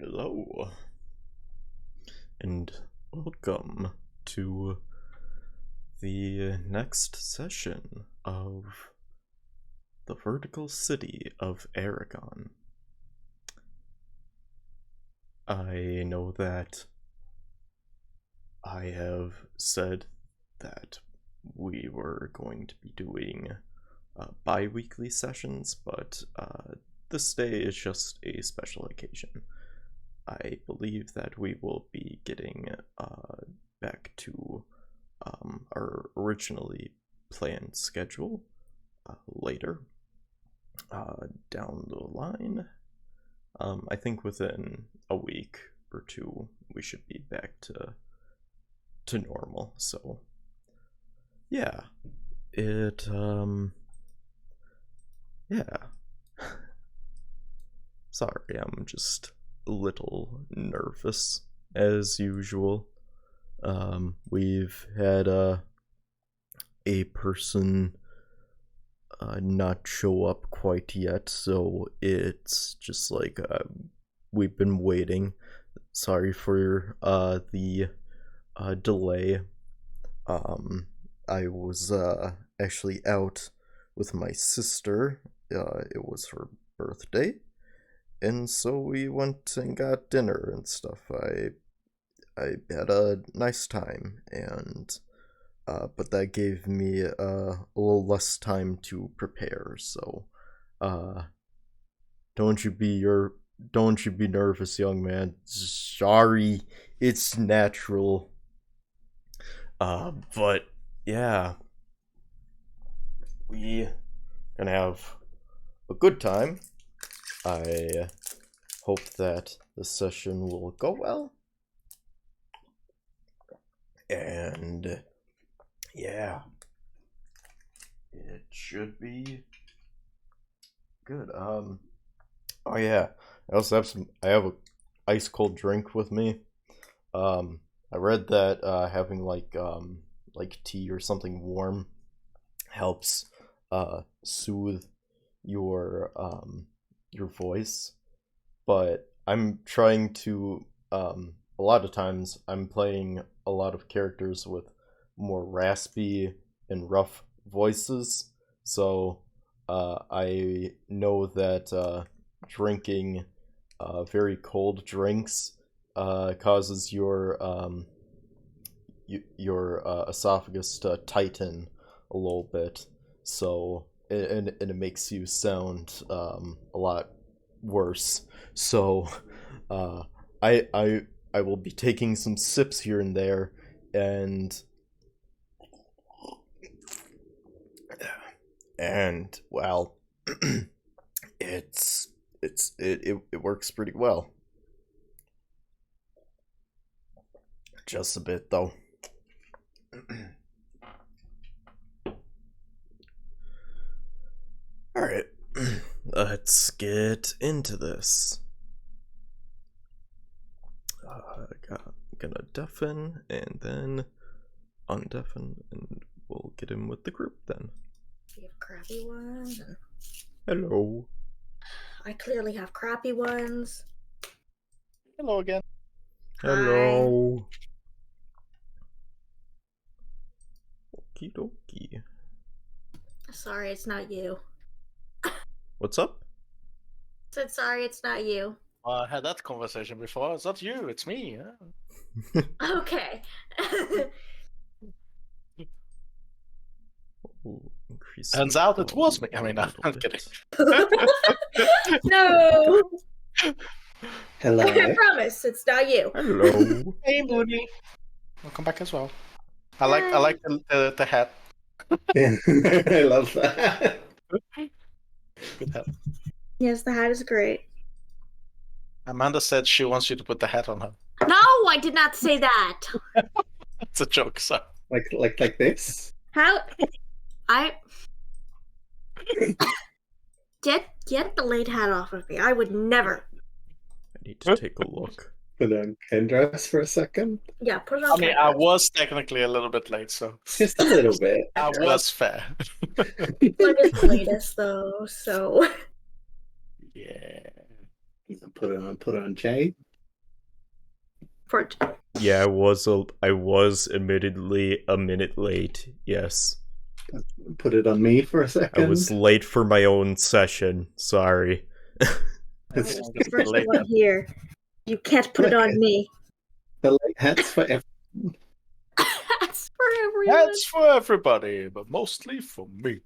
Hello, and welcome to the next session of the vertical city of Airogon. I know that I have said that we were going to be doing bi-weekly sessions, but this day is just a special occasion. I believe that we will be getting back to our originally planned schedule later down the line. I think within a week or two we should be back to normal. So yeah, yeah. Sorry, I'm just a little nervous as usual. We've had a person not show up quite yet, so it's just like we've been waiting. Sorry for the delay. I was actually out with my sister. It was her birthday, and so we went and got dinner and stuff. I had a nice time, and but that gave me a little less time to prepare. So, don't you be nervous, young man. Sorry, it's natural. But yeah, we gonna have a good time. I hope that the session will go well. And yeah, it should be good. Oh yeah, I have a ice cold drink with me. I read that having like tea or something warm helps soothe your voice, but I'm trying to a lot of times I'm playing a lot of characters with more raspy and rough voices, so I know that drinking very cold drinks causes your esophagus to tighten a little bit, so and it makes you sound a lot worse. So I will be taking some sips here and there, and well, it works pretty well. Just a bit though. All right, let's get into this. Gonna deafen and then undeafen, and we'll get in with the group then. You have crappy ones. Hello. I clearly have crappy ones. Hello again. Hello. Okie dokie. Sorry, it's not you. What's up? Said sorry, it's not you. I had that conversation before. It's not you, it's me. Okay. Turns out it was me. I mean, I'm kidding. No. Hello. I promise it's not you. Hello. Hey, Mooney. Welcome back as well. I like the hat. I love that. Good hat. Yes, the hat is great. Amanda said she wants you to put the hat on her. No, I did not say that. It's a joke, so. Like this? How? Get the late hat off of me. I would never. I need to take a look. Put on Kendra's for a second. Yeah, put it on. I mean, I was technically a little bit late, so. Just a little bit. I was fair. But it's the latest though, so. Yeah. Put it on Jay. For Yeah, I was admittedly a minute late. Yes, Put it on me for a I second. was late for my own session. Sorry. It's I'm the just first late one then. here. You can't put it on me. the late hats for everyone. That's for everyone. Hats for everybody, but mostly for me.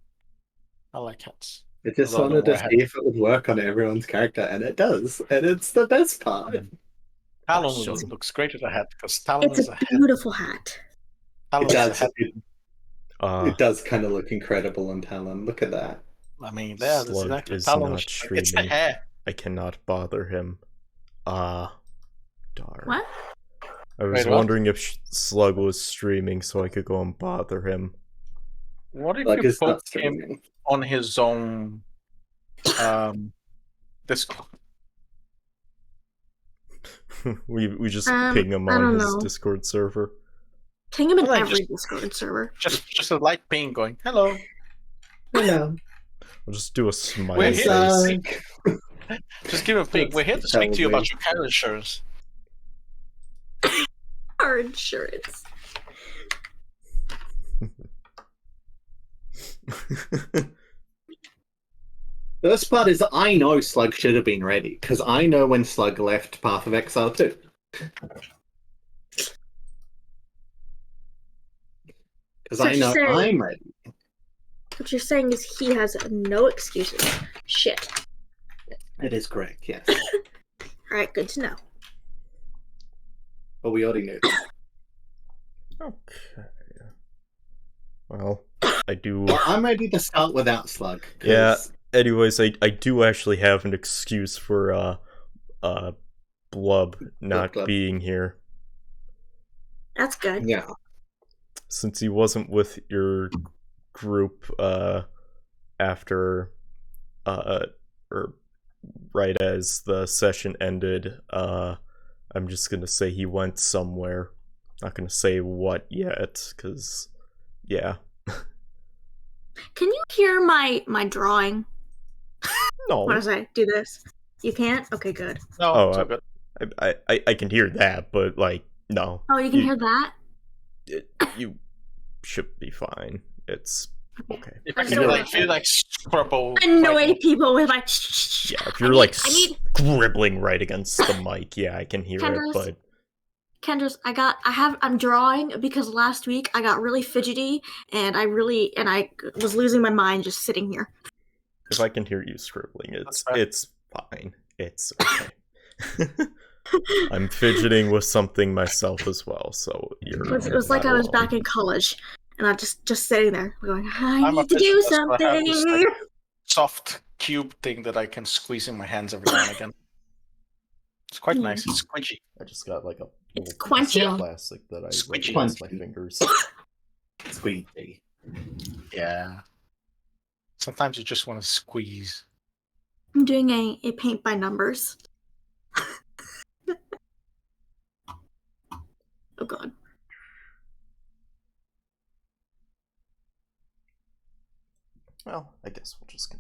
I like hats. I just Although I wanted don't to wear see if it would work on everyone's character, and it does. And it's the best part. Talon Sure. looks great with a hat because Talon It's is a a hat. beautiful hat. Talon It is a does. hat. It does kind of look incredible on Talon. Look at that. I mean, yeah, that's Slug exactly. is Talon not is it's the streaming. hair. I cannot bother him. Darn. What? I was Wait, what? wondering if Slug was streaming so I could go and bother him. What if Like you it's put not him streaming. on his own Discord? we just Um, ping him I on don't his know. Discord server. Ping him in Well, every just- Discord server. Just a light ping going, hello. Hello. I'll just do a smiley We're Hey, here. face. Slug. Just give him a ping. We're here to speak to you about Probably. your car insurance. Our insurance. The best part is that I know Slug should have been ready, because I know when Slug left Path of Exile too. Because So I know you're saying- I'm ready. What you're saying is he has no excuses. Shit. It is correct, yes. Alright, good to know. But we already knew. Okay. Well, I do. Well, I'm ready to start without Slug. 'cause Yeah. Anyways, I do actually have an excuse for Blub not Blub. being here. That's good. Yeah. Since he wasn't with your group after or right as the session ended, I'm just gonna say he went somewhere. Not gonna say what yet, cause yeah. Can you hear my drawing? No. What does I do this? You can't? Okay, good. No, Oh, it's all good. I can hear that, but like no. Oh, you can hear that? You should be fine. It's okay. If I I'm can so feel like scribble. Annoy people with my. Yeah, if you're like I need scribbling right against the mic, yeah, I can hear Kendra's- it, but Kendra's, I'm drawing because last week I got really fidgety and I was losing my mind just sitting here. if I can hear you scribbling, That's fair. it's fine. It's okay. I'm fidgeting with something myself as well, so you're It was like not I was alone. back in college and I just sitting there going, I I'm a need to do fidget, that's why I have this, something. like, soft cube thing that I can squeeze in my hands every now and again. It's quite nice. It's squishy. I just got like a It's little piece quenchy. of plastic that I rub Squidgy. against my fingers. Squeaky. Yeah. Sometimes you just want to squeeze. I'm doing a paint by numbers. Oh god. Well, I guess we'll just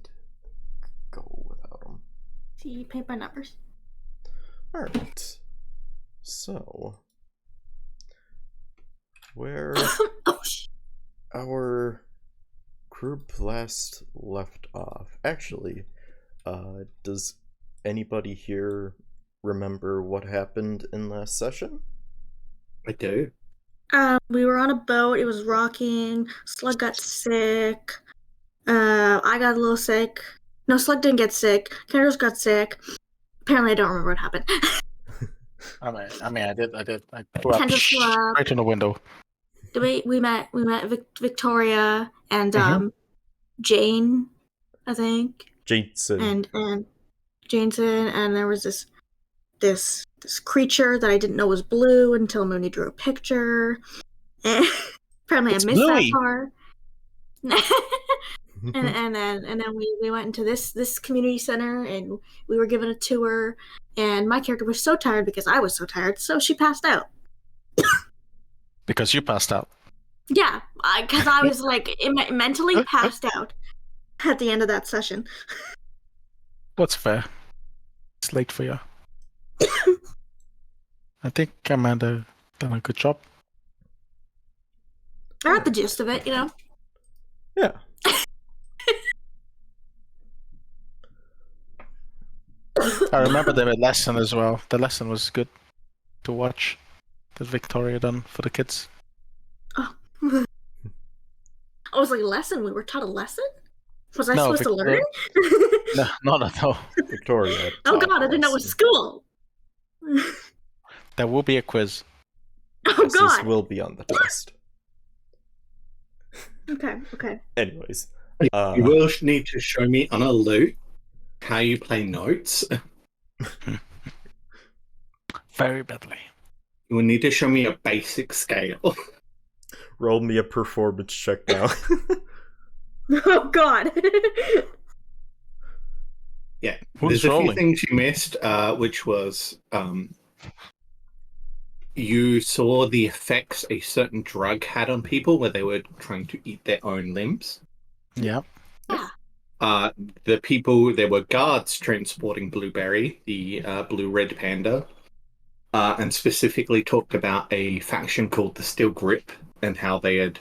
go without them. See, paint by numbers. Alright. So, where Oh sh- our group last left off. Actually, does anybody here remember what happened in last session? I do. We were on a boat, it was rocking, Slug got sick. I got a little sick. No, Slug didn't get sick. Kendra's got sick. Apparently I don't remember what happened. I mean, I did. I threw up Kendra threw up. right in the window. we met Victoria and Mhm. Jane, I think. Jason. And Jameson, and there was this creature that I didn't know was blue until Mooney drew a picture. And apparently It's I missed bluey. that part. and then we went into this community center and we were given a tour, and my character was so tired because I was so tired, so she passed out. Because you passed out. Yeah, because I was like mentally passed out at the end of that session. What's fair? It's late for you. I think Amanda done a good job. I got the gist of it, you know. Yeah. I remember the lesson as well. The lesson was good to watch. That Victoria done for the kids. Oh. I was like, lesson? We were taught a lesson? Was I No, supposed to learn? No, not at all. Victoria. Oh taught god, I didn't know it was lesson. school. There will be a quiz. Oh Yes, this god. will be on the test. Okay. Anyways. You will need to show me on a loop how you play notes. Very badly. You will need to show me a basic scale. Roll me a performance check now. Oh god. Yeah. Who's There's a rolling? few things you missed, which was you saw the effects a certain drug had on people where they were trying to eat their own limbs. Yeah. The people, there were guards transporting Blueberry, the blue-red panda, and specifically talked about a faction called the Steel Grip and how they had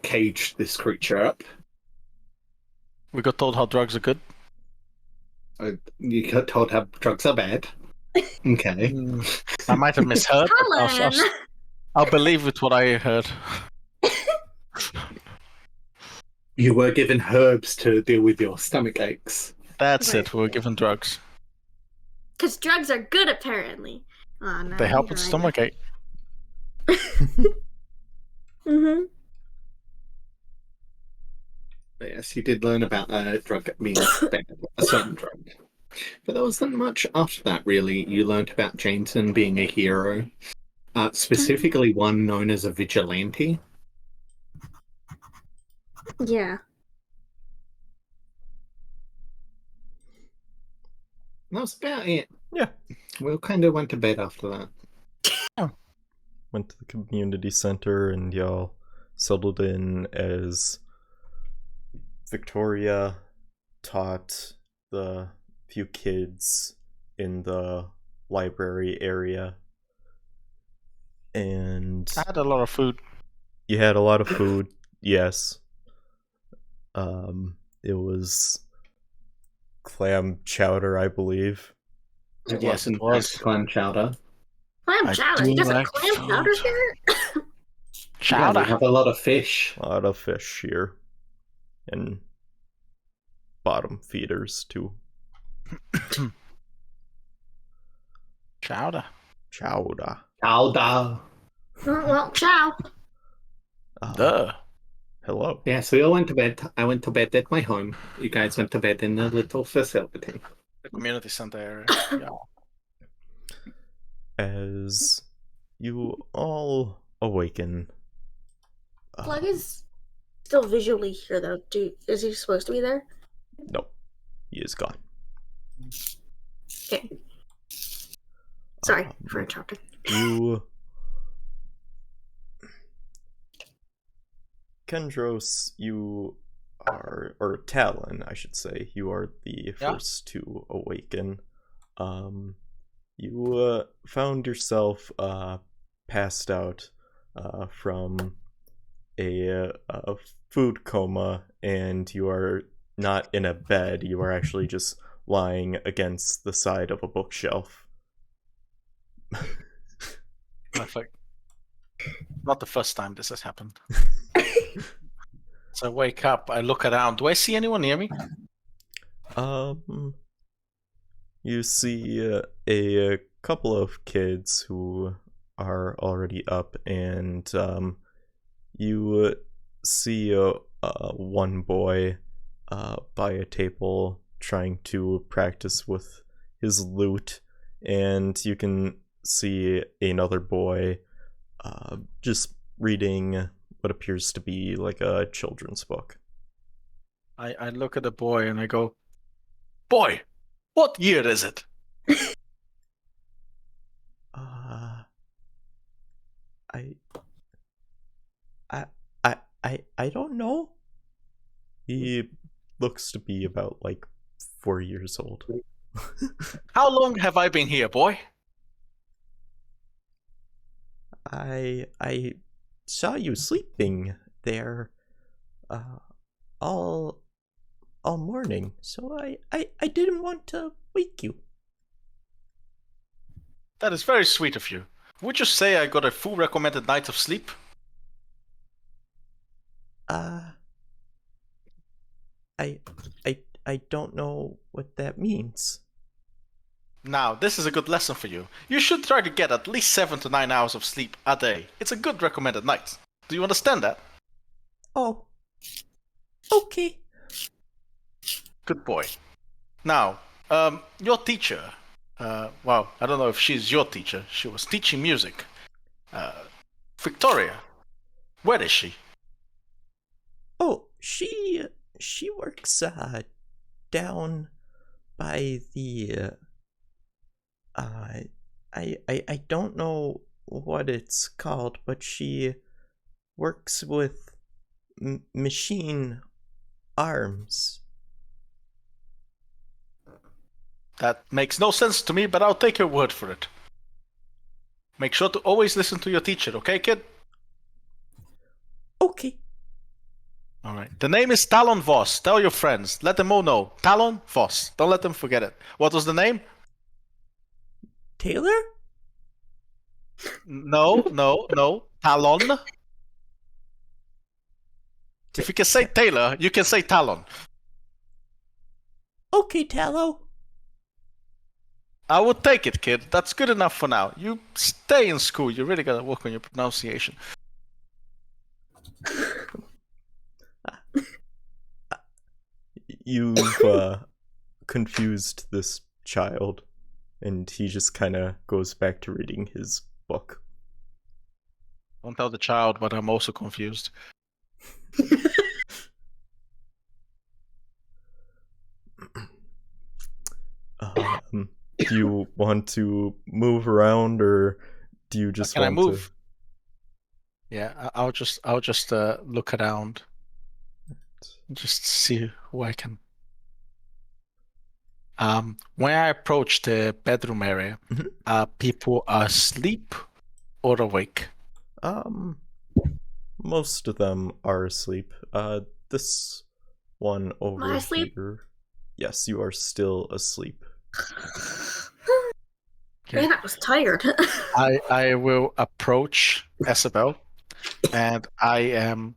caged this creature up. We got told how drugs are good. You got told how drugs are bad. Okay. I might have misheard, but Helen! I'll believe with what I heard. You were given herbs to deal with your stomach aches. That's Right. it. We were given drugs. Because drugs are good, apparently. Oh, no, They help you're with right. stomachache. Mm-hmm. But yes, you did learn about a drug being bad, a certain drug. But there wasn't much after that, really. You learned about Jameson being a hero, specifically one known as a vigilante. Yeah. That was about it. Yeah. We all kind of went to bed after that. Went to the community center and y'all settled in as Victoria taught the few kids in the library area. And I had a lot of food. you had a lot of food, yes. It was clam chowder, I believe. It Yes, it in was. fact clam chowder. Clam I chowder. do You guys like have clam food. chowder here? Yeah, Chowder. we have a lot of fish. A lot of fish here. And bottom feeders, too. Chowder. Chowder. Chowder. Well, ciao. Duh. Hello. Yeah, so we all went to bed. I went to bed at my home. You guys went to bed in the little facility. The community center area. Yeah. As you all awaken. Plug is still visually here, though. Is he supposed to be there? Nope. He is gone. Okay. Sorry for interrupting. You... Kendros, you are... Or Talon, I should say. You are the first to awaken. You found yourself passed out from a food coma, and you are not in a bed. You are actually just lying against the side of a bookshelf. Perfect. Not the first time this has happened. So I wake up, I look around. Do I see anyone near me? You see a couple of kids who are already up, and you see one boy by a table trying to practice with his lute, and you can see another boy just reading what appears to be like a children's book. I look at the boy and I go, "Boy, what year is it?" I don't know. He looks to be about like 4 years old. How long have I been here, boy? I saw you sleeping there all morning, so I didn't want to wake you. That is very sweet of you. Would you say I got a full recommended night of sleep? I I don't know what that means. Now, this is a good lesson for you. You should try to get at least 7 to 9 hours of sleep a day. It's a good recommended night. Do you understand that? Oh, okay. Good boy. Now, your teacher, well, I don't know if she's your teacher. She was teaching music. Victoria, where is she? Oh, she works down by the I don't know what it's called, but she works with machine arms. That makes no sense to me, but I'll take your word for it. Make sure to always listen to your teacher, okay, kid? Okay. Alright. The name is Talon Voss. Tell your friends. Let them all know. Talon Voss. Don't let them forget it. What was the name? Taylor? No. Talon. If you can say Taylor, you can say Talon. Okay, Tallow. I will take it, kid. That's good enough for now. You stay in school. You really gotta work on your pronunciation. You've confused this child, and he just kind of goes back to reading his book. Don't tell the child, but I'm also confused. Do you want to move around, or do you just Can I want move? Yeah, I'll just look around, just see who I can. When I approach the bedroom area, people asleep or awake? Most of them are asleep. This one over Am I asleep? here. Yes, you are still asleep. Okay. Man, I was tired. I will approach Isabel, and I am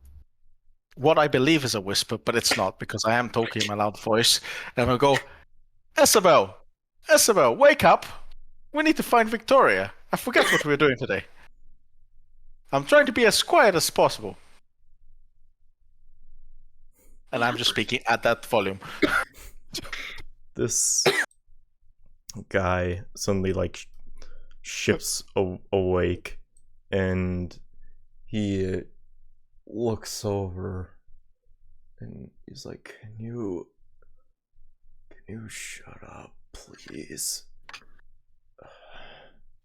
what I believe is a whisper, but it's not because I am talking in my loud voice. And I'll go, Isabel, wake up! We need to find Victoria. I forget what we're doing today. I'm trying to be as quiet as possible. And I'm just speaking at that volume. This guy suddenly shifts awake, and he looks over, and he's like, "Can you shut up, please?"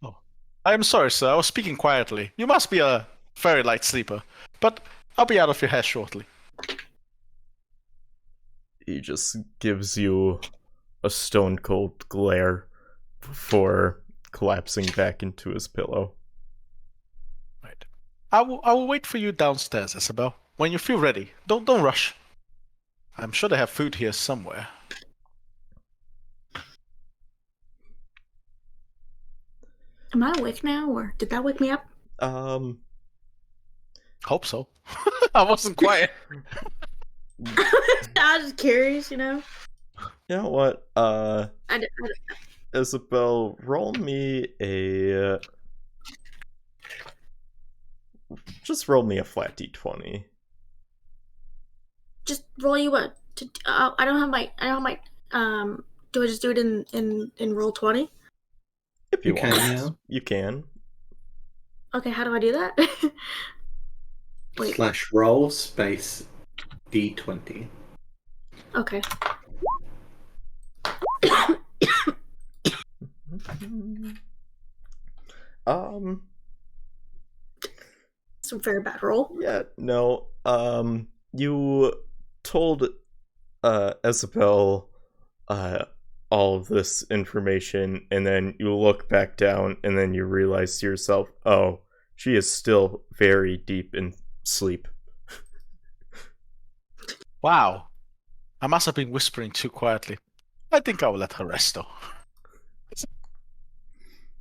Oh, I am sorry, sir. I was speaking quietly. You must be a very light sleeper, but I'll be out of your hair shortly. He just gives you a stone cold glare before collapsing back into his pillow. Right. I will wait for you downstairs, Isabel. When you feel ready. Don't rush. I'm sure they have food here somewhere. Am I awake now, or did that wake me up? Hope so. I wasn't quiet. I was just curious, you know. You know what? I Isabel, roll me a. Just roll me a flat d20. just roll you what? I don't have my. Do I just do it in roll 20? If you can, want, yeah. you can. Okay, how do I do that? Wait. /roll space d20. Okay. It's a very bad roll. Yeah, no. You told Isabel all of this information, and then you look back down, and then you realize to yourself, oh, She is still very deep in sleep. Wow. I must have been whispering too quietly. I think I will let her rest, though.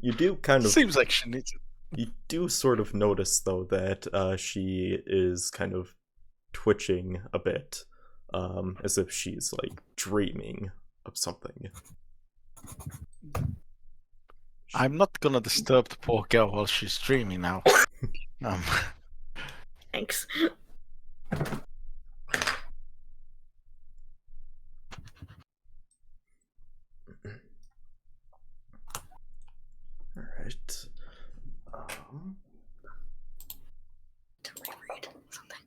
You do kind of... Seems like she needs it. You do sort of notice, though, that she is kind of twitching a bit, as if she's, like, dreaming of something. I'm not gonna disturb the poor girl while she's dreaming now. Thanks. Alright. To reread something.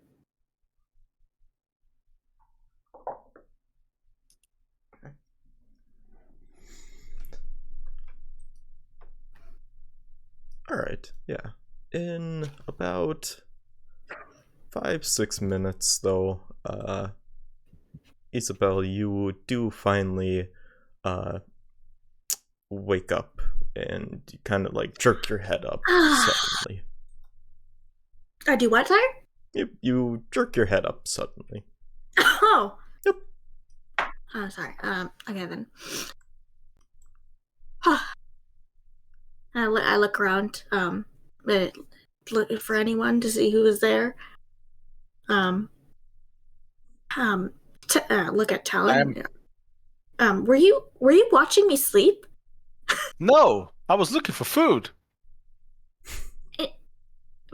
Alright, yeah. In about 5-6 minutes, though, Isabel, you do finally wake up and you kind of like jerk your head up suddenly. I do what, sir? You jerk your head up suddenly. Oh. Yep. Oh, sorry. Okay then. I look around, look for anyone to see who is there. Look at Talon. Were you watching me sleep? No, I was looking for food.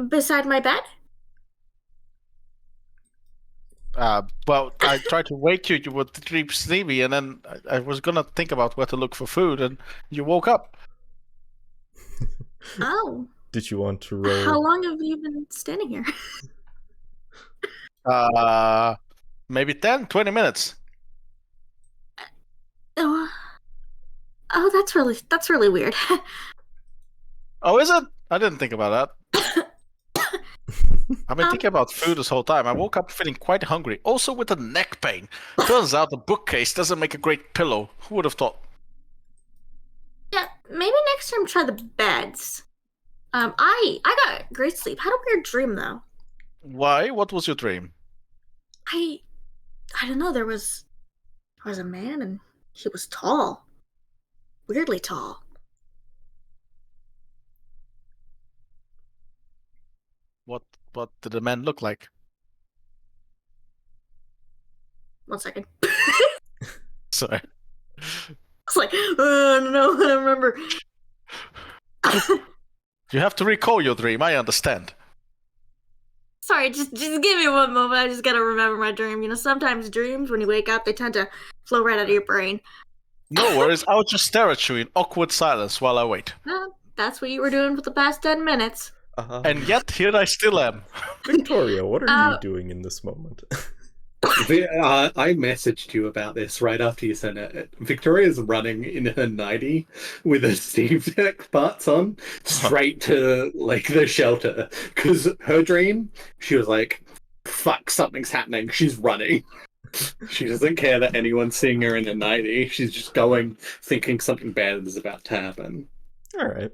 Beside my bed? Well, I tried to wake you. You were deep sleepy, and then I was gonna think about where to look for food, and you woke up. Oh. Did you want to roll? How long have you been standing here? Maybe 10, 20 minutes. Oh, that's really weird. Oh, is it? I didn't think about that. I've been thinking about food this whole time. I woke up feeling quite hungry, also with a neck pain. Turns out the bookcase doesn't make a great pillow. Who would have thought? Yeah, maybe next time try the beds. I got great sleep. Had a weird dream though. Why? What was your dream? I don't know. There was a man and he was tall, weirdly tall. What did the man look like? 1 second. Sorry. I was like, no, I don't remember. You have to recall your dream. I understand. Sorry, just give me one moment. I just gotta remember my dream. You know, sometimes dreams, when you wake up, they tend to flow right out of your brain. No worries. I'll just stare at you in awkward silence while I wait. Well, that's what you were doing for the past 10 minutes. And yet, here I still am. Victoria, what are you doing in this moment? I messaged you about this right after you sent it. Victoria's running in her 90 with her Steam Deck parts on straight to like the shelter because her dream, she was like, fuck, something's happening. She's running. She doesn't care that anyone's seeing her in a 90. She's just going thinking something bad is about to happen. All right.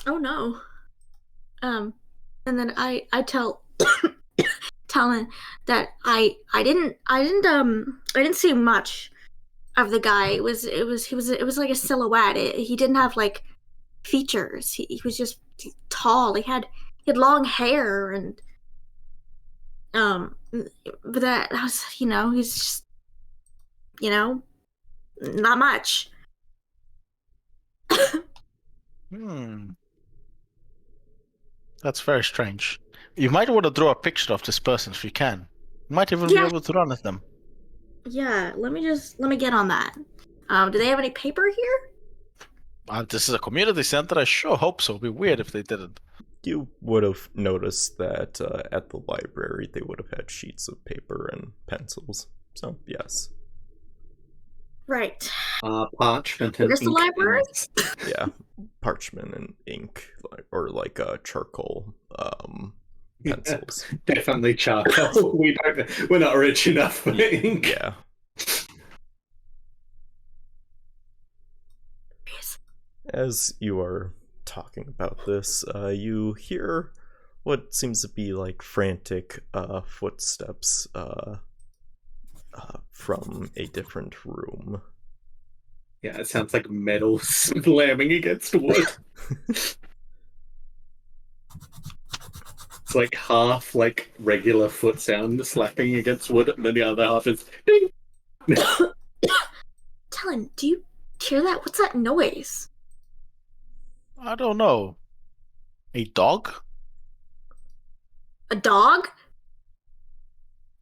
Oh no. And then I tell Talon that I didn't see much of the guy. It was like a silhouette. He didn't have like features. He was just tall. He had long hair and but that was, you know, he's just, you know, not much. That's very strange. You might want to draw a picture of this person if you can. You might even be able to run at them. Yeah, let me get on that. Do they have any paper here? This is a community center. I sure hope so. It'd be weird if they didn't. You would have noticed that at the library they would have had sheets of paper and pencils. So, yes. Right. Parchment and There's the ink library? pens. Yeah, parchment and ink, or like charcoal pencils. Definitely charcoal. We're not rich enough for ink. Yeah. As you are talking about this, you hear what seems to be like frantic footsteps from a different room. Yeah, it sounds like metal slamming against wood. It's like half like regular foot sound slapping against wood, and then the other half is ding. Talon, do you hear that? What's that noise? I don't know. A dog? A dog?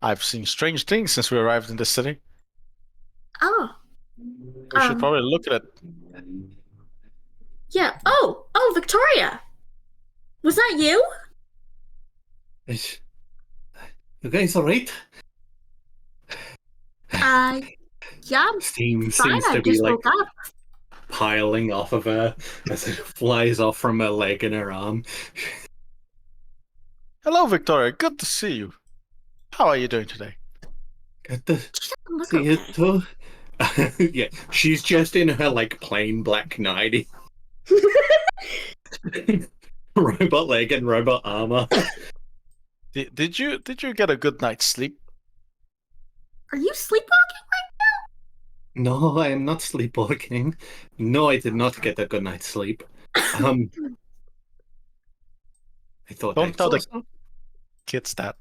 I've seen strange things since we arrived in the city. Oh. We should probably look at it. Yeah. Oh, Victoria! Was that you? You guys alright? Yeah, I'm Steam fine. seems I to be just like woke up. piling off of her as it flies off from her leg and her arm. Hello, Victoria. Good to see you. How are you doing today? Good to She doesn't look see you okay. too. Yeah, she's just in her like plain black nightie. Robot leg and robot armor. Did you get a good night's sleep? Are you sleepwalking? No, I am not sleepwalking. No, I did not get a good night's sleep. I thought I Don't tell saw the some. kids that.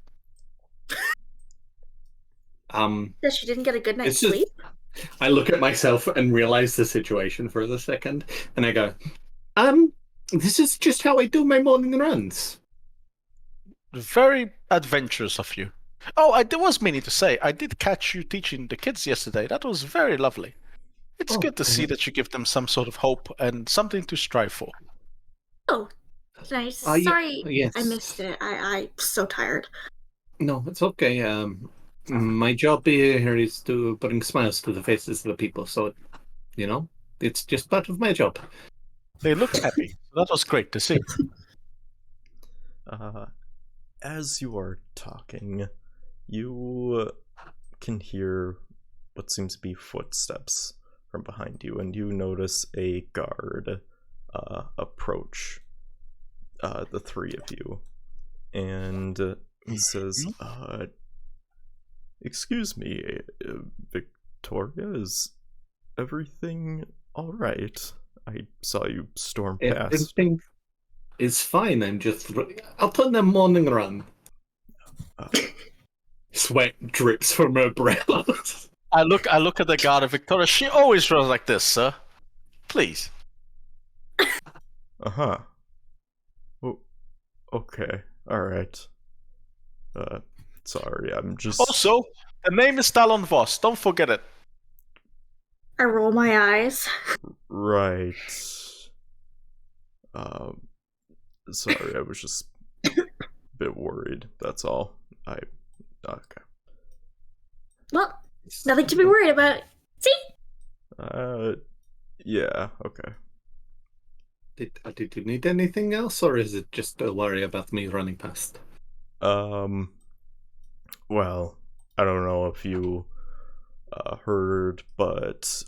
That she didn't get a good night's It's just sleep? I look at myself and realize the situation for a second, and I go, this is just how I do my morning runs. Very adventurous of you. Oh, I was meaning to say, I did catch you teaching the kids yesterday. That was very lovely. It's good to see that you give them some sort of hope and something to strive for. Oh, nice. Yeah, Sorry, yes. I missed it. I'm so tired. No, it's okay. My job here is to bring smiles to the faces of the people, so, it's just part of my job. They look happy. That was great to see. As you are talking, you can hear what seems to be footsteps from behind you, and you notice a guard approach the three of you, and he says, "Excuse me, Victoria, is everything all right? I saw you storm past." Everything is fine. I'll put in a morning run. Sweat drips from her brow. I look at the guard of Victoria. She always runs like this, sir. Please. Uh-huh. Oh, okay. Alright. Sorry, I'm just... Also, the name is Talon Voss. Don't forget it. I roll my eyes. Right. Sorry, I was just a bit worried, that's all. Okay. Well, nothing to be worried about. See? Yeah, okay. Did you need anything else, or is it just a worry about me running past? Well, I don't know if you heard, but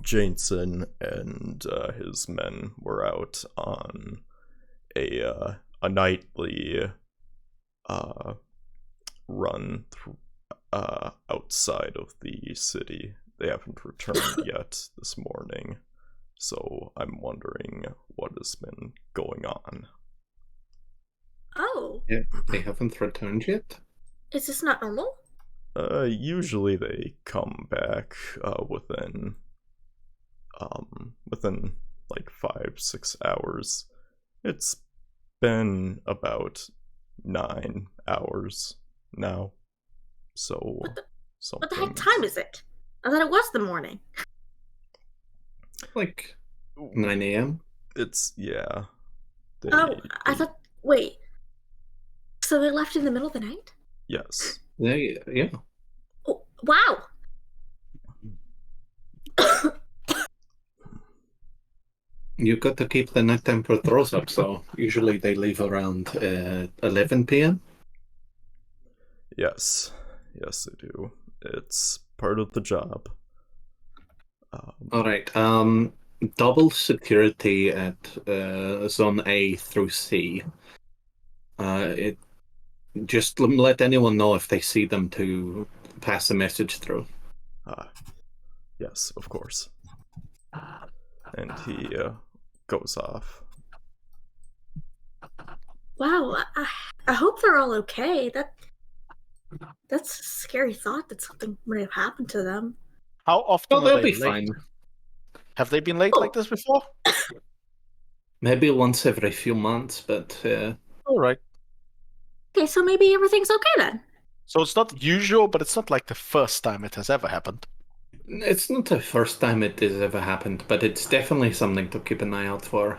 Jason and his men were out on a nightly run outside of the city. They haven't returned yet this morning, so I'm wondering what has been going on. Oh. Yeah, they haven't returned yet? Is this not normal? Usually they come back within like 5-6 hours. It's been about 9 hours now. So What the heck time is it? I thought it was the morning. Like 9 a.m. It's, yeah. I thought, wait. So they left in the middle of the night? Yes. Yeah. Oh, wow. You got to keep the nighttime patrols up, so usually they leave around 11 p.m. Yes, they do. It's part of the job. All right. double security at Zone A through C. It just let anyone know if they see them to pass a message through. Yes, of course. And he goes off. Wow, I hope they're all okay. That's a scary thought that something might have happened to them. How often Oh, are they'll they be late? fine. Have they been late like this before? Maybe once every few months, but All right. Okay, so maybe everything's okay then. So it's not usual, but it's not like the first time it has ever happened. it's not the first time it has ever happened, but it's definitely something to keep an eye out for.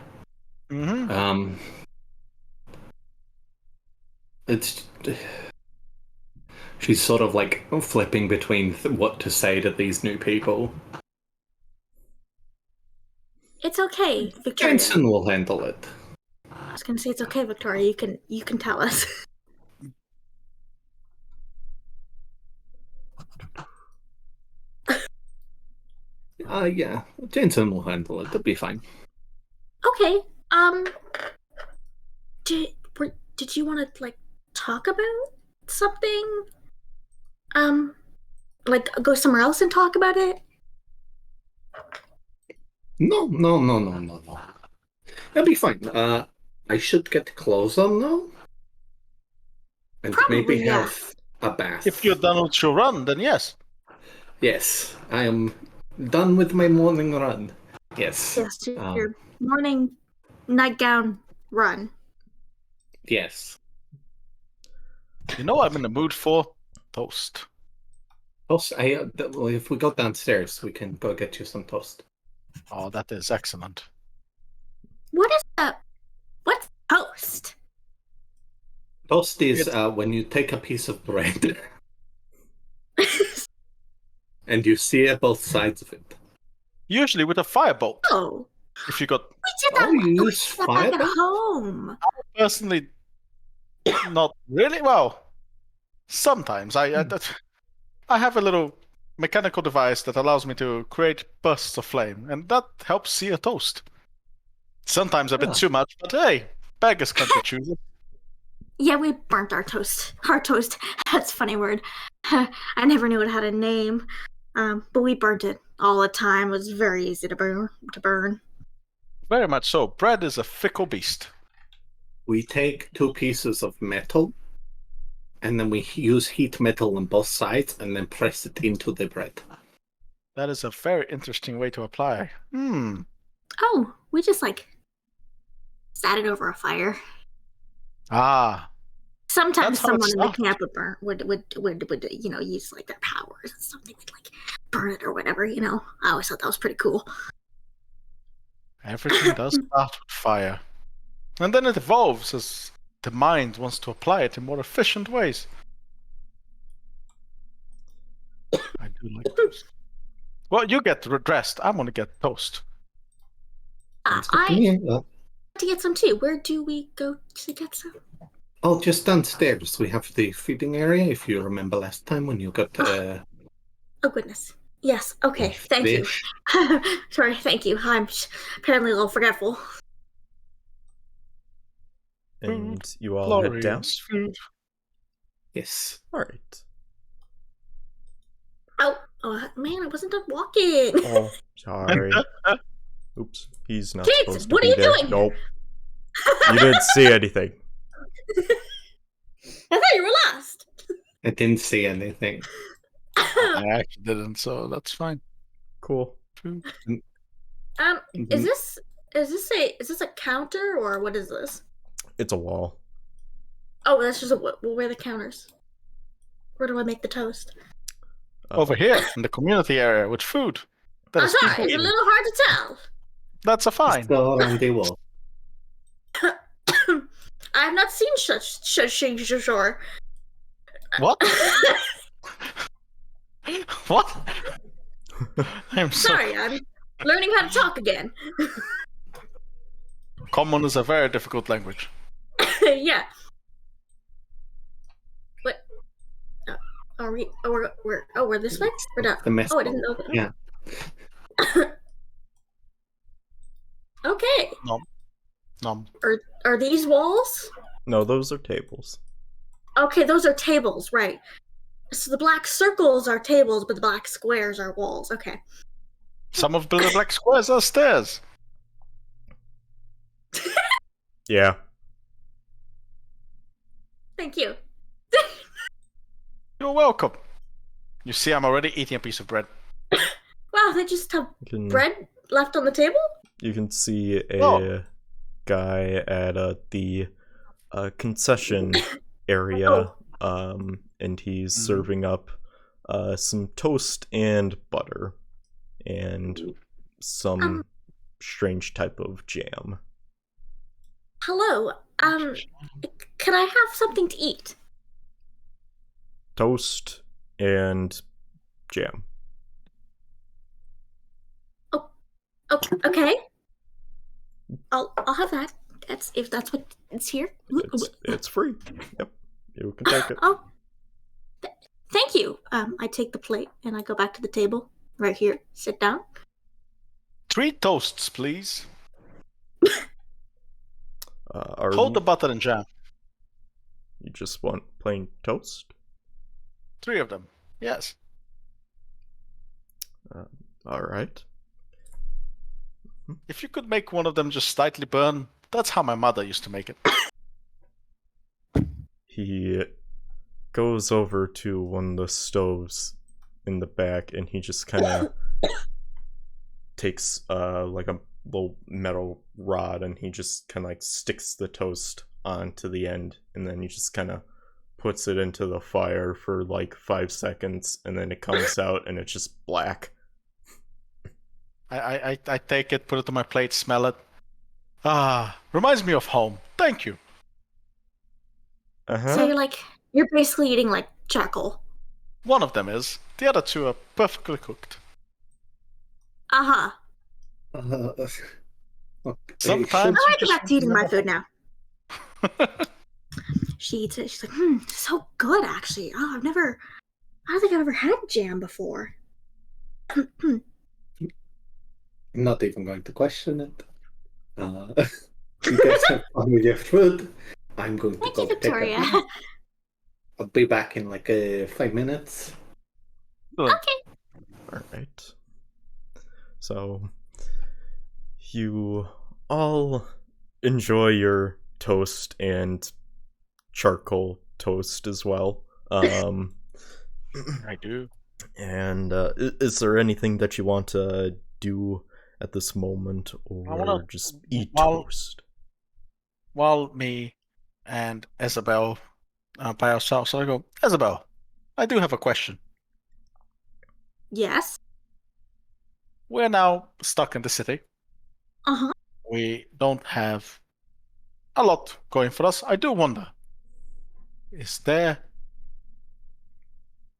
Mm-hmm. It's she's sort of like flipping between what to say to these new people. It's okay, Victoria. Jensen will handle it. I was gonna say it's okay, Victoria. You can tell us. Yeah, Jensen will handle it. It'll be fine. Okay. Did you want to like talk about something? Like go somewhere else and talk about it? No. It'll be fine. I should get clothes on now. And Probably, maybe yeah. have a bath. If you're done with your run, then yes. Yes, I am done with my morning run. Yes. Yes, your morning nightgown run. Yes. You know what I'm in the mood for? Toast. Also, if we go downstairs, we can go get you some toast. Oh, that is excellent. What is that? What's toast? Toast is when you take a piece of bread and you sear both sides of it. Usually with a firebolt. Oh, If you got we did that. Oh, you we use did that back at firebolt? home. personally not really well. Sometimes I have a little mechanical device that allows me to create bursts of flame, and that helps sear toast. Sometimes a bit Ah. too much, but hey, beggars can't be choosers. Yeah, we burnt our toast. Our toast. That's a funny word. I never knew it had a name. But we burnt it all the time. It was very easy to burn. Very much so. Bread is a fickle beast. We take 2 pieces of metal and then we use heat metal on both sides and then press it into the bread. That is a very interesting way to apply. Oh, we just like sat it over a fire. Ah, Sometimes That's how it someone in the started. camp would use like their powers and something like burn it or whatever. I always thought that was pretty cool. everything does start with fire. And then it evolves as the mind wants to apply it in more efficient ways. I do like toast. Well, you get dressed. I'm gonna get toast. Sounds good to I me. want to get some too. Where do we go to get some? Oh, just downstairs. We have the feeding area, if you remember last time when you got Oh goodness. Yes. Okay. Thank fish. you. Sorry. Thank you. I'm apparently a little forgetful. And you all head down? Glorious food. Yes. Alright. Oh man, I wasn't done walking. Oh, sorry. Oops, he's not Kids, supposed to what be are you there. doing? Nope. You didn't see anything. I thought you were lost. I didn't see anything. I actually didn't, so that's fine. Cool. Food. Is this a counter or what is this? It's a wall. Oh, that's just where are the counters? Where do I make the toast? Over here in the community area with food. That I'm is sorry, people it's a eating. little hard to tell. That's a fine. Still on the wall. I have not seen such things before. What? What? I'm Sorry, I'm learning how to talk again. Common is a very difficult language. Yeah. What? Are we? Oh, we're this way. We're down. The mess Oh, I didn't know that. Yeah. Nom. Are these walls? No, those are tables. Okay, those are tables, right. So the black circles are tables, but the black squares are walls. Okay. Some of the black squares are stairs. Yeah. Thank you. You're welcome. You see, I'm already eating a piece of bread. Wow, they just have You bread left on the table? can see a Oh. guy at the concession area, and he's serving up some toast and butter and some strange type of jam. Hello. Can I have something to eat? Toast and jam. Okay. I'll have that. If that's what it's here. It's free. Yep, you can take it. Oh, thank you. I take the plate and I go back to the table right here. Sit down. 3 toasts, please. Are Hold the butter and jam. you just want plain toast? 3 of them. Yes. All right. If you could make one of them just slightly burn, that's how my mother used to make it. He goes over to one of the stoves in the back and he just kind of takes like a little metal rod and he just kind of like sticks the toast onto the end and then he just kind of puts it into the fire for like 5 seconds and then it comes out and it's just black. I take it, put it on my plate, smell it. Reminds me of home. Thank you. Uh-huh. So you're basically eating like charcoal. One of them is. The other 2 are perfectly cooked. Uh-huh. Okay. Sometimes I you like just back to eating my food now. She eats it. She's like, so good actually. I don't think I've ever had jam before. I'm not even going to question it. You guys have fun with your food. I'm going to Thank go you, take Victoria. I'll be back in like 5 minutes. Okay. All right. So you all enjoy your toast and charcoal toast as well. I do. And is there anything that you want to do at this moment, or wanna- just eat while- toast? While me and Isabel are by ourselves, I go, Isabel, I do have a question. Yes. We're now stuck in the city. Uh-huh. We don't have a lot going for us. I do wonder,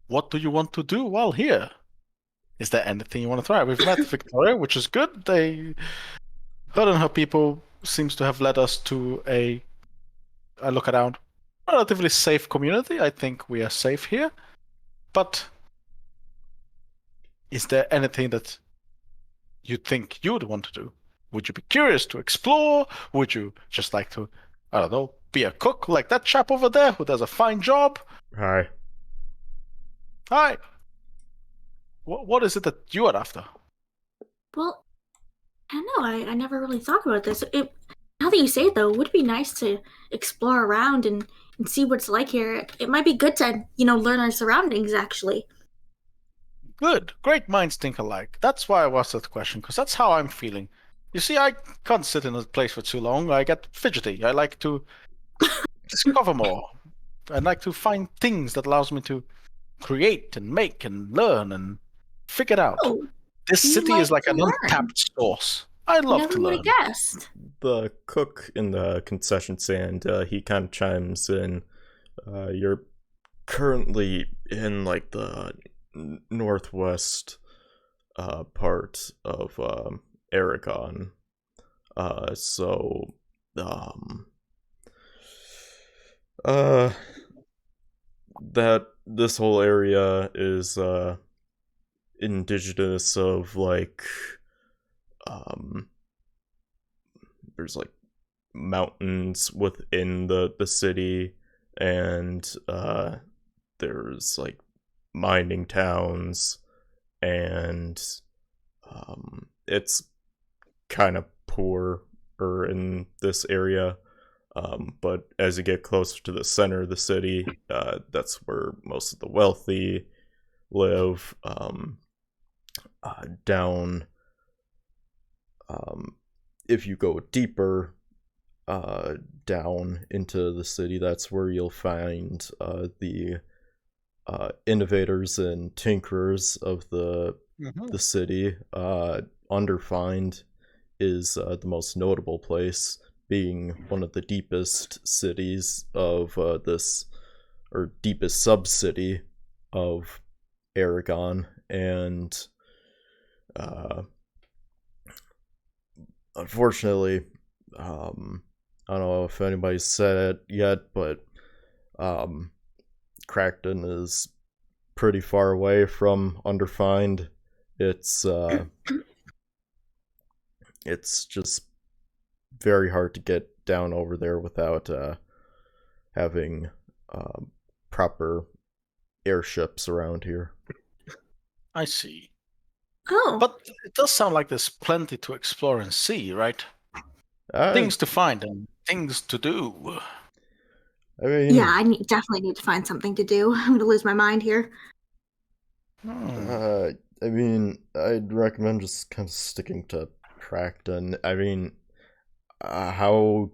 what do you want to do while here? Is there anything you want to try? We've met Victoria, which is good. Her and her people seems to have led us to a look around, relatively safe community. I think we are safe here. But is there anything that you think you would want to do? Would you be curious to explore? Would you just like to, I don't know, be a cook like that chap over there who does a fine job? Hi. Hi. What is it that you are after? Well, I don't know. I never really thought about this. Now that you say it, though, it would be nice to explore around and see what it's like here. It might be good to, learn our surroundings, actually. Good. Great minds think alike. That's why I asked that question, because that's how I'm feeling. You see, I can't sit in a place for too long. I get fidgety. I like to discover more. I like to find things that allows me to create and make and learn and figure it out. Oh, This you city like is like to an learn. untapped source. I love never to would learn. have guessed. The cook in the concession stand, he kind of chimes in. You're currently in like the northwest part of Airogon. So that this whole area is indigenous of like there's like mountains within the city, and there's like mining towns, and it's kind of poor in this area. But as you get closer to the center of the city, that's where most of the wealthy live. Down, if you go deeper down into the city, that's where you'll find the innovators and tinkerers of the city. Underfined is the most notable place, being one of the deepest cities of this, or deepest sub-city of Airogon, and unfortunately, I don't know if anybody's said it yet, but Crackton is pretty far away from Underfined. It's just very hard to get down over there without having proper airships around here. I see. Oh. But it does sound like there's plenty to explore and see, right? I Things to find and things to do. mean, Yeah, I definitely need to find something to do. I'm gonna lose my mind here. I mean, I'd recommend just kind of sticking to Crackton. I mean, how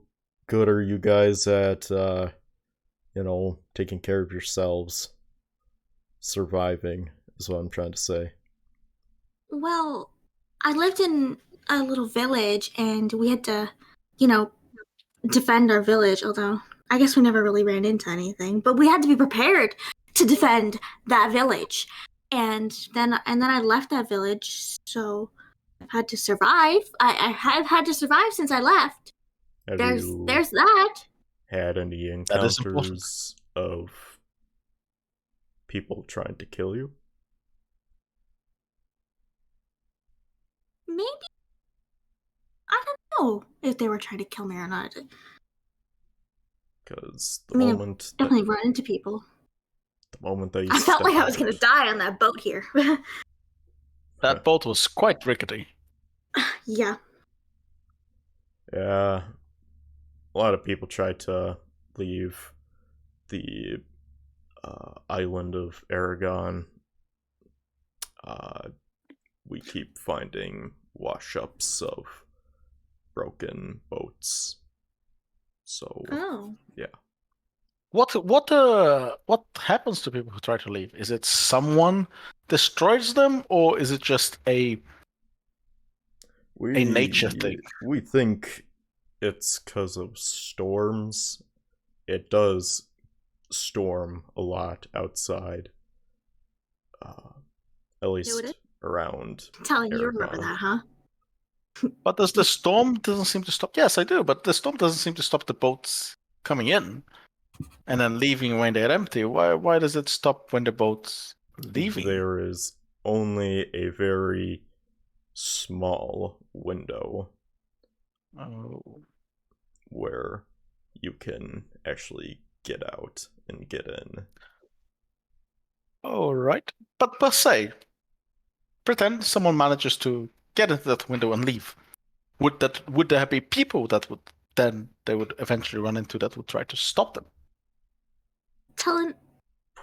good are you guys at, taking care of yourselves? Surviving is what I'm trying to say. Well, I lived in a little village and we had to, defend our village, although I guess we never really ran into anything, but we had to be prepared to defend that village. And then I left that village, so I've had to survive. I have had to survive since I left. Have There's you that. had any That is important. encounters of people trying to kill you? Maybe, I don't know if they were trying to kill me or not. Because I mean, I've definitely run into people. the moment that you I felt step like I was out gonna of- die on that boat here. That boat was quite rickety. Yeah. Yeah, a lot of people try to leave the island of Aragon. We keep finding wash-ups of broken boats. So Oh. yeah, What happens to people who try to leave? Is it someone destroys them, or is it just a nature thing? We think it's because of storms. It does storm a lot outside. At least Noted. around Telling you remember Airogon. that, huh? But does the storm doesn't seem to stop? Yes, I do. But the storm doesn't seem to stop the boats coming in and then leaving when they're empty. Why does it stop when the boat's leaving? There is only a very small window Oh. where you can actually get out and get in. All right. But per se, pretend someone manages to get into that window and leave. Would there be people that would then they would eventually run into that would try to stop them? Are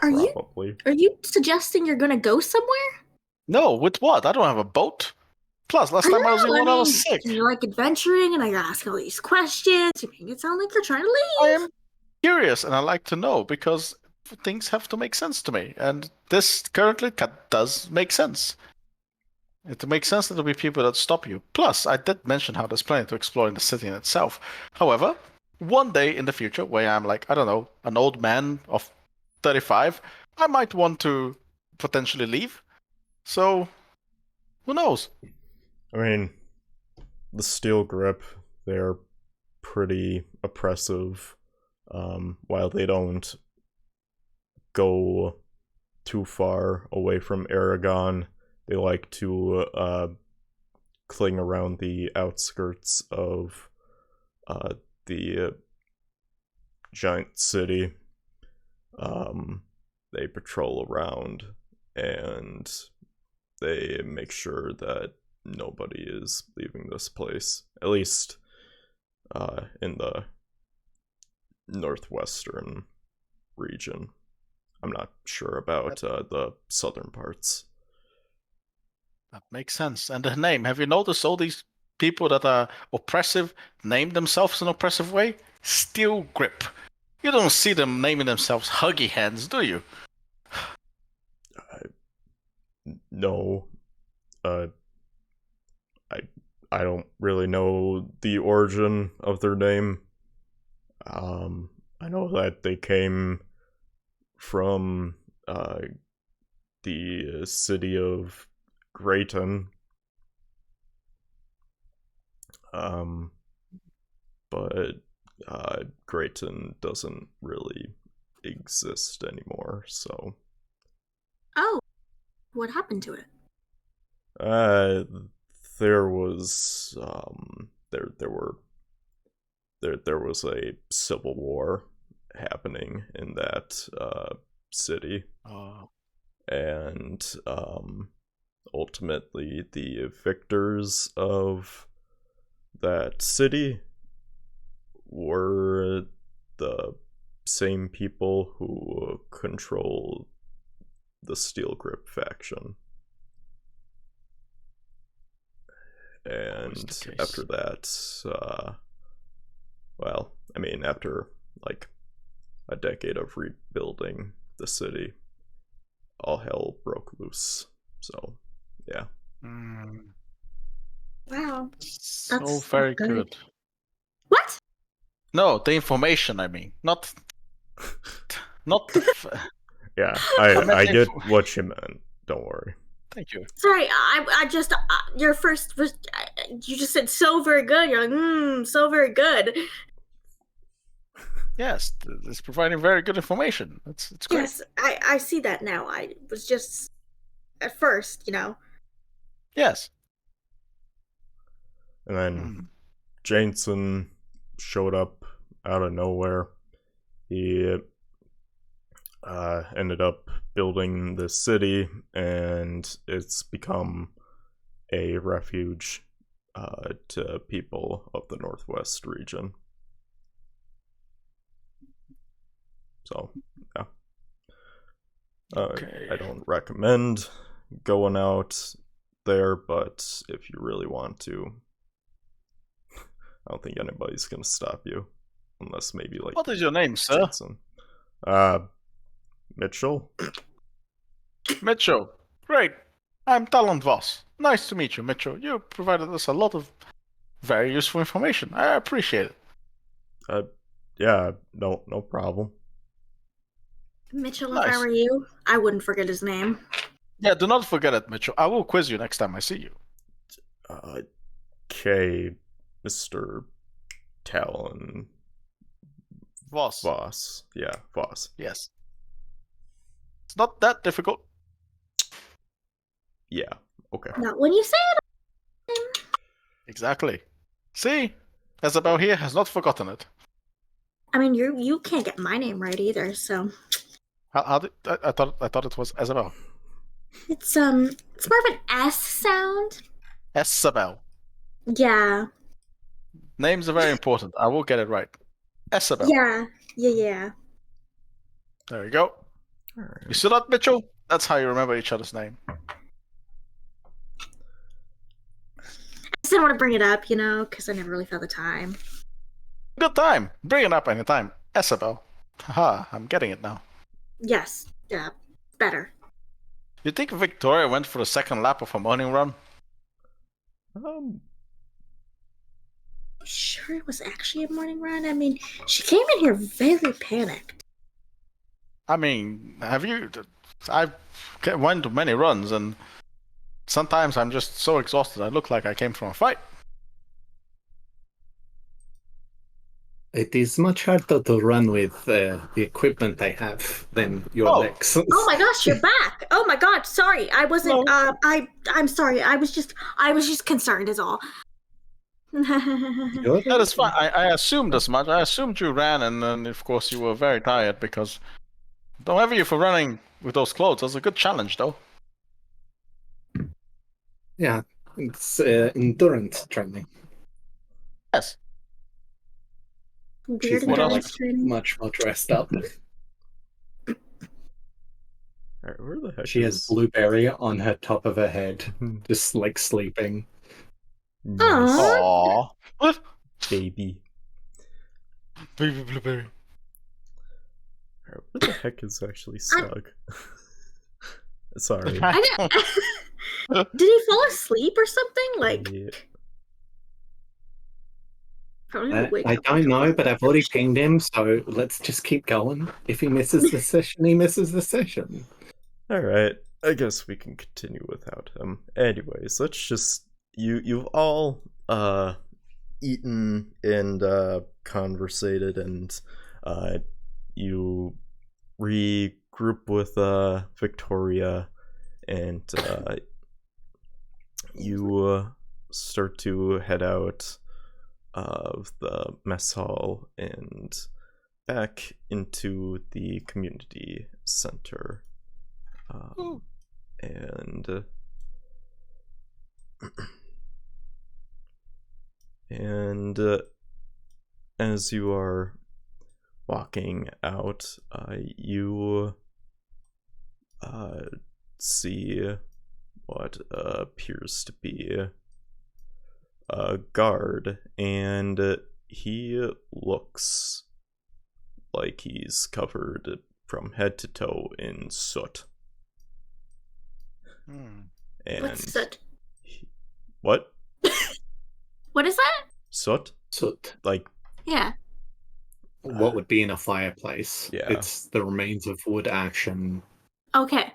Probably. you suggesting you're gonna go somewhere? No, with what? I don't have a boat. Plus, last time I was in one, I was sick. You're like adventuring and you're asking all these questions. You make it sound like you're trying to I leave. am curious and I like to know because things have to make sense to me. And this currently does make sense. It makes sense that there'll be people that stop you. Plus, I did mention how there's plenty to explore in the city in itself. However, one day in the future, where I'm like, I don't know, an old man of 35, I might want to potentially leave. So, who knows? I mean, the steel grip, they're pretty oppressive. While they don't go too far away from Aragon, they like to cling around the outskirts of the giant city. They patrol around and they make sure that nobody is leaving this place, at least in the northwestern region. I'm not sure about the southern parts. That makes sense. And the name, have you noticed all these people that are oppressive name themselves in an oppressive way? Steel Grip. You don't see them naming themselves Huggy Hands, do you? No. I don't really know the origin of their name. I know that they came from the city of Grayton. But Grayton doesn't really exist anymore, so. Oh, what happened to it? There was there was a civil war happening in that city, and ultimately the victors of that city were the same people who control the Steel Grip faction. And after that, well, I mean, after like a decade of rebuilding the city, all hell broke loose. So, yeah. Wow. So That's very good. good. What? No, the information, I mean. Not Yeah, I I get what you meant. Don't worry. Thank you. Sorry, I just your first was you just said so very good. You're like, so very good. Yes, it's providing very good information. It's great. Yes, I see that now. I was just at first, Yes. And then Jansen showed up out of nowhere. He ended up building the city, and it's become a refuge to people of the Northwest region. So, yeah. Okay. I don't recommend going out there, but if you really want to, I don't think anybody's gonna stop you, unless maybe like. What is your name, sir? Jason. Mitchell. Mitchell. Great. I'm Talon Voss. Nice to meet you, Mitchell. You provided us a lot of very useful information. I appreciate it. Yeah, no problem. Mitchell, Nice. if I were you, I wouldn't forget his name. Yeah, do not forget it, Mitchell. I will quiz you next time I see you. Okay, Mr. Talon. Voss. Voss. Yeah, Voss. Yes. It's not that difficult. Yeah, okay. Not when you say it. Exactly. See? Isabel here has not forgotten it. I mean, you can't get my name right either, so How did I thought it was Isabel. it's more of an S sound. Isabel. Yeah. Names are very important. I will get it right. Isabel. Yeah. There we go. Alright. You see that, Mitchell? That's how you remember each other's name. I just didn't want to bring it up, because I never really found the time. Good time. Bring it up anytime. Isabel. Haha, I'm getting it now. Yes. Yeah. Better. You think Victoria went for the second lap of her morning run? Sure it was actually a morning run? I mean, she came in here very panicked. I mean, I've went to many runs, and sometimes I'm just so exhausted I look like I came from a fight. It is much harder to run with the equipment I have than your legs. Oh my gosh, you're back! Oh my god, sorry, I wasn't. No. I'm sorry. I was just concerned, is all. Good. That is fine. I assumed as much. I assumed you ran, and then of course you were very tired because. Don't have you for running with those clothes. That's a good challenge, though. Yeah, it's endurance training. Yes. Weird She's What not else? like endurance training. much more dressed up. Alright, where the heck She has is... blueberry on her top of her head, Mhm. just like sleeping. Nice. Aw. Aww. Baby. Baby blueberry. Alright, where the heck is actually Slug? Sorry. I didn't. Did he fall asleep or something? Like, Yeah. probably gonna wake I up don't know, but I've already pinged him, so let's just keep going. If he misses the session, he misses the session. Alright, I guess we can continue without him. Anyways, let's just... You've all, eaten and, conversated, and, you regroup with, Victoria, and, you, start to head out of the mess hall and back into the community center. And as you are walking out, you see what appears to be a guard, and he looks like he's covered from head to toe in soot. And what's soot? what? What is that? Soot? Soot. Like, Yeah. What would be in a fireplace? Yeah. It's the remains of wood action. Okay.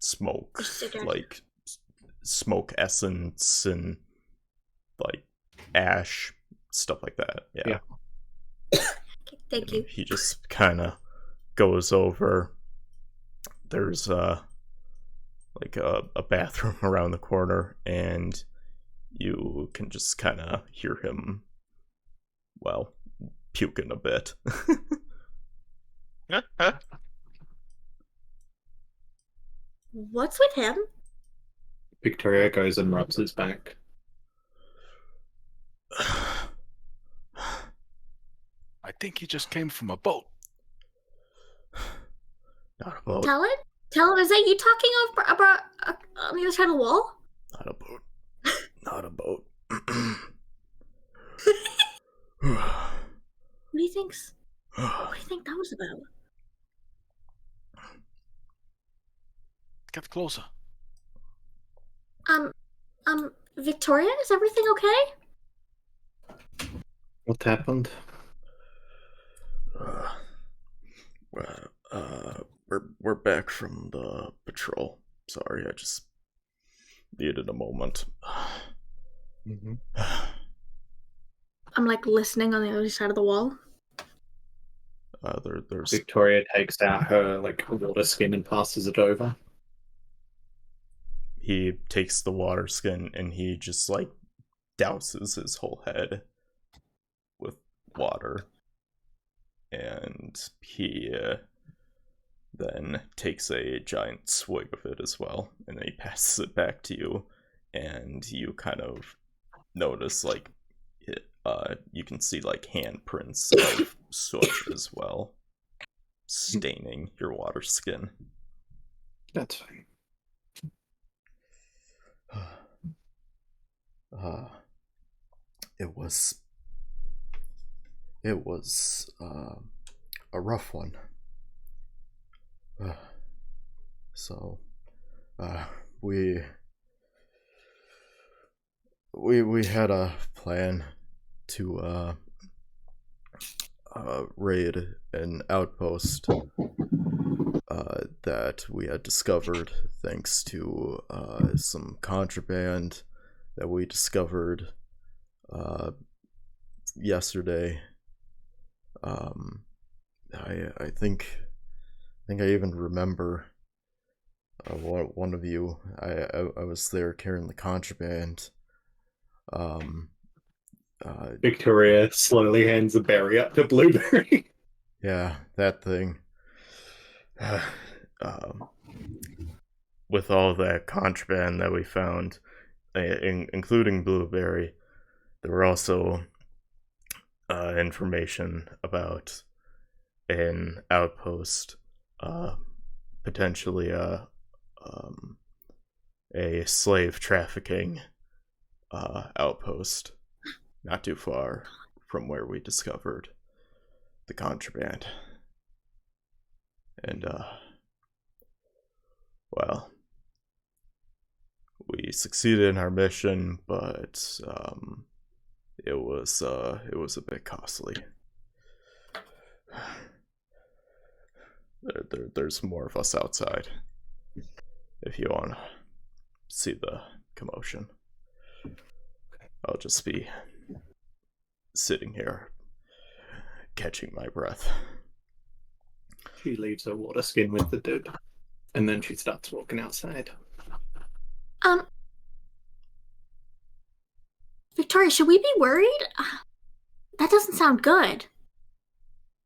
smoke, Just a like smoke essence and like ash, stuff like that. Yeah. Thank you. He just kind of goes over. There's like a bathroom around the corner, and you can just kind of hear him, well, puking a bit. What's with him? Victoria goes and rubs his back. I think he just came from a boat. Not a boat. Tell him. Tell him. Is that you talking about on the other side of the wall? Not a boat. Not a boat. What do you think? What do you think that was about? Get closer. Victoria, is everything okay? What happened? We're back from the patrol. Sorry, I just needed a moment. Mm-hmm. I'm like listening on the other side of the wall. There's Victoria takes out her like water skin and passes it over. he takes the water skin and he just like douses his whole head with water, and he then takes a giant swig of it as well, and then he passes it back to you, and you kind of notice like you can see like handprints of soot as well staining your water skin. That's fine. It was a rough one. So we had a plan to raid an outpost that we had discovered thanks to some contraband that we discovered yesterday. I think I even remember one of you. I was there carrying the contraband. Victoria slowly hands a berry up to Blueberry. Yeah, that thing. With all that contraband that we found, including Blueberry, there were also information about an outpost, potentially a slave trafficking outpost, not too far from where we discovered the contraband. And, well, we succeeded in our mission, but it was a bit costly. There's more of us outside. If you want to see the commotion, I'll just be sitting here, catching my breath. She leaves her water skin with the dude, and then she starts walking outside. Victoria, should we be worried? That doesn't sound good.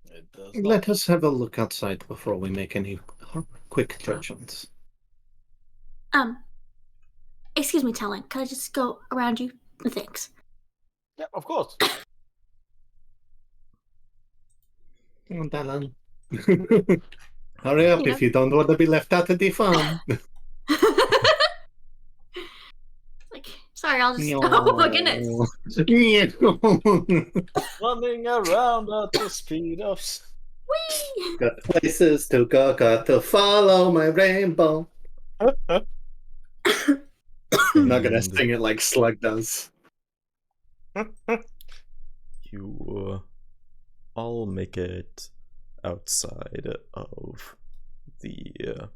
It does not. Let us have a look outside before we make any quick judgments. Excuse me, Talon. Can I just go around you? Thanks. Yeah, of course. Come on, Talon. Hurry up if you don't want to be left out of the fun. Like, sorry, I'll just. Oh my goodness. Running around at the speed of. Whee! Got places to go, got to follow my rainbow. I'm not gonna sing it like Slug does. You all make it outside of the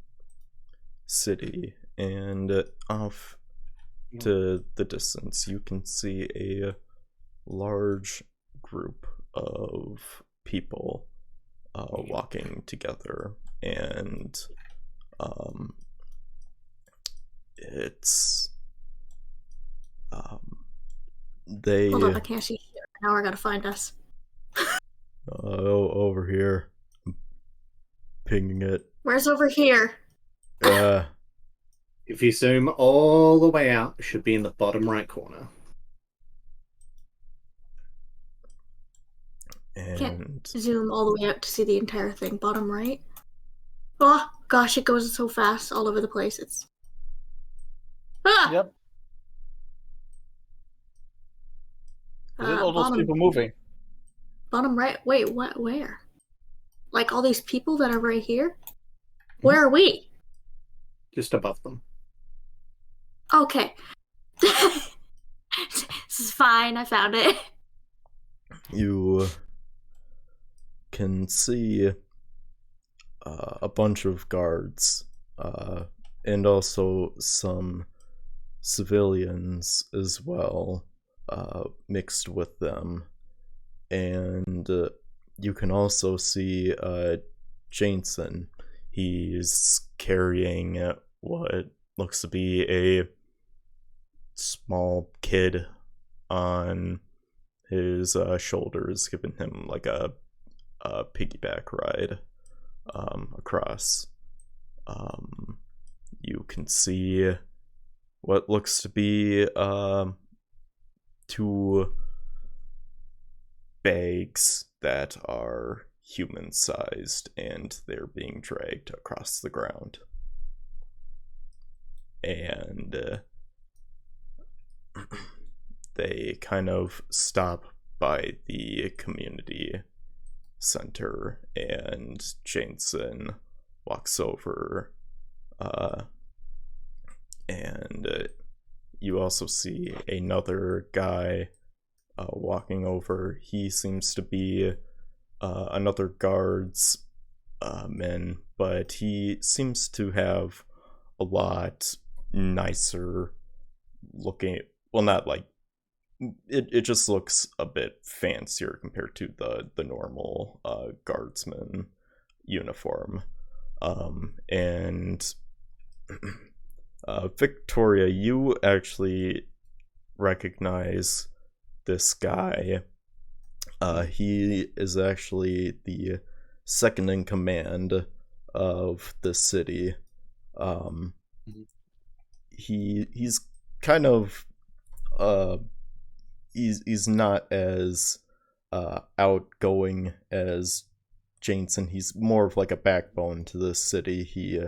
city, and off to the distance you can see a large group of people walking together, and it's they Hold up, I can't see shit. Now we're gonna find us. over here. I'm pinging it. Where's over here? If you zoom all the way out, it should be in the bottom right corner. And Zoom all the way out to see the entire thing. Bottom right. Oh gosh, it goes so fast all over the place. It's. Ah! Yep. Look at all those Bottom, people moving. bottom right. Wait, what? Where? Like all these people that are right here? Where are we? Just above them. Okay. This is fine. I found it. you can see a bunch of guards and also some civilians as well, mixed with them. And you can also see Jameson. He's carrying what looks to be a small kid on his shoulders, giving him like a piggyback ride across. You can see what looks to be two bags that are human-sized, and they're being dragged across the ground. And they kind of stop by the community center, and Jameson walks over, and you also see another guy walking over. He seems to be another guard's man, but he seems to have a lot nicer looking, well, not like it just looks a bit fancier compared to the normal guardsman uniform. And Victoria, you actually recognize this guy, he is actually the second in command of the city. He's kind of he's not as outgoing as Jansen. He's more of like a backbone to the city. He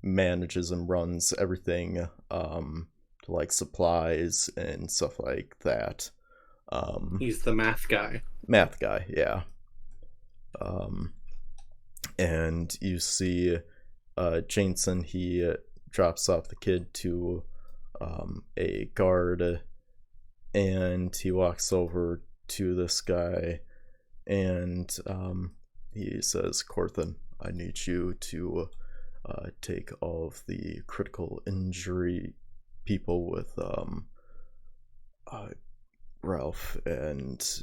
manages and runs everything, to like supplies and stuff like that. He's the math guy. Math guy, yeah. And you see Jansen, he drops off the kid to a guard, and he walks over to this guy, and he says, Corthan, I need you to take all of the critical injury people with Ralph, and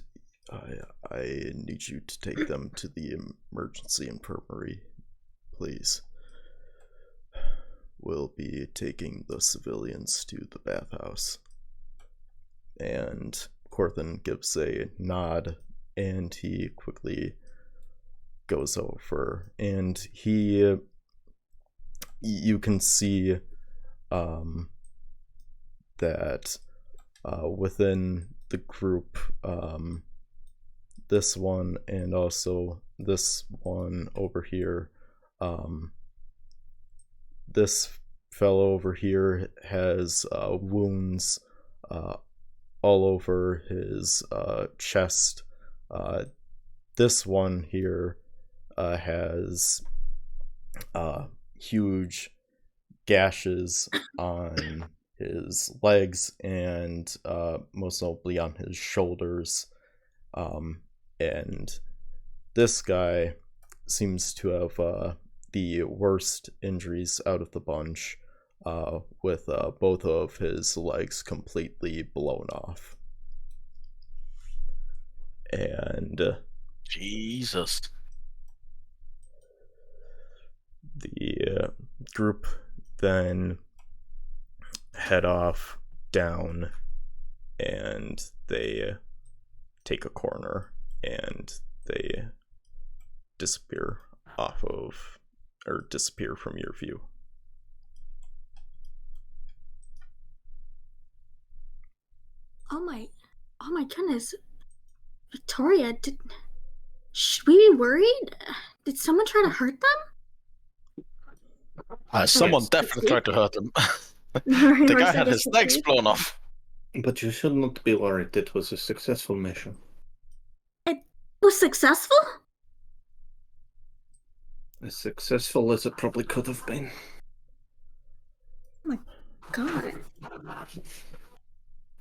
I need you to take them to the emergency infirmary, please. We'll be taking the civilians to the bathhouse. And Corthan gives a nod, and he quickly goes over, and you can see that within the group, this one and also this one over here, this fellow over here has wounds all over his chest. This one here has huge gashes on his legs and most notably on his shoulders. And this guy seems to have the worst injuries out of the bunch, with both of his legs completely blown off. And Jesus. The group then head off down, and they take a corner, and they disappear disappear from your view. Oh my goodness. Victoria, should we be worried? Did someone try to hurt them? Someone Yes. definitely tried to hurt him. The guy had his legs blown off. But you should not be worried. It was a successful mission. It was successful? As successful as it probably could have been. Oh my god.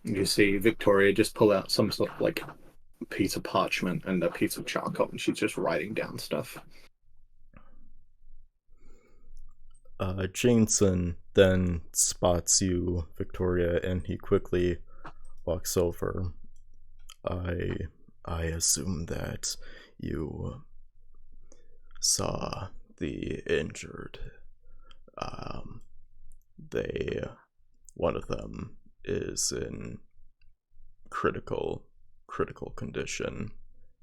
You see Victoria just pull out some sort of like piece of parchment and a piece of charcoal, and she's just writing down stuff. Jansen then spots you, Victoria, and he quickly walks over. I assume that you saw the injured. One of them is in critical condition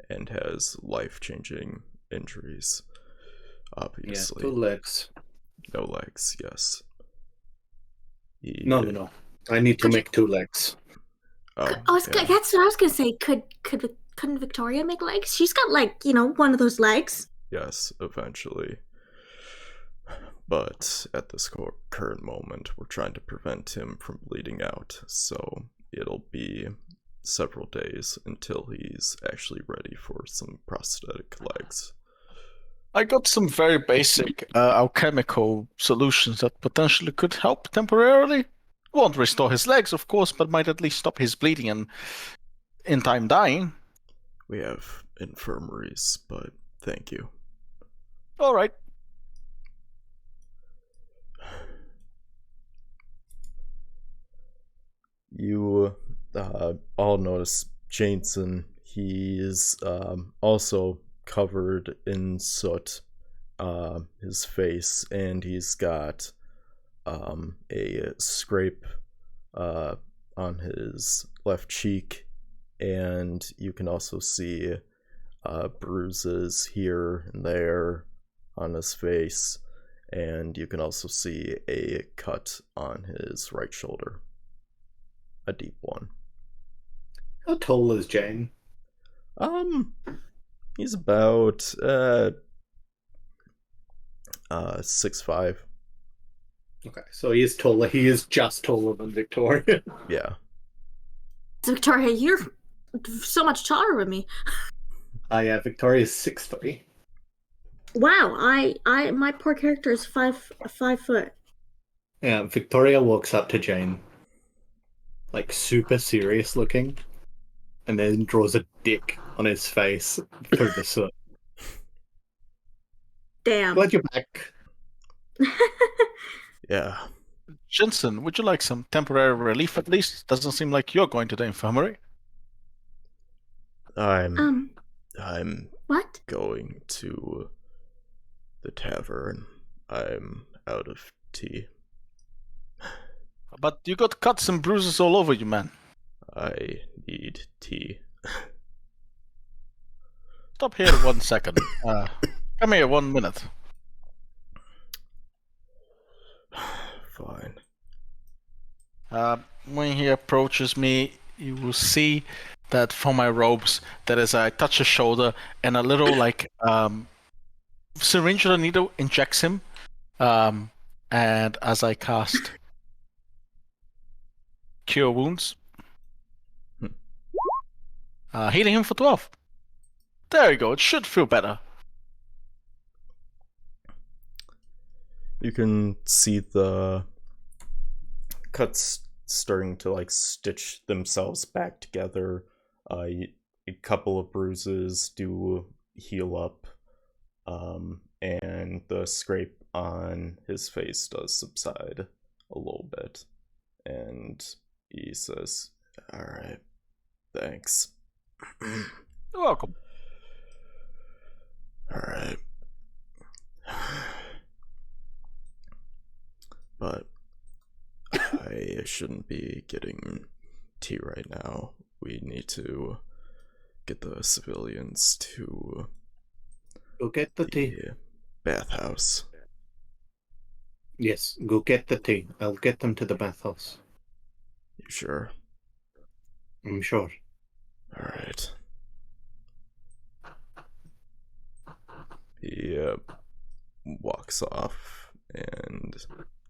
and has life-changing injuries. Obviously, Yeah, 2 legs. no legs. Yes. No. I need to make 2 legs. Oh, That's what I was gonna say. Couldn't Victoria make legs? She's got one of those legs. yes, eventually. But at this current moment, we're trying to prevent him from bleeding out, so it'll be several days until he's actually ready for some prosthetic legs. I got some very basic alchemical solutions that potentially could help temporarily. Won't restore his legs, of course, but might at least stop his bleeding and, in time, dying. We have infirmaries, but thank you. All right. You all notice Jansen. He's also covered in soot, his face, and he's got a scrape on his left cheek, and you can also see bruises here and there on his face, and you can also see a cut on his right shoulder, a deep one. How tall is Jane? He's about 6'5". Okay, so he is taller. He is just taller than Victoria. Yeah. Victoria, you're so much taller than me. Yeah, Victoria's 6'3". Wow, my poor character is 5 foot. Yeah, Victoria walks up to Jane, like super serious looking, and then draws a dick on his face through the soot. Damn. Glad you're back. Yeah. Jensen, would you like some temporary relief at least? Doesn't seem like you're going to the infirmary. I'm What? going to the tavern. I'm out of tea. But you got cuts and bruises all over you, man. I need tea. Stop here 1 second. Come here 1 minute. Fine. When he approaches me, you will see that from my robes, there is I touch his shoulder and a little syringe or needle injects him. And as I cast Cure Wounds, healing him for 12. There you go. It should feel better. You can see the cuts starting to like stitch themselves back together. A couple of bruises do heal up, and the scrape on his face does subside a little bit. And he says, "All right, thanks." You're welcome. All right. But I shouldn't be getting tea right now. We need to get the civilians to Go get the tea. the bathhouse. Yes, go get the tea. I'll get them to the bathhouse. You sure? I'm sure. All right. He walks off and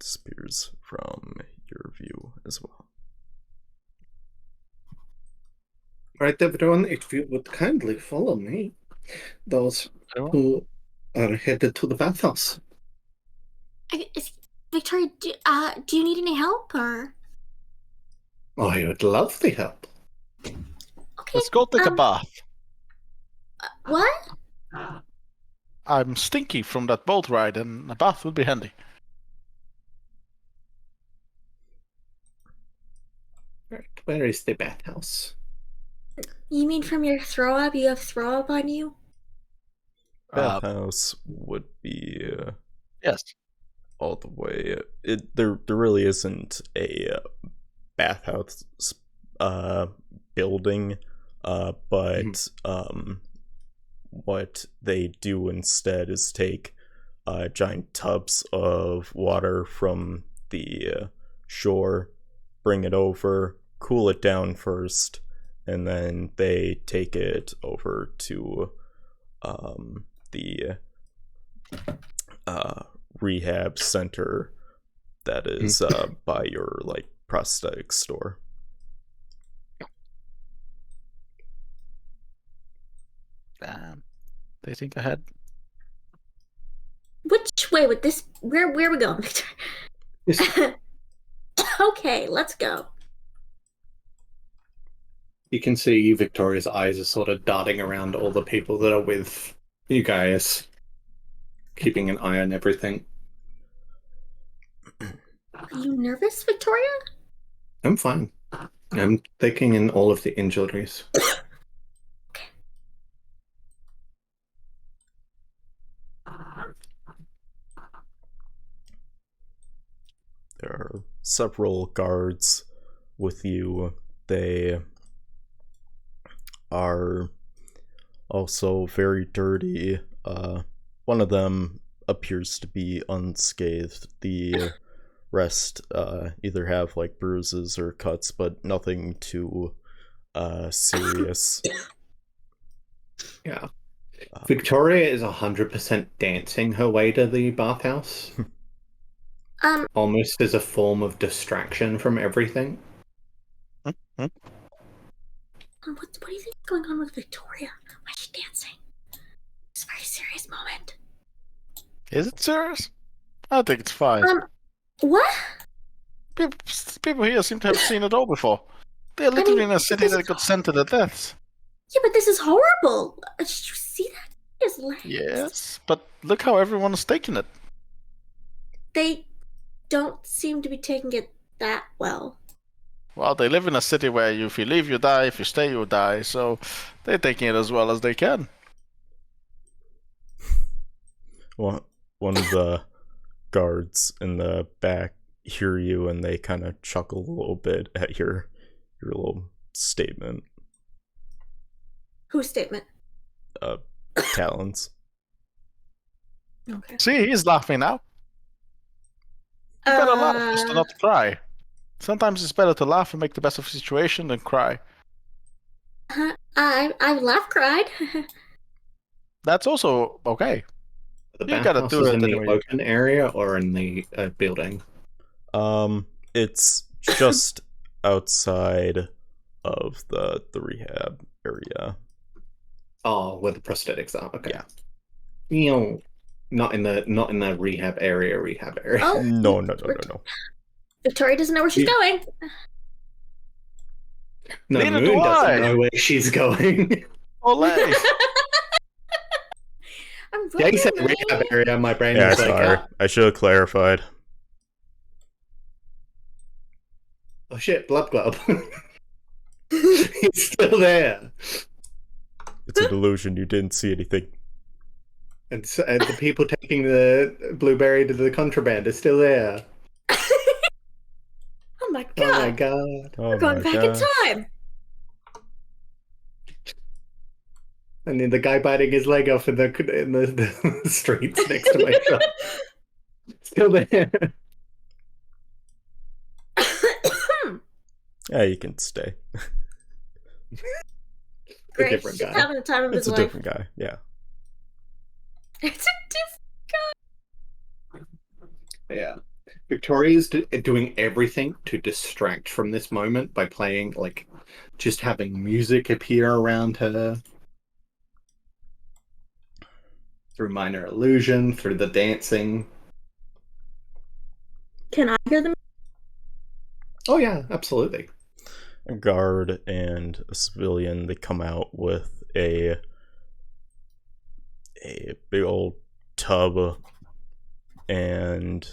disappears from your view as well. Right, everyone, if you would kindly follow me, those who are headed to the bathhouse. Victoria, do you need any help or? Oh, I would love the help. Okay. Let's go take a bath. What? I'm stinky from that boat ride, and a bath would be handy. Right, where is the bathhouse? You mean from your throw up? You have throw up on you? Bathhouse would be Yes. all the way. There really isn't a bathhouse building, but what they do instead is take giant tubs of water from the shore, bring it over, cool it down first, and then they take it over to the rehab center that is by your like prosthetic store. Damn. They think ahead. Which way would this? Where are we going, Victor? Okay, let's go. You can see Victoria's eyes are sort of darting around all the people that are with you guys, keeping an eye on everything. Are you nervous, Victoria? I'm fine. I'm taking in all of the injuries. There are several guards with you. They are also very dirty. One of them appears to be unscathed. The rest either have like bruises or cuts, but nothing too serious. Yeah. Victoria is 100% dancing her way to the bathhouse. Almost as a form of distraction from everything. What do you think is going on with Victoria? Why is she dancing? It's a very serious moment. Is it serious? I think it's fine. What? People here seem to have seen it all before. They're literally in a city that got sent to the deaths. Yeah, but this is horrible. Did you see that? His legs. Yes, but look how everyone is taking it. They don't seem to be taking it that well. Well, they live in a city where if you leave, you die. If you stay, you die. So they're taking it as well as they can. One of the guards in the back hear you, and they kind of chuckle a little bit at your little statement. Whose statement? Talons. Okay. See, he's laughing now. You better laugh just to not cry. Sometimes it's better to laugh and make the best of the situation than cry. I laugh cried. That's also okay. The You gotta bathhouse do is it in the anyway. open area or in the building? It's just outside of the rehab area. Oh, where the prosthetics are. Okay. Yeah. You know, not in the rehab area. Oh, No. Victoria doesn't know where she's going. No, Neither Moon do doesn't I. know where she's going. Olay! I'm Yeah, he running said away. rehab area. My brain Yeah, was like, sorry. I should have clarified. oh shit, blood glove. He's still there. It's a delusion. You didn't see anything. And the people taking the blueberry to the contraband are still there. Oh my god. Oh my god. Oh We're going my back God. in time. And then the guy biting his leg off in the streets next to my shop. Still there. Yeah, you can stay. Great. different He's guy. having the time of It's his a life. different guy. Yeah. It's a different. Yeah. Victoria's doing everything to distract from this moment by playing, like, just having music appear around her. Through minor illusion, through the dancing. Can I hear them? Oh yeah, absolutely. A guard and a civilian, they come out with a big old tub, and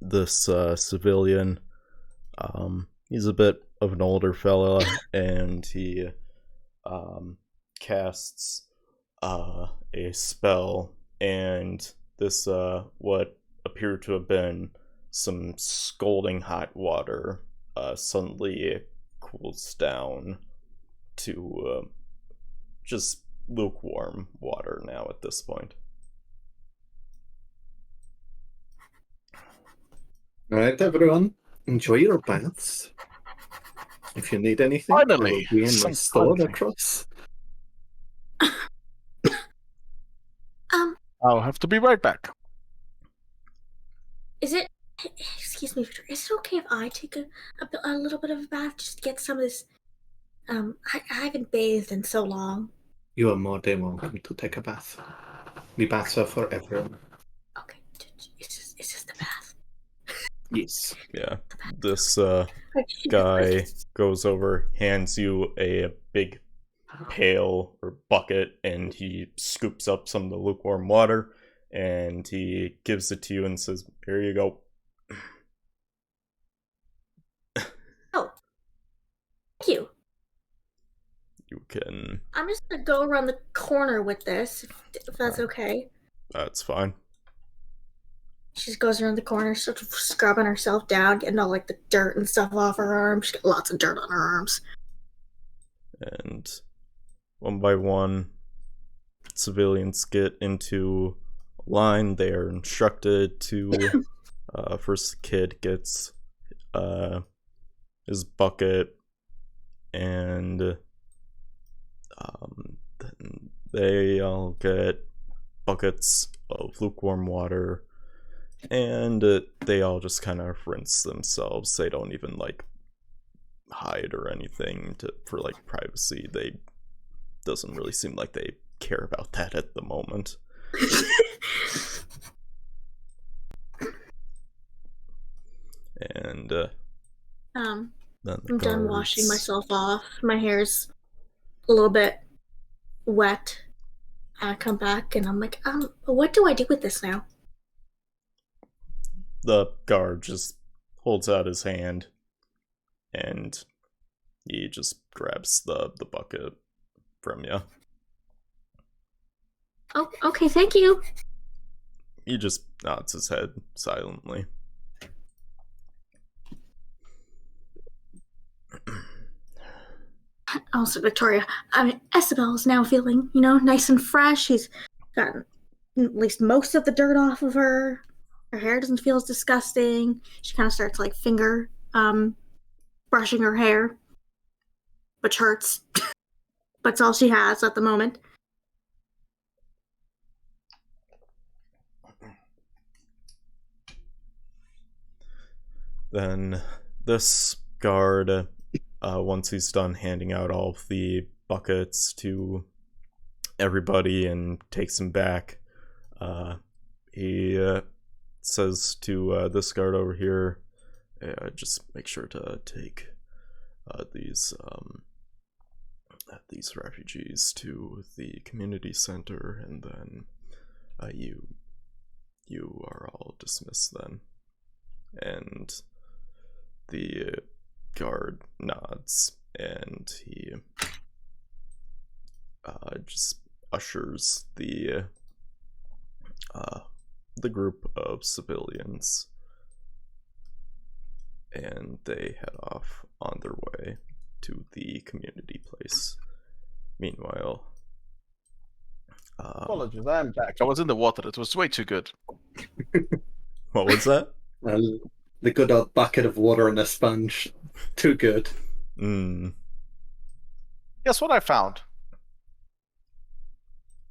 this civilian, he's a bit of an older fella, and he casts a spell, and this what appeared to have been some scalding hot water suddenly cools down to just lukewarm water now at this point. Alright, everyone. Enjoy your baths. If you need anything, Finally, I will be in my some store cleansing. across. I'll have to be right back. Is it? Excuse me, Victoria. Is it okay if I take a little bit of a bath just to get some of this? I haven't bathed in so long. You are more than welcome to take a bath. The baths are for everyone. Okay, it's just the bath. Yes. Yeah, this Okay, guy goes over, hands you a big pail or bucket, and he scoops up some of the lukewarm water, and he gives it to you and says, "Here you go." Oh, thank you. You can. I'm just gonna go around the corner with this, if that's okay. That's fine. She just goes around the corner, sort of scrubbing herself down, getting all like the dirt and stuff off her arms. She's got lots of dirt on her arms. and one by one, civilians get into a line. They are instructed to first the kid gets his bucket, and then they all get buckets of lukewarm water, and they all just kind of rinse themselves. They don't even like hide or anything for like privacy. They doesn't really seem like they care about that at the moment. And then the I'm done guards, washing myself off. My hair's a little bit wet. I come back and I'm like, what do I do with this now? The guard just holds out his hand, and he just grabs the bucket from you. Oh, okay, thank you. He just nods his head silently. Also, Victoria, Isabel is now feeling, nice and fresh. She's gotten at least most of the dirt off of her. Her hair doesn't feel as disgusting. She kind of starts like finger brushing her hair, which hurts. But it's all she has at the moment. Then this guard, once he's done handing out all of the buckets to everybody and takes them back, he says to this guard over here, just make sure to take these refugees to the community center, and then you are all dismissed then. And the guard nods, and he just ushers the group of civilians, and they head off on their way to the community place. Meanwhile, Apologies, I am back. I was in the water. It was way too good. what was that? The good old bucket of water and a sponge. Too good. Guess what I found?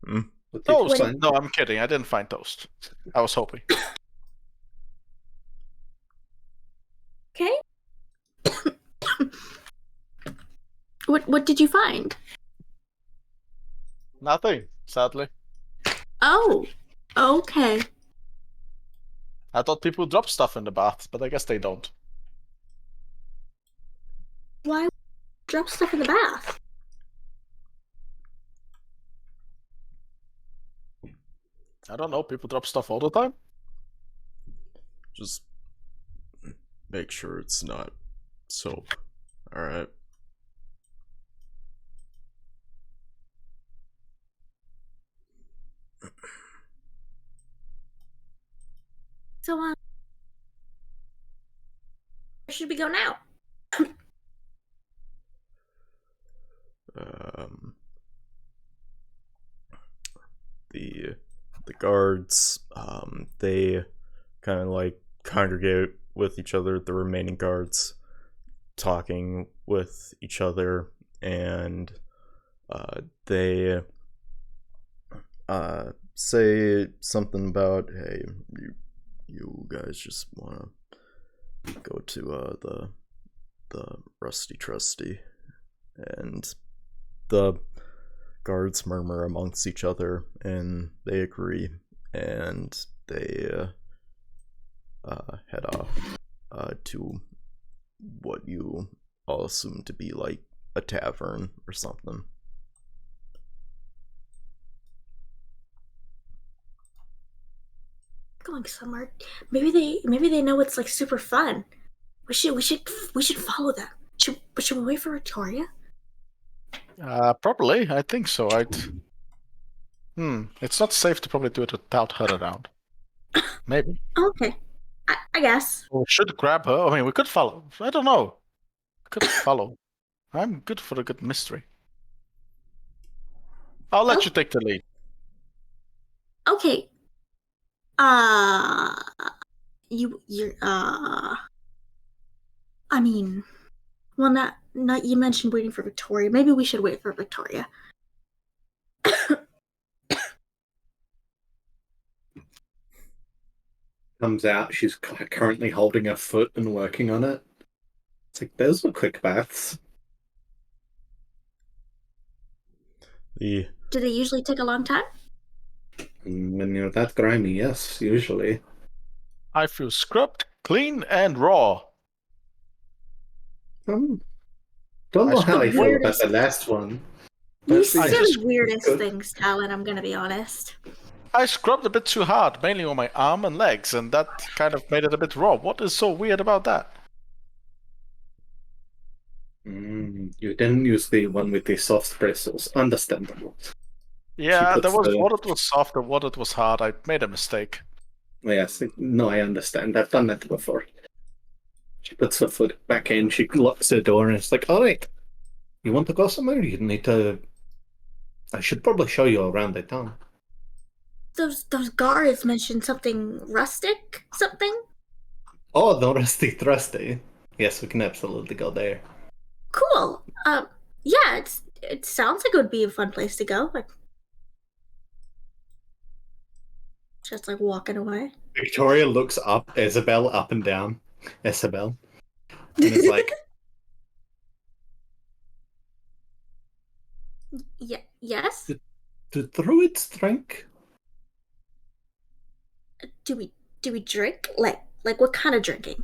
What did you Toast. find? No, I'm kidding. I didn't find toast. I was hoping. Okay. What did you find? Nothing, sadly. Oh, okay. I thought people would drop stuff in the bath, but I guess they don't. Why drop stuff in the bath? I don't know. People drop stuff all the time. Just make sure it's not soap. Alright. So, where should we go now? The guards, they kind of like congregate with each other, the remaining guards talking with each other, and they say something about, hey, you guys just want to go to the Rusty Trusty, and the guards murmur amongst each other, and they agree, and they head off to what you all assume to be like a tavern or something. Going somewhere. Maybe they know it's like super fun. We should follow them. Should we wait for Victoria? Probably. I think so. It's not safe to probably do it without her around. Maybe. Okay. I guess. We should grab her. I mean, we could follow. I don't know. We could follow. I'm good for a good mystery. I'll let you take the lead. Okay. You're I mean, well, not you mentioned waiting for Victoria. Maybe we should wait for Victoria. Comes out. She's currently holding her foot and working on it. It's like, those were quick baths. The Do they usually take a long time? When you're that grimy, yes, usually. I feel scrubbed, clean, and raw. Don't know I how I feel about weirdest- the last one. You But say I the just- weirdest good. things, Talon, I'm gonna be honest. I scrubbed a bit too hard, mainly on my arm and legs, and that kind of made it a bit raw. What is so weird about that? You didn't use the one with the soft bristles. Understandable. Yeah, puts there was the- what it was soft and what it was hard. I made a mistake. Yes, no, I understand. I've done that before. She puts her foot back in, she locks the door, and it's like, all right, you want to go somewhere? You need to. I should probably show you around the town. Those guards mentioned something rustic, something. Oh, the Rusty Thrusty. Yes, we can absolutely go there. Cool. Yeah, it sounds like it would be a fun place to go. Like, just like walking away. Victoria looks up, Isabel up and down. Isabel. And it's like, Yeah. Yes. do druids drink? Do we drink? Like what kind of drinking?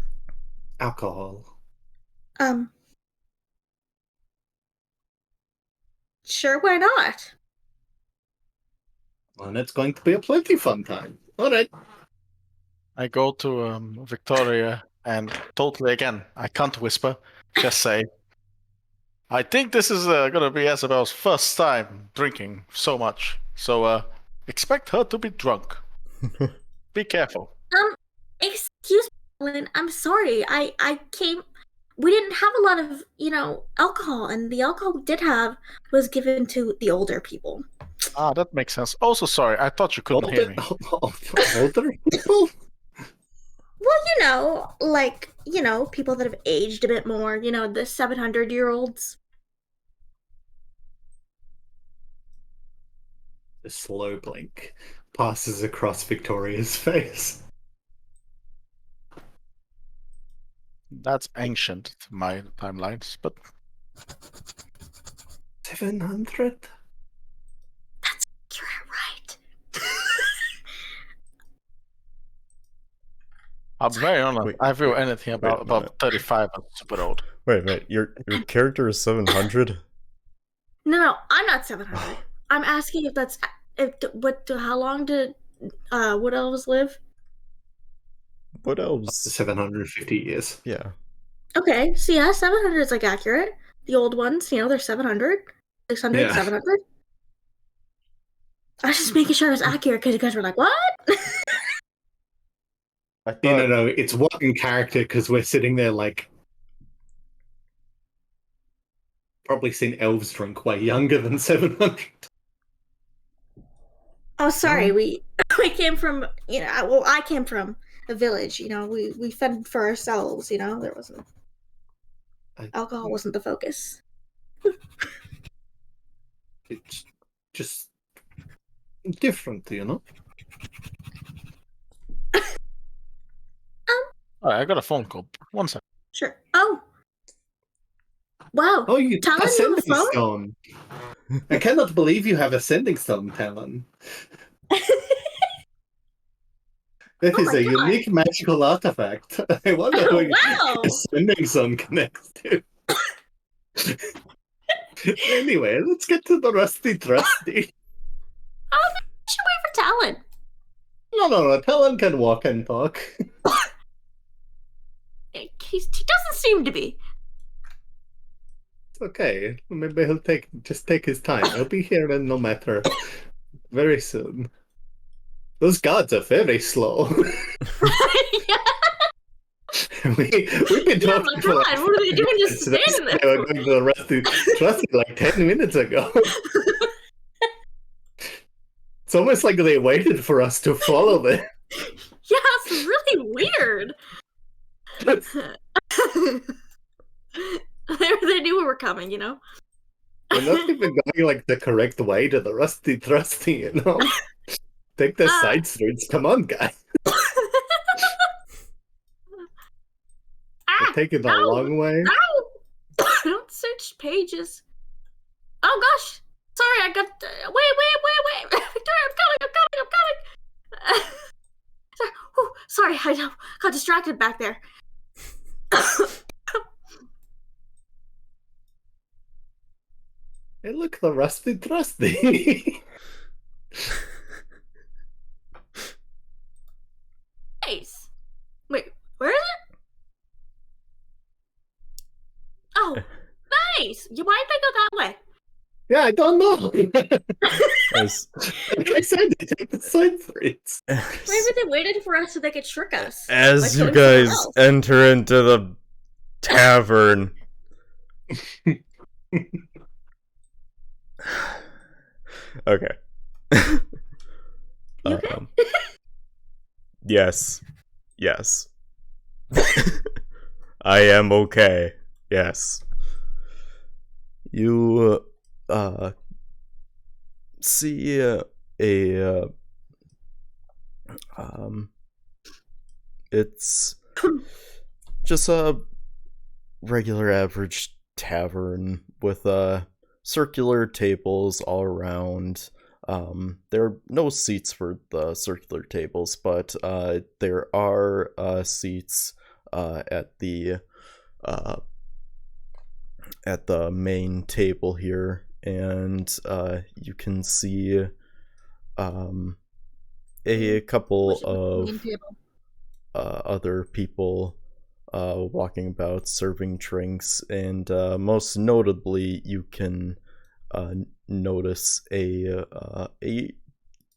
Alcohol. Sure, why not? And it's going to be a plenty fun time. All right. I go to Victoria and totally again, I can't whisper, just say, I think this is gonna be Isabel's first time drinking so much. So expect her to be drunk. Be careful. Excuse me, Lynn, I'm sorry. I came. We didn't have a lot of, alcohol, and the alcohol we did have was given to the older people. Ah, that makes sense. Also, sorry, I thought you couldn't hear me. Older people? Well, people that have aged a bit more, the 700-year-olds. A slow blink passes across Victoria's face. That's ancient, my timelines, but 700? You're right. I'll be very honest. Wait, I feel wait, anything wait a above minute. 35 is super old. wait. Your character is 700. No, I'm not 700. I'm asking if that's how long did wood elves live? What else? 750 years. Yeah. Okay, so yeah, 700 is accurate. The old ones, they're 700, 600, Yeah. 700. I was just making sure it was accurate because you guys were like, what? I thought. No, it's what in character because we're sitting there probably seen elves drink way younger than 700. Oh, sorry, we came from, I came from a village, we fed for ourselves, there wasn't, alcohol wasn't the focus. It's just different, All right, I got a phone call. 1 second. Sure. Oh. Wow. Oh, you Talon, you have a ascending phone? stone. I cannot believe you have ascending stone, Talon. That Oh is my a God. unique magical artifact. I wonder who Wow. ascending stone connects to. Anyway, let's get to the Rusty Trusty. Oh, I should wait for Talon. No. Talon can walk and talk. He doesn't seem to be. It's okay. Maybe he'll just take his time. He'll be here and no matter. Very soon. Those guards are very slow. Yeah. We've been Yeah, talking my for God, what are they doing just They standing were there? going to the Rusty Trusty like 10 minutes ago. It's almost like they waited for us to follow them. Yeah, it's really weird. They knew we were coming, you know? We're not even going like the correct way to the Rusty Thrusty, you know? Take the side streets. Come on, guys. We're taking the long way. Ow! Don't search pages. Oh gosh! Sorry, I got. Wait! Victoria, I'm coming! Sorry, whew, sorry, I got distracted back there. Hey, look, the Rusty Thrusty. Nice. Wait, where is it? Oh, nice. Why did they go that way? Yeah, I don't know. As, Like I said, they take the side streets. Maybe they waited for us so they could trick us. as by you going somewhere guys else. enter into the tavern. Okay. You okay? Yes. Yes. I am okay. Yes. You see it's just a regular average tavern with circular tables all around. There are no seats for the circular tables, but there are seats at the main table here, and you can see a couple of other people walking about serving drinks, and most notably you can notice a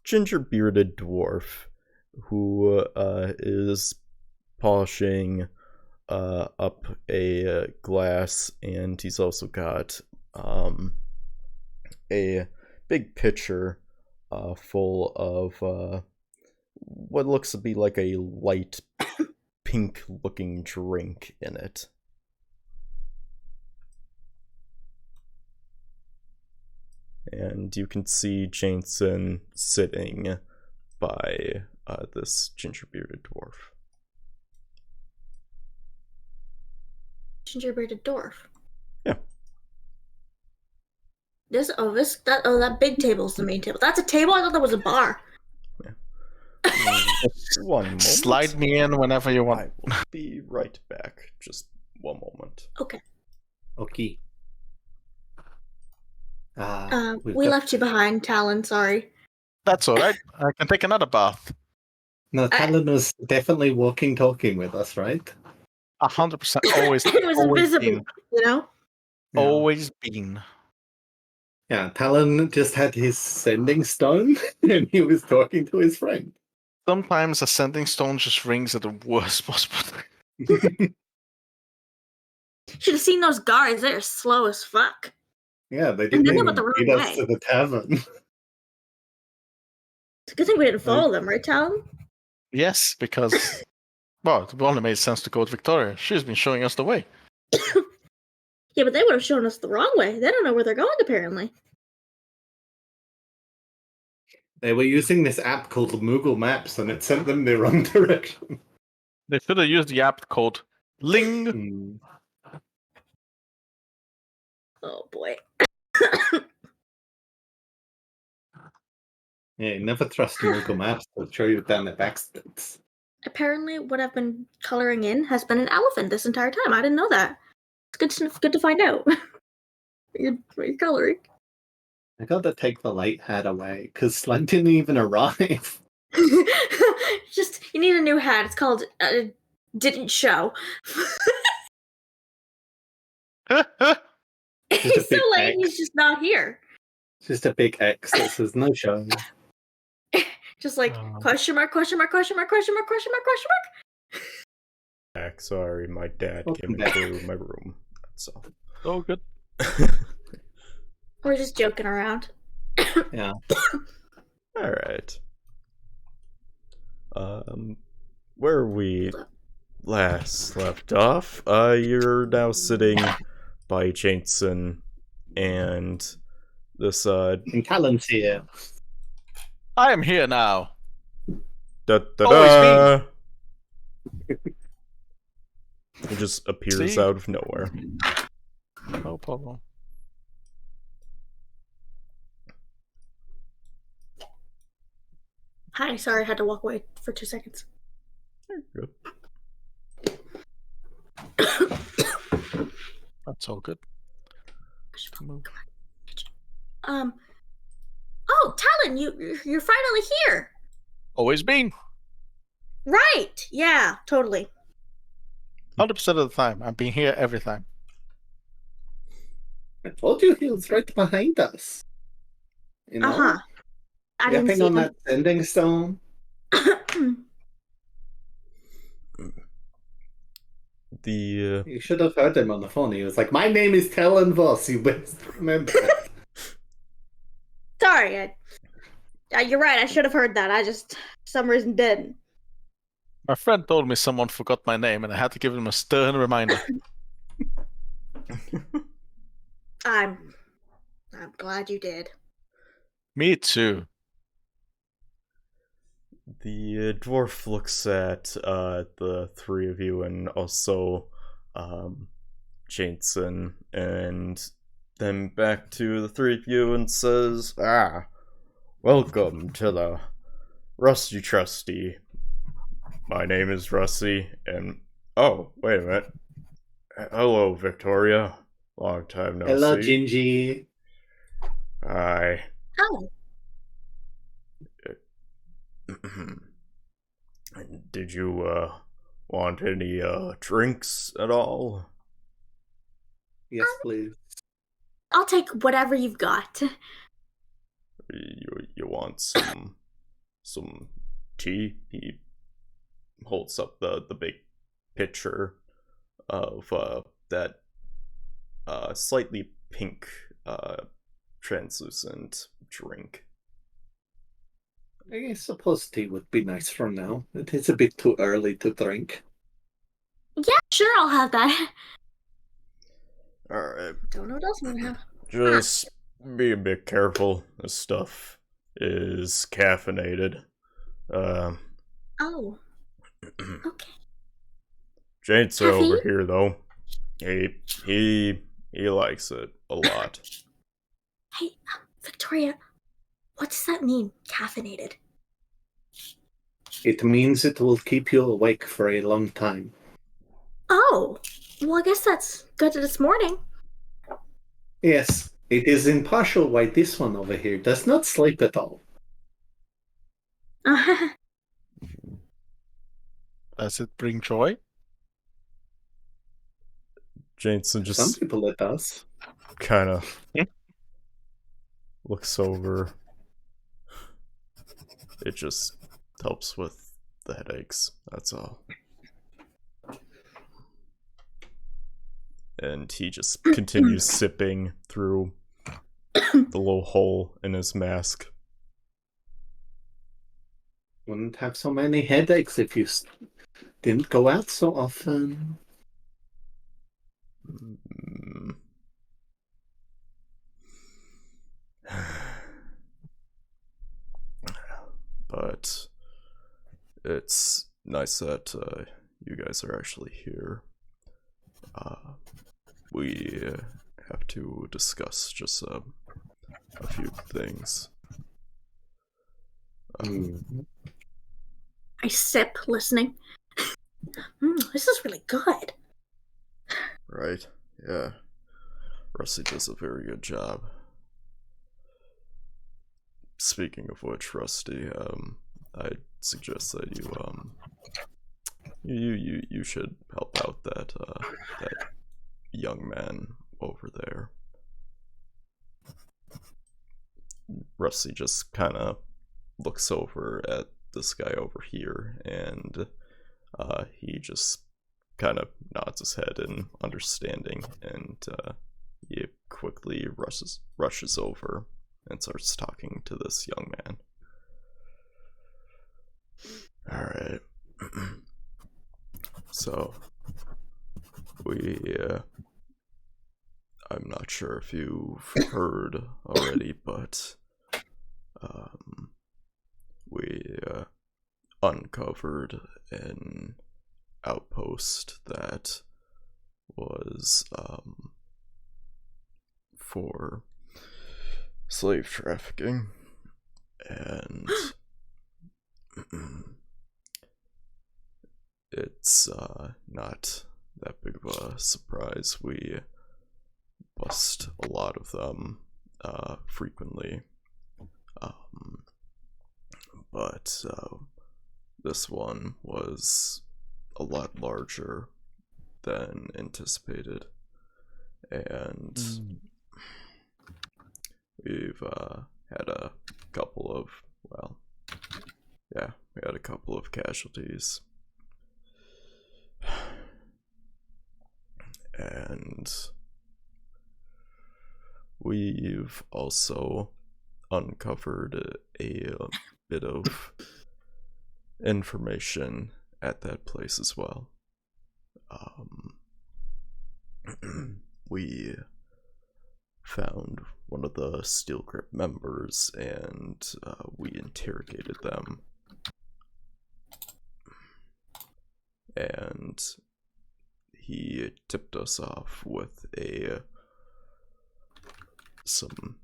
ginger bearded dwarf who is polishing up a glass, and he's also got a big pitcher full of what looks to be like a light pink looking drink in it. And you can see Jansen sitting by this ginger bearded dwarf. Ginger bearded dwarf. Yeah. That big table's the main table. That's a table? I thought that was a bar. One moment. Slide me in whenever you want. I will be right back. Just one moment. Okay. Okay. We left you behind, Talon, sorry. That's alright. I can take another bath. No, Talon was definitely talking with us, right? 100%. Always. It was always invisible, been. you know? Yeah. Always been. Yeah, Talon just had his sending stone, and he was talking to his friend. Sometimes a sending stone just rings at the worst possible time. Should have seen those guards. They're slow as fuck. Yeah, they And didn't then they even went the wrong beat us way. to the tavern. It's a good thing we didn't follow them, right, Talon? Yes, because, well, it only made sense to go with Victoria. She's been showing us the way. Yeah, but they would have shown us the wrong way. They don't know where they're going, apparently. They were using this app called Moogle Maps, and it sent them the wrong direction. They should have used the app called Ling. Oh, boy. Yeah, never trust Moogle Maps. They'll show you down the backstreets. Apparently, what I've been coloring in has been an elephant this entire time. I didn't know that. It's good to find out. what you're coloring. I gotta take the light hat away, because Slug didn't even arrive. Just, you need a new hat. It's called Didn't Show. He's so big late, X. he's just not here. Just a big X that says no show. Just like, question mark, question mark, question mark, question mark, question mark, question mark. Back. Sorry, my dad Welcome came back. into my room. That's all. Oh, good. We're just joking around. Yeah. All right. Where we last left off, you're now sitting by Jason and this And Callan's here. I am here now. da da Always da. It just appears See? out of nowhere. No problem. Hi, sorry, I had to walk away for 2 seconds. Good. That's all good. Move. Oh, Talon, you're finally here. Always been. Right? Yeah, totally. 100% of the time. I've been here every time. I told you he was right behind us. You know? Uh-huh. I didn't Yapping see on him. that sending stone. The You should have heard him on the phone. He was like, "My name is Talon Voss. You best remember." Sorry, you're right. I should have heard that. I just, for some reason, didn't. My friend told me someone forgot my name, and I had to give him a stern reminder. I'm glad you did. Me too. The dwarf looks at the three of you and also Jason, and then back to the three of you and says, welcome to the Rusty Trusty. My name is Rusty, and oh, wait a minute. Hello, Victoria. Long time no Hello, see. Gingy. Hi. Oh, Did you want any drinks at all? Yes, please. I'll take whatever you've got. You want some tea? He holds up the big pitcher of that slightly pink translucent drink. I suppose tea would be nice for now. It is a bit too early to drink. Yeah, sure, I'll have that. Alright, Don't know what else I'm gonna have. just be a bit careful. This stuff is caffeinated. Oh, okay. Jane's Caffeine? over here though. He likes it a lot. Hey, Victoria, what does that mean, caffeinated? It means it will keep you awake for a long time. Oh, well, I guess that's good this morning. Yes, it is impartial why this one over here does not sleep at all. Does it bring joy? Jason Some just people it does. kind of looks over. It just helps with the headaches, that's all. And he just continues sipping through the little hole in his mask. Wouldn't have so many headaches if you didn't go out so often. But it's nice that you guys are actually here. We have to discuss just a few things. I sip, listening. This is really good. Right, yeah. Rusty does a very good job. Speaking of which, Rusty, I suggest that you should help out that young man over there. Rusty just kind of looks over at this guy over here, and he just kind of nods his head in understanding, and he quickly rushes over and starts talking to this young man. Alright. So, I'm not sure if you've heard already, but we uncovered an outpost that was for slave trafficking, and it's not that big of a surprise. We bust a lot of them frequently, but this one was a lot larger than anticipated, and we've had a couple of, we had a couple of casualties. And we've also uncovered a bit of information at that place as well. We found one of the Steel Grip members, and we interrogated them. And he tipped us off with some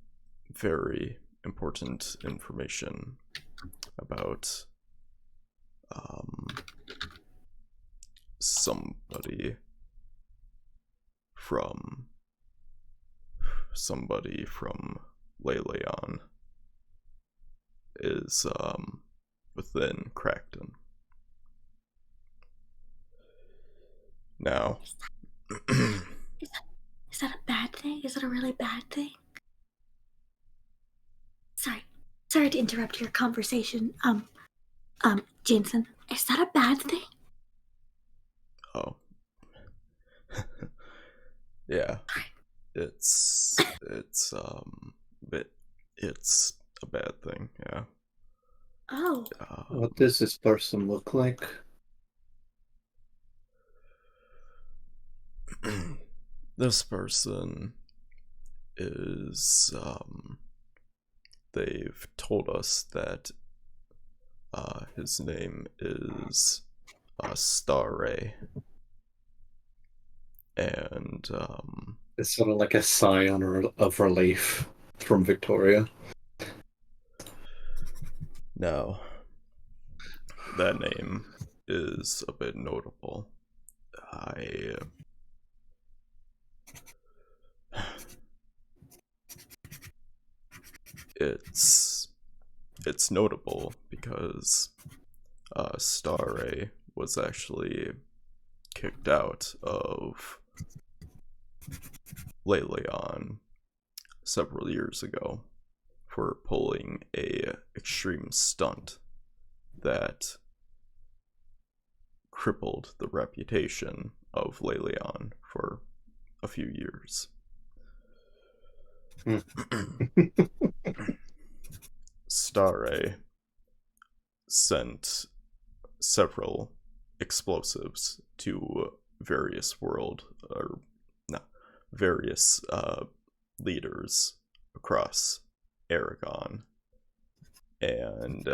very important information about somebody from Leleon is within Crackton. Now, is that a bad thing? Is that a really bad thing? Sorry to interrupt your conversation. Jensen, is that a bad thing? Oh. Yeah. It's a bad thing, yeah. Oh. What does this person look like? This person is, they've told us that his name is Starray. And It's sort of like a scion of relief from Victoria. No, that name is a bit notable. It's notable because Starray was actually kicked out of Leleon several years ago for pulling a extreme stunt that crippled the reputation of Leleon for a few years. Starray sent several explosives to various leaders across Airogon, and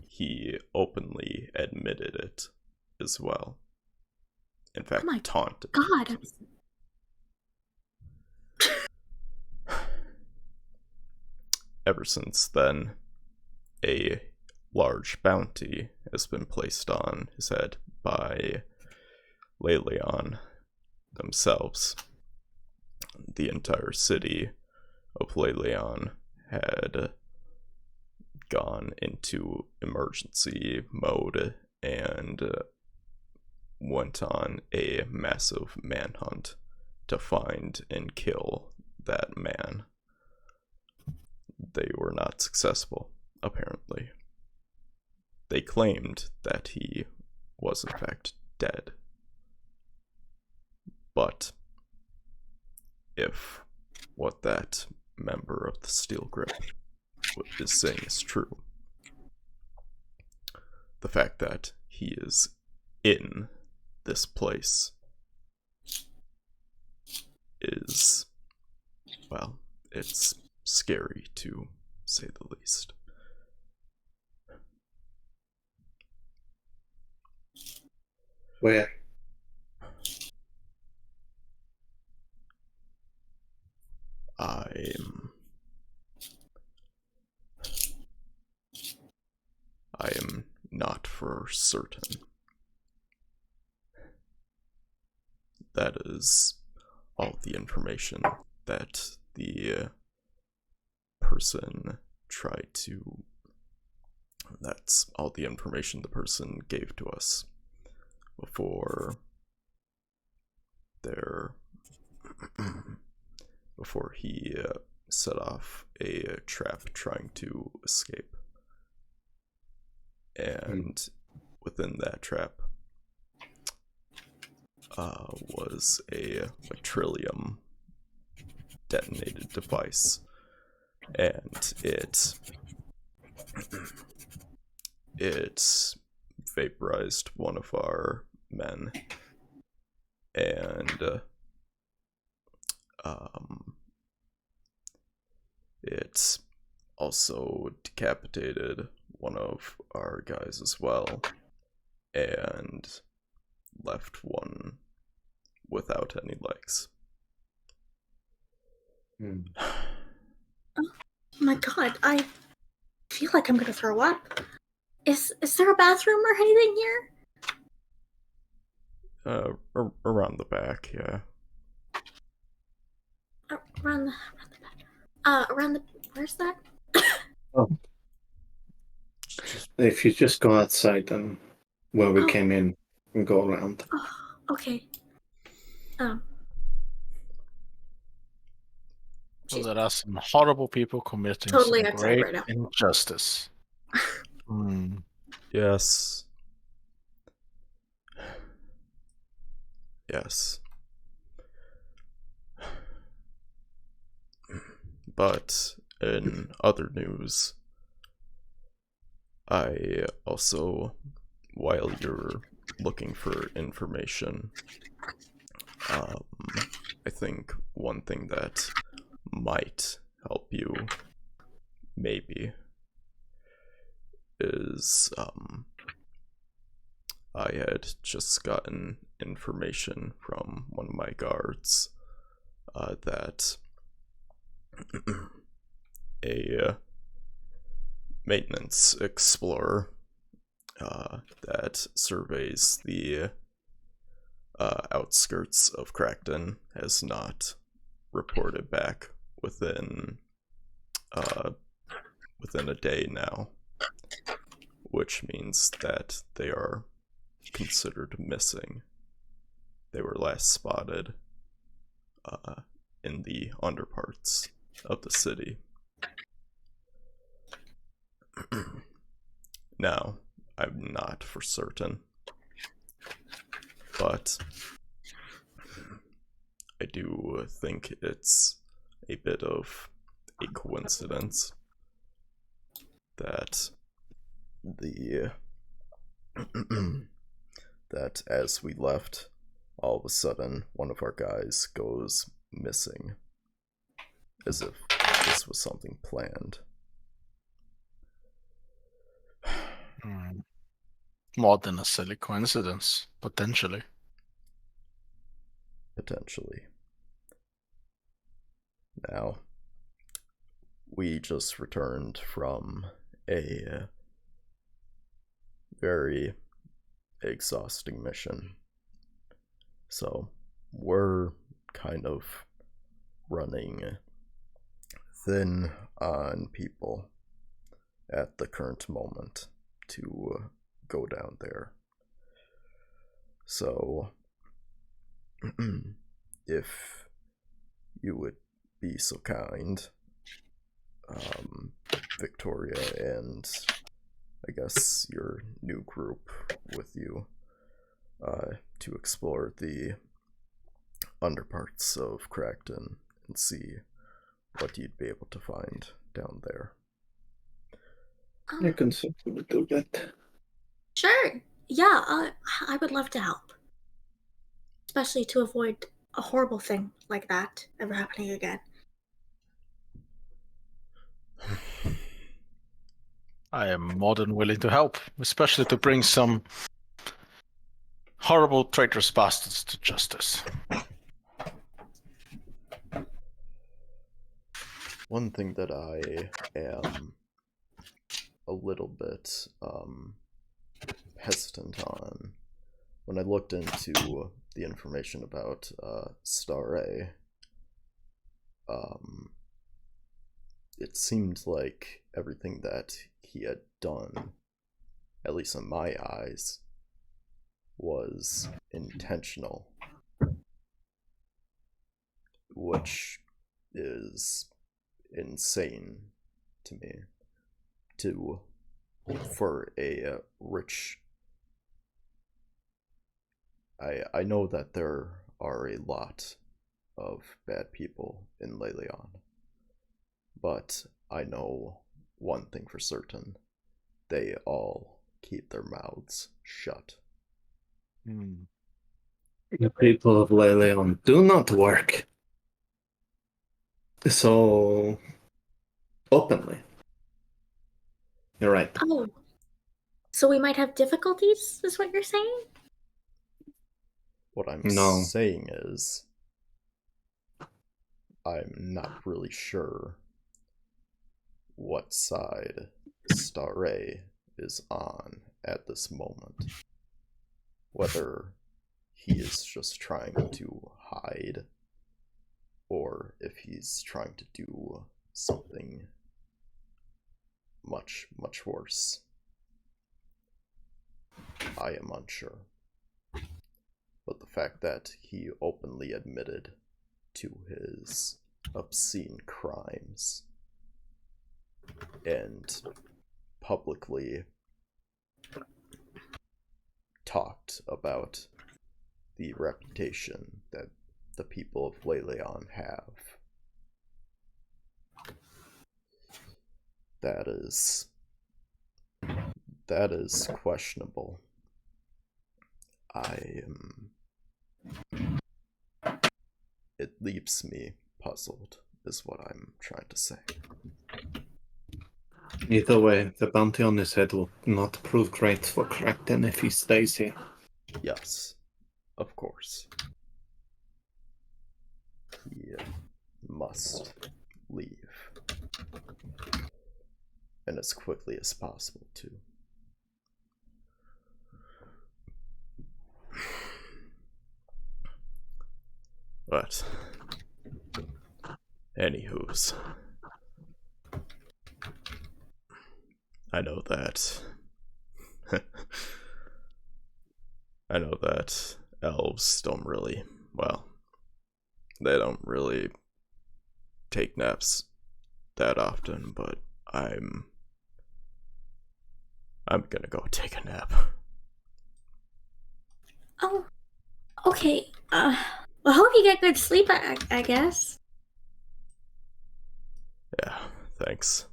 he openly admitted it as well. In fact, taunted. God. Ever since then, a large bounty has been placed on his head by Leleon themselves. The entire city of Leleon had gone into emergency mode and went on a massive manhunt to find and kill that man. They were not successful, apparently. They claimed that he was in fact dead. But if what that member of the Steel Grip is saying is true, the fact that he is in this place is, well, it's scary to say the least. Where? I am not for certain. That is all the information that the person tried to. That's all the information the person gave to us before their. before he set off a trap trying to escape. And within that trap was a Trillium detonated device, and it vaporized one of our men, and it also decapitated one of our guys as well, and left one without any legs. Oh my god, I feel like I'm gonna throw up. Is there a bathroom or anything here? Around the back, yeah. Around the back. Where's that? Oh. If you just go outside, then where we came in and go around. Oh, okay. So there are some horrible people committing Totally some outside great right now. injustice. Yes. Yes. But in other news, I also, while you're looking for information, I think one thing that might help you, maybe, is I had just gotten information from one of my guards that a maintenance explorer that surveys the outskirts of Crackton has not reported back within a day now, which means that they are considered missing. They were last spotted in the underparts of the city. Now, I'm not for certain, but I do think it's a bit of a coincidence that that as we left, all of a sudden one of our guys goes missing, as if this was something planned. More than a silly coincidence, potentially. Potentially. Now, we just returned from a very exhausting mission. So, we're kind of running thin on people at the current moment to go down there. So, if you would be so kind, Victoria and I guess your new group with you, to explore the underparts of Crackton and see what you'd be able to find down there. I can certainly do that. Sure. Yeah, I would love to help, especially to avoid a horrible thing like that ever happening again. I am more than willing to help, especially to bring some horrible traitorous bastards to justice. One thing that I am a little bit hesitant on, when I looked into the information about Star A, it seemed like everything that he had done, at least in my eyes, was intentional, which is insane to me. For a rich, I know that there are a lot of bad people in Leleon, but I know one thing for certain: they all keep their mouths shut. The people of Leleon do not work so openly. You're right. Oh, so we might have difficulties, is what you're saying? What I'm No. saying is, I'm not really sure what side Star A is on at this moment. Whether he is just trying to hide, or if he's trying to do something much, much worse. I am unsure. But the fact that he openly admitted to his obscene crimes and publicly talked about the reputation that the people of Leleon have, that is questionable. It leaves me puzzled, is what I'm trying to say. Either way, the bounty on his head will not prove great for Kraken if he stays here. Yes, of course. He must leave. And as quickly as possible, too. But, anywho's, I know that elves don't really, well, they don't really take naps that often, but I'm gonna go take a nap. Oh, okay. Well, hope you get good sleep, I guess. Yeah, thanks.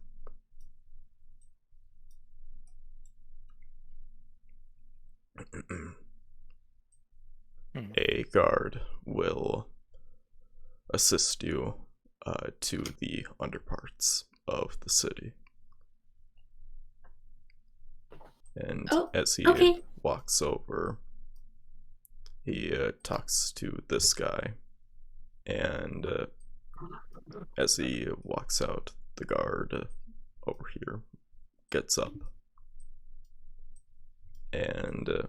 A guard will assist you to the underparts of the city. And as he walks over, he talks to this guy, and as he walks out, the guard over here gets up and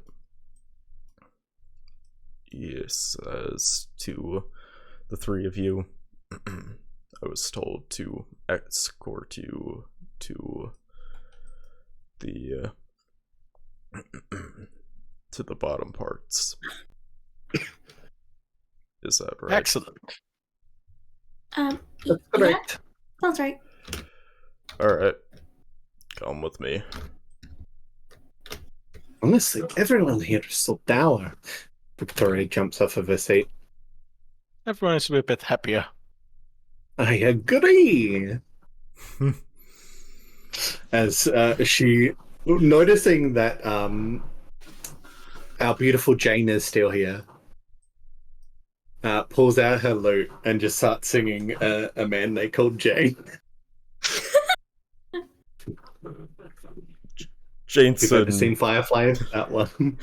he says to the three of you, I was told to escort you to the to the bottom parts. Is that right? Excellent. That's Yeah, correct. sounds right. Alright. Come with me. Honestly, everyone here is so dour. Victoria jumps off of her seat. Everyone is a bit happier. I agree. As she, noticing that our beautiful Jane is still here. Pulls out her lute and just starts singing a man they called Jane. You've ever seen Jameson Firefly? That one.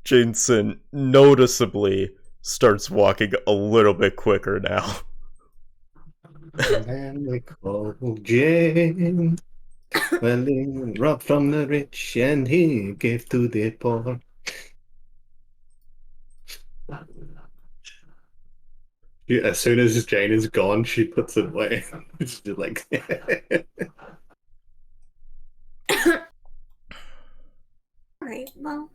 Jameson noticeably starts walking a little bit quicker now. A man they called Jane. Well, he robbed from the rich and he gave to the poor. Yeah, as soon as Jane is gone, she puts it away. It's just like, Alright, well.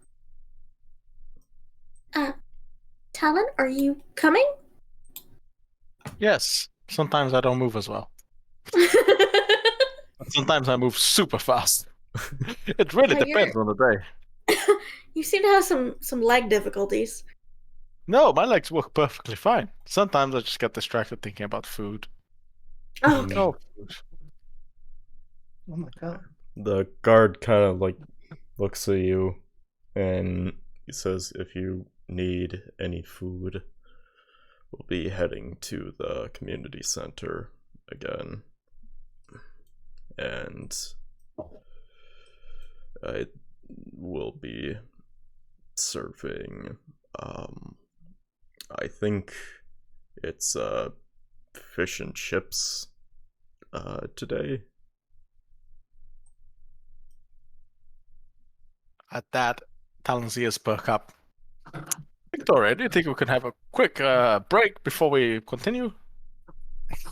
Talon, are you coming? Yes. Sometimes I don't move as well. Sometimes I move super fast. It really Yeah, depends on the day. You seem to have some leg difficulties. No, my legs work perfectly fine. Sometimes I just get distracted thinking about food. Oh, okay. Oh, food. oh my god. The guard kind of like looks at you and he says, if you need any food, we'll be heading to the community center again. And I will be serving, I think it's fish and chips today. At that, Talon's ears perk up. Victoria, do you think we can have a quick break before we continue?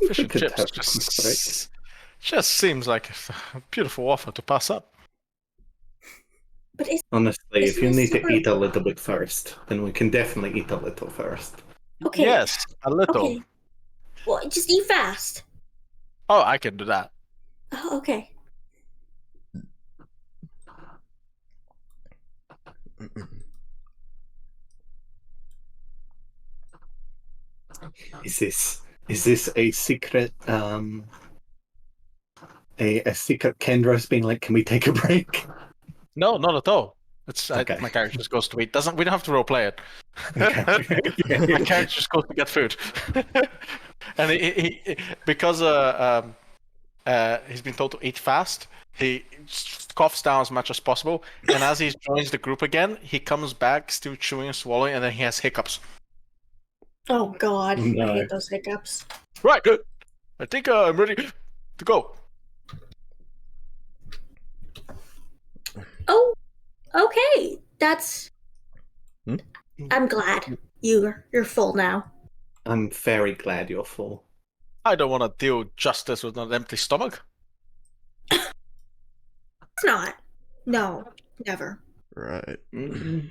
Fish and could chips have a quick break. just seems like a beautiful offer to pass up. But is Honestly, Is if you this need to super- eat a little bit first, then we can definitely eat a little first. okay. Yes, a little. Okay. Well, just eat fast. Oh, I can do that. Oh, okay. Is this a secret a secret Kendra's being like, can we take a break? No, not at all. It's Okay. my character just goes to eat. We don't have to roleplay it. Okay. My character just goes to get food, and he because he's been told to eat fast. He coughs down as much as possible, and as he joins the group again, he comes back still chewing and swallowing, and then he has hiccups. Oh God, No. I hate those hiccups. Right, good. I think I'm ready to go. Oh, okay. That's. Hmm? I'm glad you're full now. I'm very glad you're full. I don't want to deal justice with an empty stomach. It's not. No, never. Right. Mm.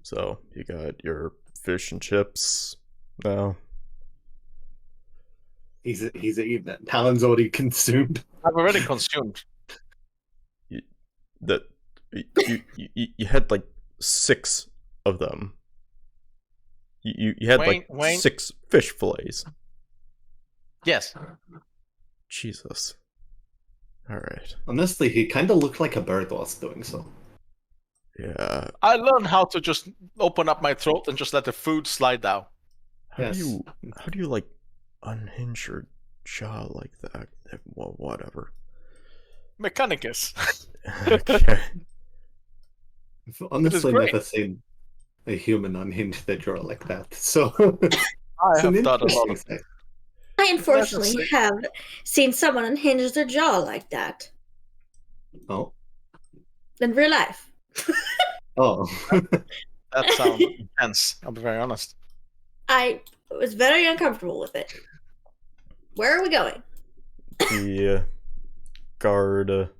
So you got your fish and chips now. He's eating it. Talon's already consumed. I've already consumed. That you had like 6 of them. You had like Wayne. 6 fish fillets. Yes. Jesus. All right. Honestly, he kind of looked like a bird whilst doing so. Yeah. I learned how to just open up my throat and just let the food slide down. How Yes. do you like unhinge your jaw like that? Well, whatever. Mechanicus. Okay. I've honestly great. never seen a human unhinge their jaw like that. So I it's an have done a lot interesting of sight. I unfortunately Let's have seen someone unhinge their jaw like that Oh. in real life. Oh. That sounds intense. I'll be very honest. I was very uncomfortable with it. Where are we going? The guard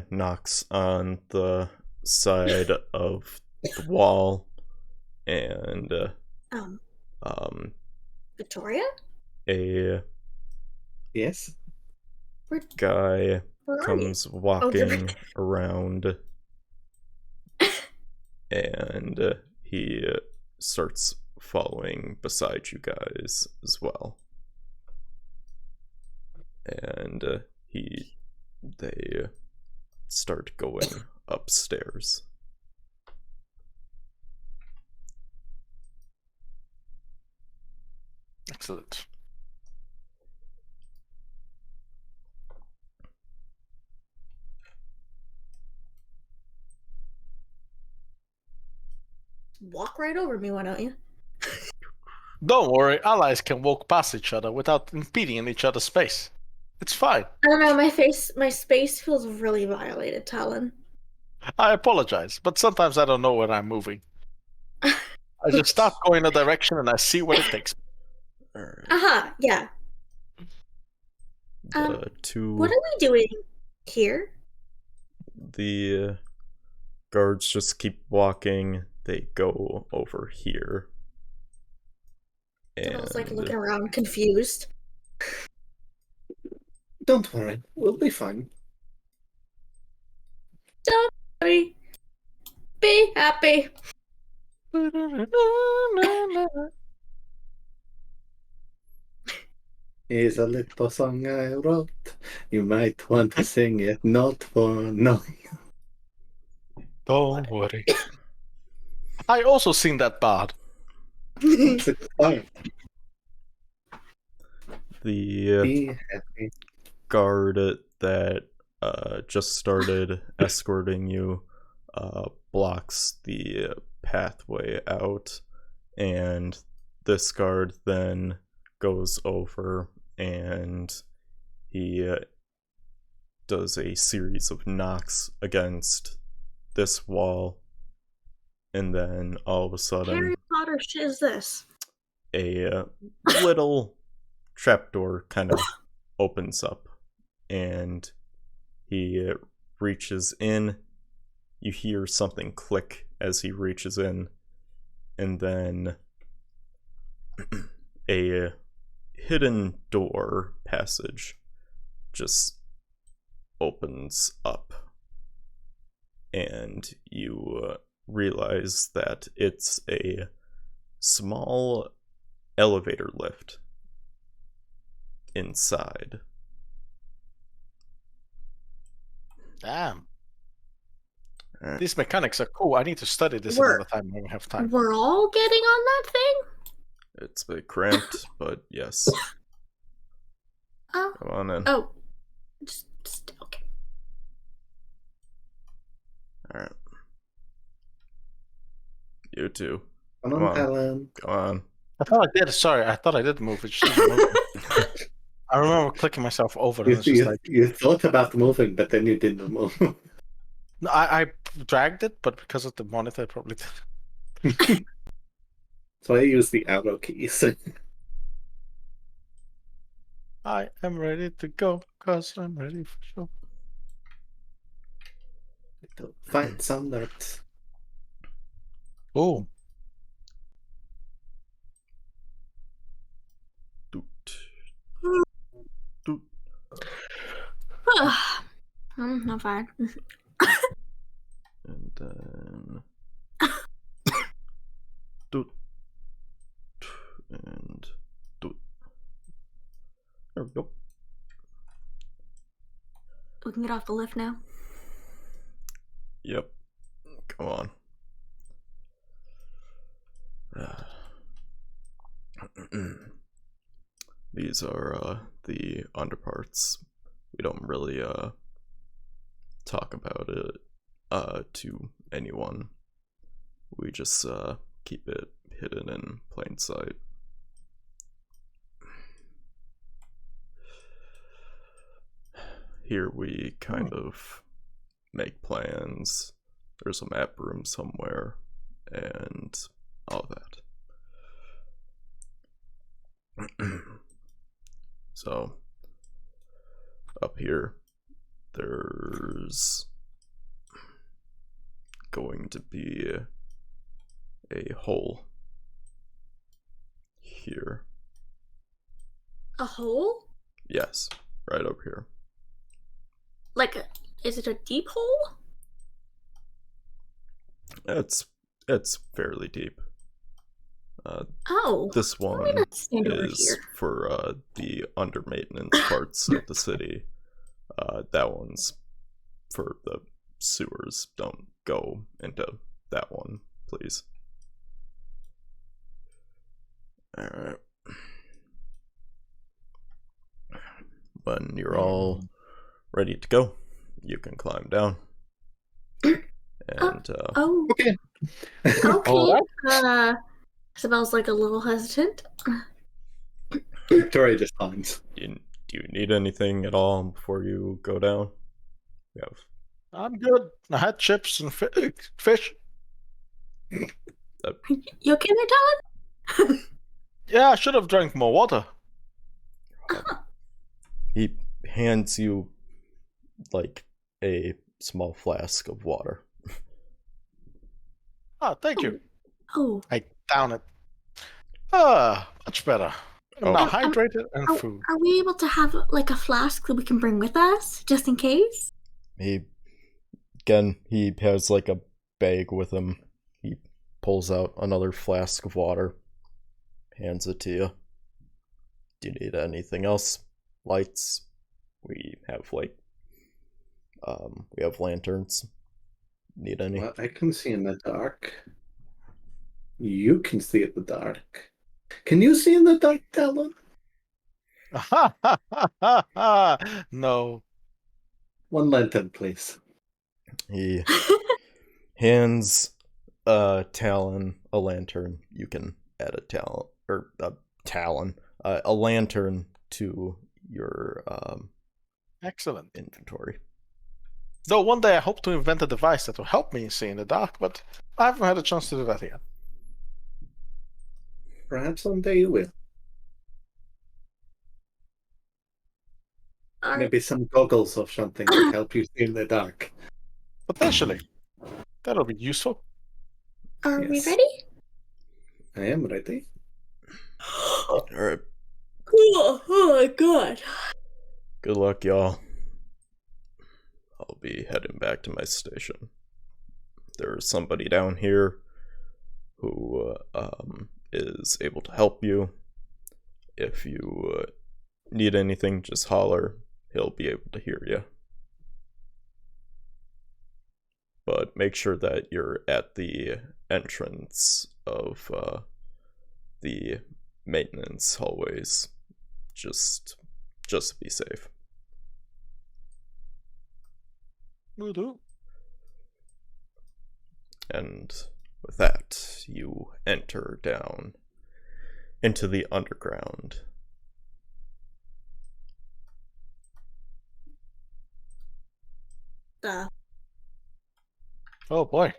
knocks on the side of the wall, and Victoria? a Yes. guy Where are comes you? walking around, and he starts following beside you guys as well. And they start going upstairs. Excellent. Walk right over me, why don't you? Don't worry, allies can walk past each other without impeding in each other's space. It's fine. I don't know, my space feels really violated, Talon. I apologize, but sometimes I don't know where I'm moving. I just start going a direction and I see where it takes me. Alright. Aha, yeah. What are we doing here? The guards just keep walking. They go over here. I was like And looking around confused. Don't worry, we'll be fine. Don't worry. Be happy. Here's a little song I wrote. You might want to sing it, not for nothing. Don't worry. I also sing that bard. It's a part. the Be happy. guard that just started escorting you blocks the pathway out, and this guard then goes over and he does a series of knocks against this wall, and then all of a sudden Harry Potter shit is this? a little trapdoor kind of opens up, and he reaches in. You hear something click as he reaches in, and then a hidden door passage just opens up, and you realize that it's a small elevator lift inside. Damn. Alright. These mechanics are cool. I need to study this another time when we have time. We're all getting on that thing? It's a bit cramped, but yes. Oh. Come on in. Oh. Just okay. Alright. You too. Come Come on, on. Talon. Come on. I thought I did. Sorry, I thought I did move. It just didn't move. I remember clicking myself over, and it's just like You thought about moving, but then you didn't move. no, I dragged it, but because of the monitor, I probably did. So I use the arrow keys. I am ready to go, cause I'm ready for sure. Find some nerds. Oh, Doot. Doot. I'm fine. And then doot. And doot. There we go. We can get off the lift now. Yep. Come on. These are the underparts. We don't really talk about it to anyone. We just keep it hidden in plain sight. Here we kind of make plans. There's a map room somewhere, and all that. So, up here, there's going to be a hole here. A hole? Yes, right over here. Is it a deep hole? It's fairly deep. Oh. This why one not stand over is here? for the under maintenance parts of the city. That one's for the sewers. Don't go into that one, please. Alright. when you're all ready to go, you can climb down. And Oh, Okay. okay. Alright. Isabel's like a little hesitant. Victoria just signs. do you need anything at all before you go down? We have I'm good. I had chips and fish. You okay there, Talon? Yeah, I should have drank more water. he hands you like a small flask of water. Ah, thank you. Oh, I down it. Ah, much better. I'm now Oh. hydrated and food. are we able to have like a flask that we can bring with us just in case? He has like a bag with him. He pulls out another flask of water, hands it to you. Do you need anything else? Lights? We have we have lanterns. Need any? Well, I can see in the dark. You can see in the dark. Can you see in the dark, Talon? No. One lantern, please. He hands Talon a lantern. You can add a a lantern to your Excellent. inventory. Though one day I hope to invent a device that will help me see in the dark, but I haven't had a chance to do that yet. Perhaps someday you will. Maybe some goggles or something to help you see in the dark. Potentially. That'll be useful. Are we Yes. ready? I am ready. All right. Cool. Oh my god. Good luck, y'all. I'll be heading back to my station. There's somebody down here who is able to help you. If you need anything, just holler. He'll be able to hear you. But make sure that you're at the entrance of the maintenance hallways. Just to be safe. Will do. And with that, you enter down into the underground. Oh boy.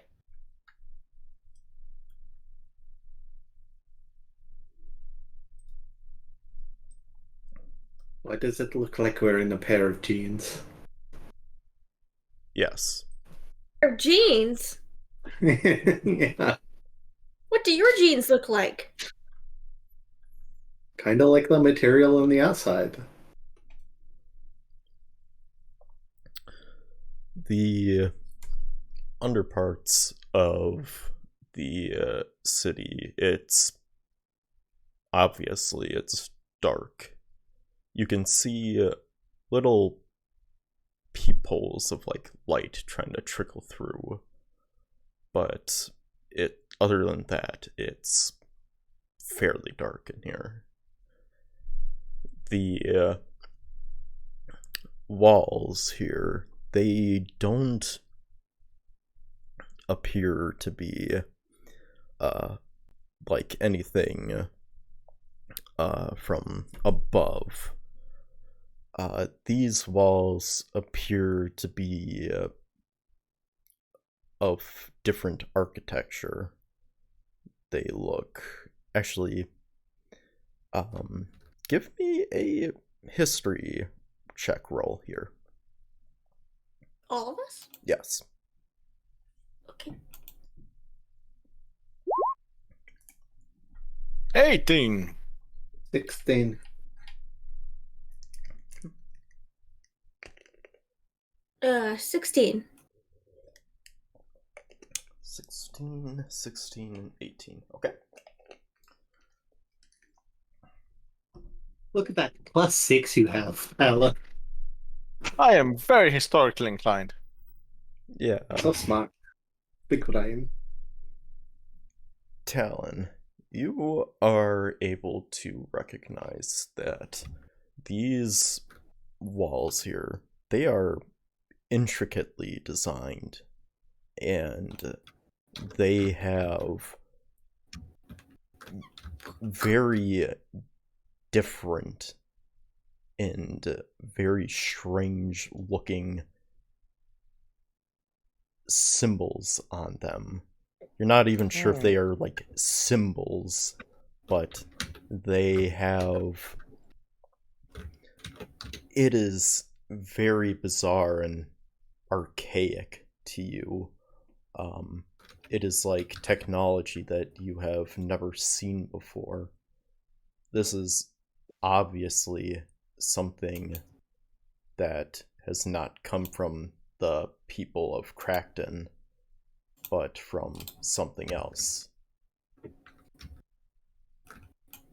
Why does it look like we're in a pair of jeans? Yes. Your jeans? Yeah. What do your jeans look like? Kind of like the material on the outside. The underparts of the city, it's dark. You can see little peepholes of like light trying to trickle through, but other than that, it's fairly dark in here. The walls here, they don't appear to be like anything from above. These walls appear to be of different architecture. They look actually give me a history check roll here. All of us? Yes. Okay. 18. 16. Uh, 16. 16, and 18. Okay. Look at that +6 you have, Ella. I am very historically inclined. Yeah. So smart. Think what I am. Talon, you are able to recognize that these walls here, they are intricately designed, and they have very different and very strange looking symbols on them. You're not even sure if they are like symbols, but they have. It is very bizarre and archaic to you. It is like technology that you have never seen before. This is obviously something that has not come from the people of Crackton, but from something else.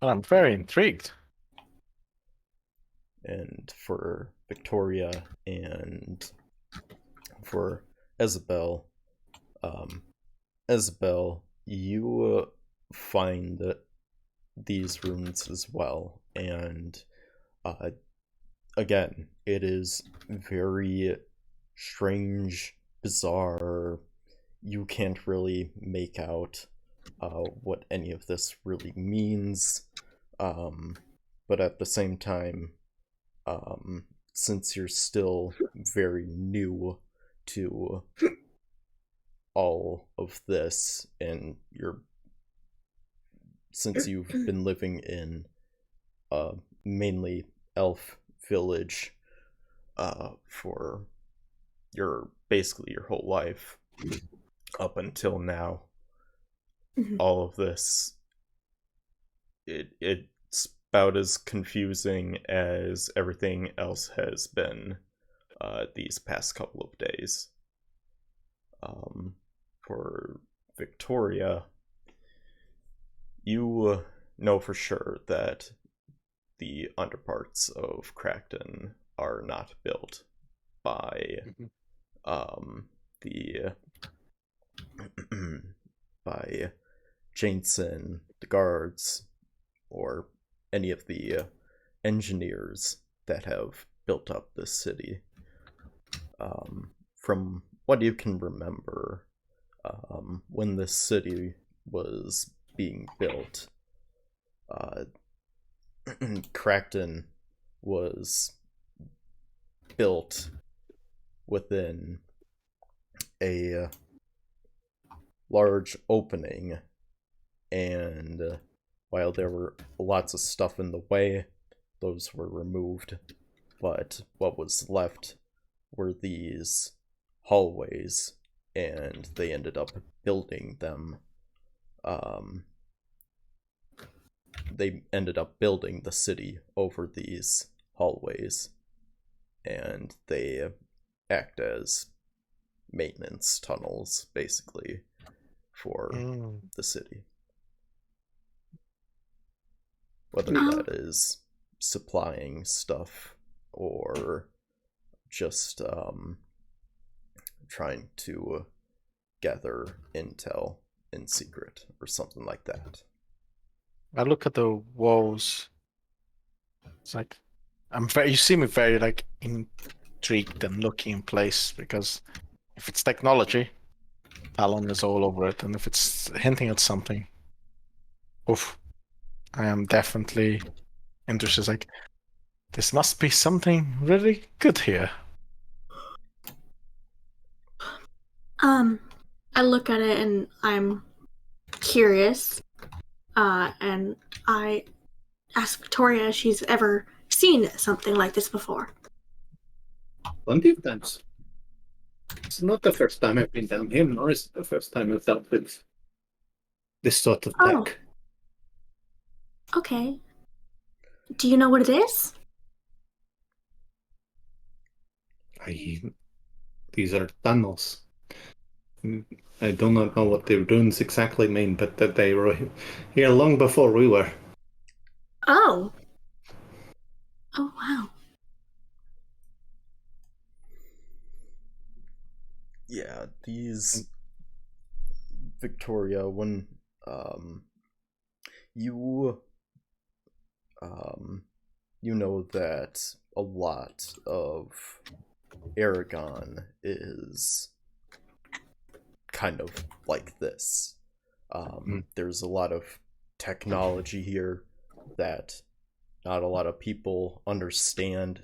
Well, I'm very intrigued. And for Victoria and for Isabel, Isabel, you find these runes as well, and again, it is very strange, bizarre. You can't really make out what any of this really means, but at the same time, since you're still very new to all of this, and since you've been living in mainly elf village for basically your whole life up until now, all of this, it's about as confusing as everything else has been these past couple of days. For Victoria, you know for sure that the underparts of Crackton are not built by the by Jameson, the guards, or any of the engineers that have built up this city. From what you can remember, when this city was being built, Crackton was built within a large opening, and while there were lots of stuff in the way, those were removed, but what was left were these hallways, and they ended up building them. They ended up building the city over these hallways, and they act as maintenance tunnels, basically, for the city. Whether that is supplying stuff or just trying to gather intel in secret or something like that. I look at the walls. It's like you see me very like intrigued and looking in place, because if it's technology, Talon is all over it, and if it's hinting at something, oof, I am definitely interested. Like, this must be something really good here. I look at it and I'm curious, and I ask Victoria if she's ever seen something like this before. Plenty of times. It's not the first time I've been down here, nor is it the first time I've dealt with this sort of tech. Okay. Do you know what it is? These are tunnels. I do not know what the runes exactly mean, but that they were here long before we were. Oh. Oh, wow. Yeah, these Victoria, when you you know that a lot of Airogon is kind of like this. There's a lot of technology here that not a lot of people understand,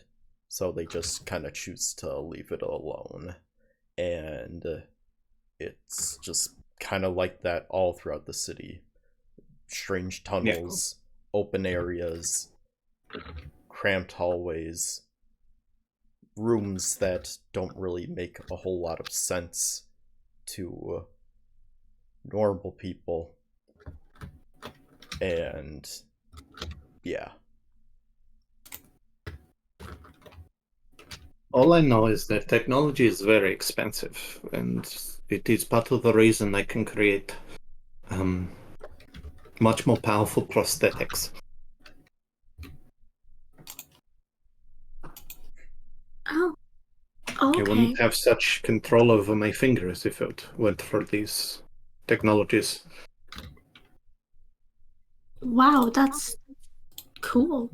so they just kind of choose to leave it alone. And it's just kind of like that all throughout the city. Strange tunnels, open areas, cramped hallways, rooms that don't really make a whole lot of sense to normal people. And yeah. All I know is that technology is very expensive, and it is part of the reason they can create much more powerful prosthetics. Oh, You okay. wouldn't have such control over my fingers if it weren't for these technologies. Wow, that's cool.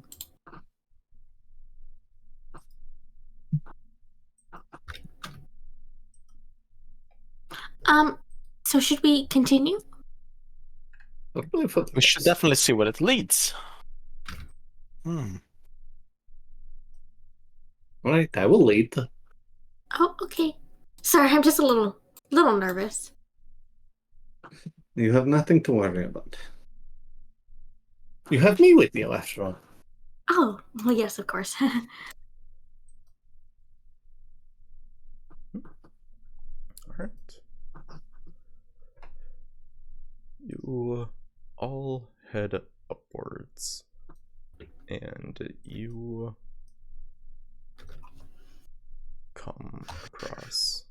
So should we continue? We should definitely see where it leads. Alright, I will lead. Oh, okay. Sorry, I'm just a little nervous. You have nothing to worry about. You have me with you, after all. Oh, well, yes, of course. Alright. You all head upwards, and you come across,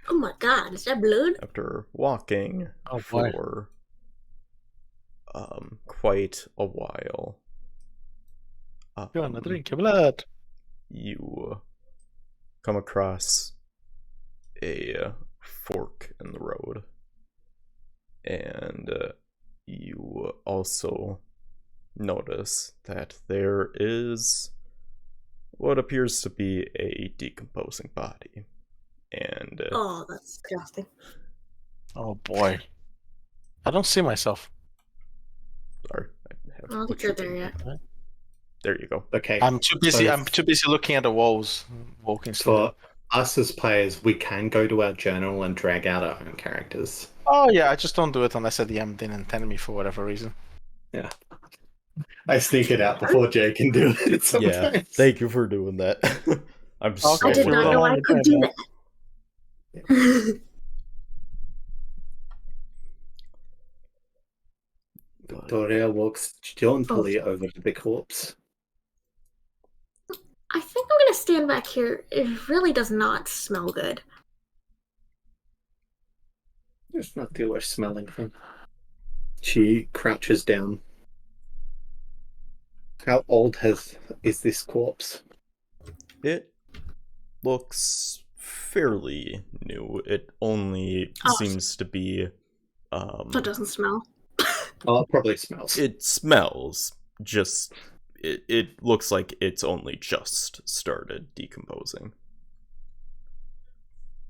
Oh my god, is that blood? after walking for quite a while, You wanna drink your blood? you come across a fork in the road, and you also notice that there is what appears to be a decomposing body. And Oh, that's disgusting. Oh boy. I don't see myself. sorry, I have I to don't put think you're you there in. yet. There you go. Okay. I'm too busy looking at the walls, walking slowly. For us as players, we can go to our journal and drag out our own characters. Oh yeah, I just don't do it unless the DM didn't intend me for whatever reason. Yeah. I sneak it out before Jay can do it sometimes. Yeah, thank you for doing that. I'm so I did not know I could do that. Victoria walks jauntily over to the corpse. I think I'm gonna stand back here. It really does not smell good. It's not the worst smelling thing. She crouches down. How old is this corpse? It looks fairly new. It only seems to be So it doesn't smell. Oh, it probably smells. it smells, just it looks like it's only just started decomposing.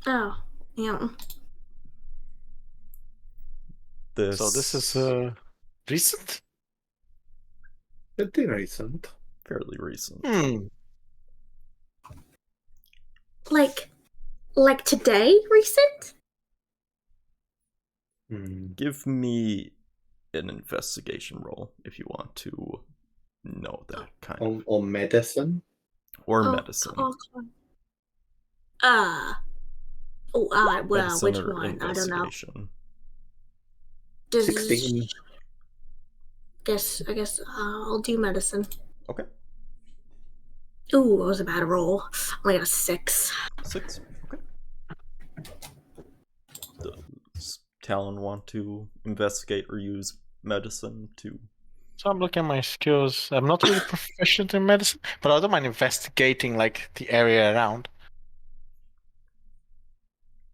Oh, yeah. So this is recent? Pretty recent. fairly recent. Like today, recent? Give me an investigation roll if you want to know that kind of. Or medicine? Or medicine. Well, Medicine which or one? I don't know. investigation. 16. I guess I'll do medicine. Okay. Ooh, that was a bad roll. I only got a 6. 6. Okay. Does Talon want to investigate or use medicine to? So I'm looking at my skills. I'm not really proficient in medicine, but I don't mind investigating like the area around.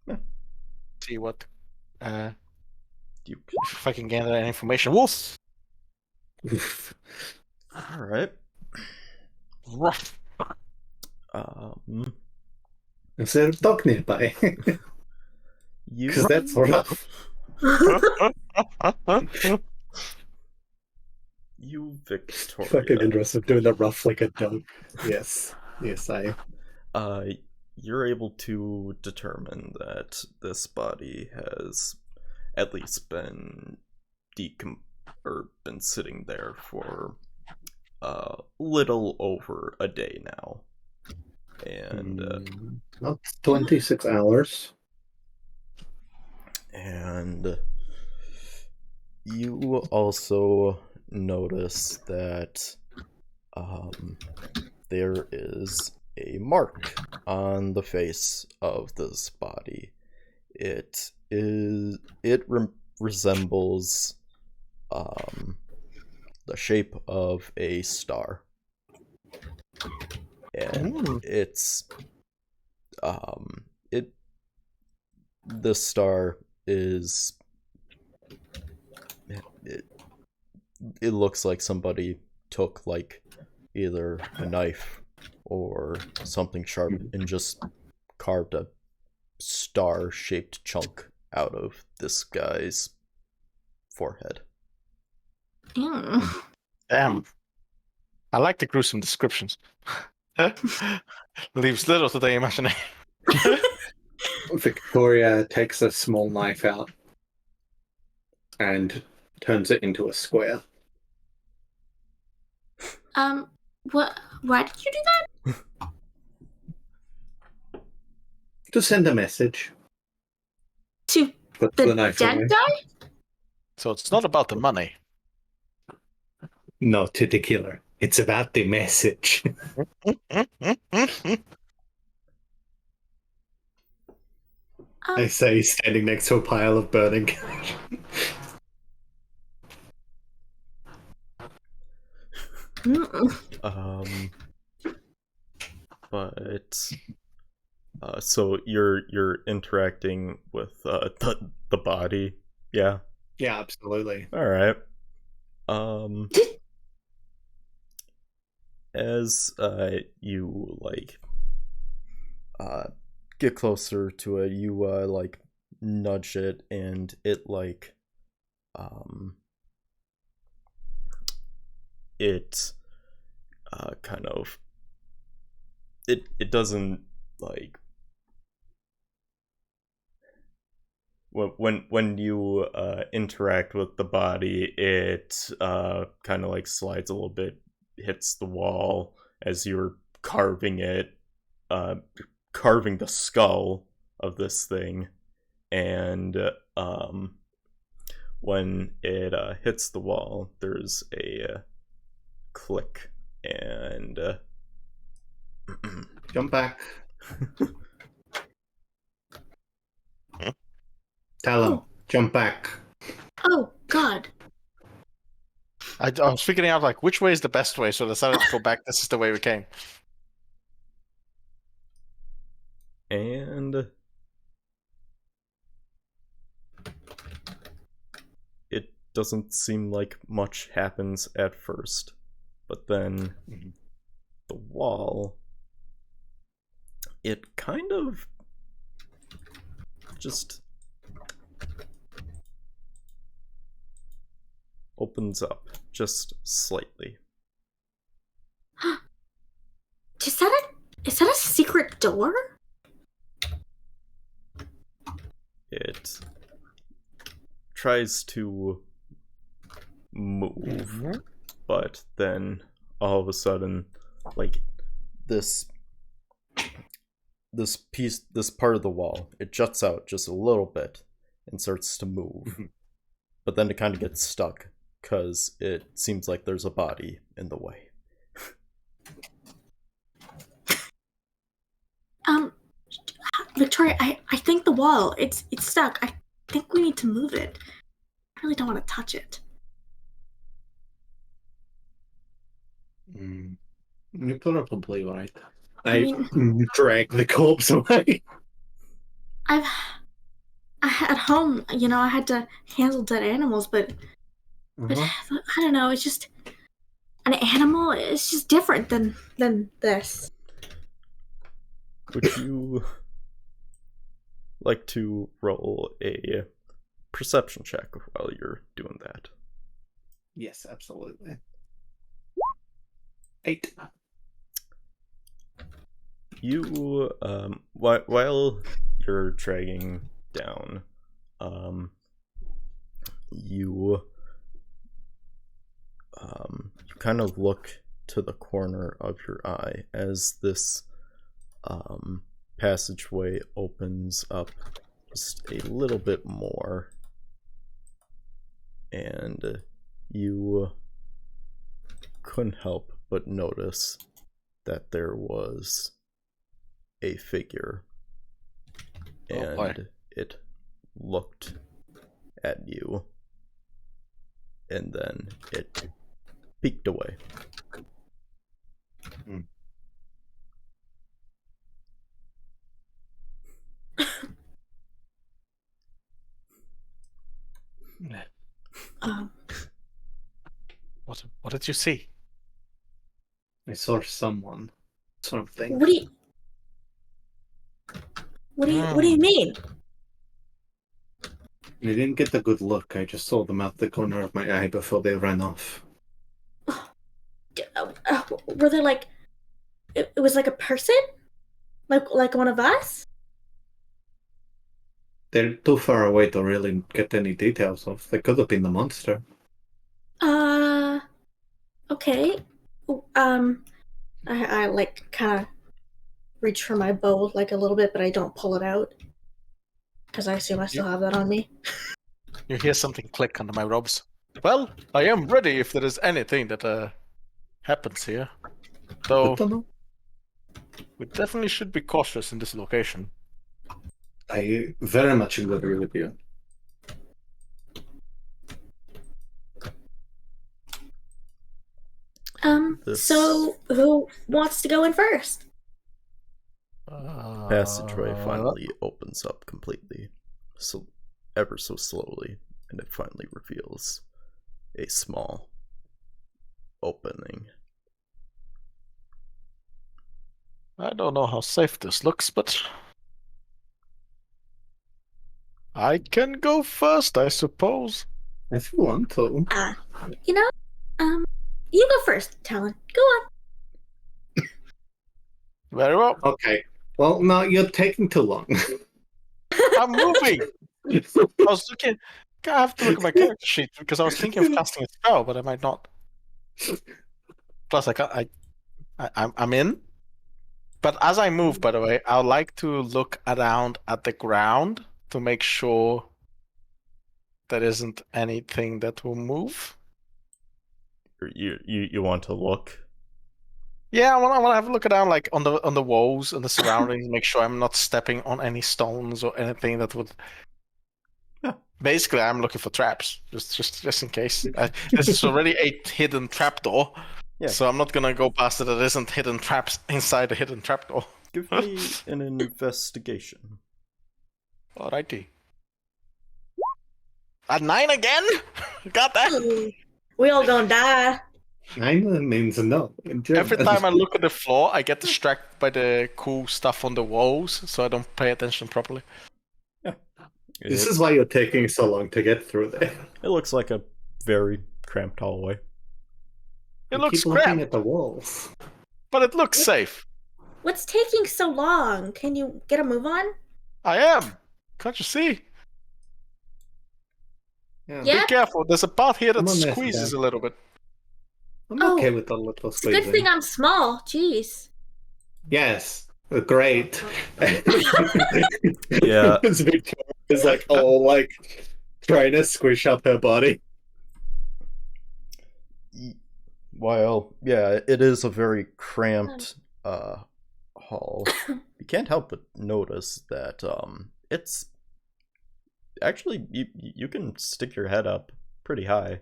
Yeah. See what You if I can gather any information. Wolf. All right. Rough. Is there a dog nearby? You Because that's rough. You Fucking Victoria. interested doing the rough like a dog. Yes. Yes, I. You're able to determine that this body has at least been been sitting there for a little over a day now. And Not 26 hours. and you also notice that there is a mark on the face of this body. It resembles the shape of a star, and it's it the star is it looks like somebody took like either a knife or something sharp and just carved a star-shaped chunk out of this guy's forehead. Damn. I like the gruesome descriptions. Leaves little to the imagination. Victoria takes a small knife out and turns it into a square. What? Why did you do that? To send a message. To Put the knife dead away. guy? So it's not about the money. No, to the killer. It's about the message. I say, standing next to a pile of burning cash. But so you're interacting with the body, yeah. Yeah, absolutely. All right. As you like get closer to it, you like nudge it, and it like it kind of it doesn't like when you interact with the body, it kind of like slides a little bit, hits the wall as you're carving it, carving the skull of this thing, and when it hits the wall, there's a click, and Jump back. Tell him. Jump back. Oh, God. I was figuring out like which way is the best way, so I decided to go back. This is the way we came. And it doesn't seem like much happens at first, but then the wall, it kind of just opens up just slightly. Is that a secret door? It tries to move, but then all of a sudden, like this part of the wall, it juts out just a little bit and starts to move. But then it kind of gets stuck because it seems like there's a body in the way. Victoria, I think the wall, it's stuck. I think we need to move it. I really don't want to touch it. You're probably right. I drag the corpse away. At home, I had to handle dead animals, but I don't know. It's just an animal. It's just different than this. Would you like to roll a perception check while you're doing that? Yes, absolutely. 8. You, while you're dragging down, you kind of look to the corner of your eye as this passageway opens up just a little bit more, and you couldn't help but notice that there was a figure, and it looked at you, and then it peeked away. What did you see? I saw someone. Something. What do you mean? I didn't get a good look. I just saw them out the corner of my eye before they ran off. Were they like? It was like a person, like one of us. They're too far away to really get any details of. They could have been the monster. Okay. I like kind of reach for my bow like a little bit, but I don't pull it out because I assume I still have that on me. You hear something click under my robes. Well, I am ready if there is anything that happens here. Though we definitely should be cautious in this location. I very much agree with you. So who wants to go in first? Passageway finally opens up completely, so ever so slowly, and it finally reveals a small opening. I don't know how safe this looks, but I can go first, I suppose. If you want to. You go first, Talon. Go on. Very well. Okay. Well, no, you're taking too long. I'm moving. I was looking. I have to look at my character sheet because I was thinking of casting a spell, but I might not. Plus, I'm in. But as I move, by the way, I would like to look around at the ground to make sure there isn't anything that will move. You want to look? Yeah, I want to have a look around, like on the walls and the surroundings, make sure I'm not stepping on any stones or anything that would. Yeah. Basically, I'm looking for traps, just in case. This is already a hidden trapdoor, so I'm not gonna go past it. There isn't hidden traps inside the hidden trapdoor. Give me an investigation. Alrighty. At 9 again? Got that? We all gonna die. 9 means no. Every time I look at the floor, I get distracted by the cool stuff on the walls, so I don't pay attention properly. Yeah. This is why you're taking so long to get through there. It looks like a very cramped hallway. It looks keep looking cramped, at the walls. but it looks safe. What's taking so long? Can you get a move on? I am. Can't you see? Yeah. Yeah. Be careful. There's a path here that Come on, Miss squeezes Dan. a little bit. I'm okay with a little It's a good squeezing. thing I'm small. Jeez. Yes. Great. Yeah. It's like, like trying to squish up her body. While, yeah, it is a very cramped hall, you can't help but notice that it's actually you can stick your head up pretty high.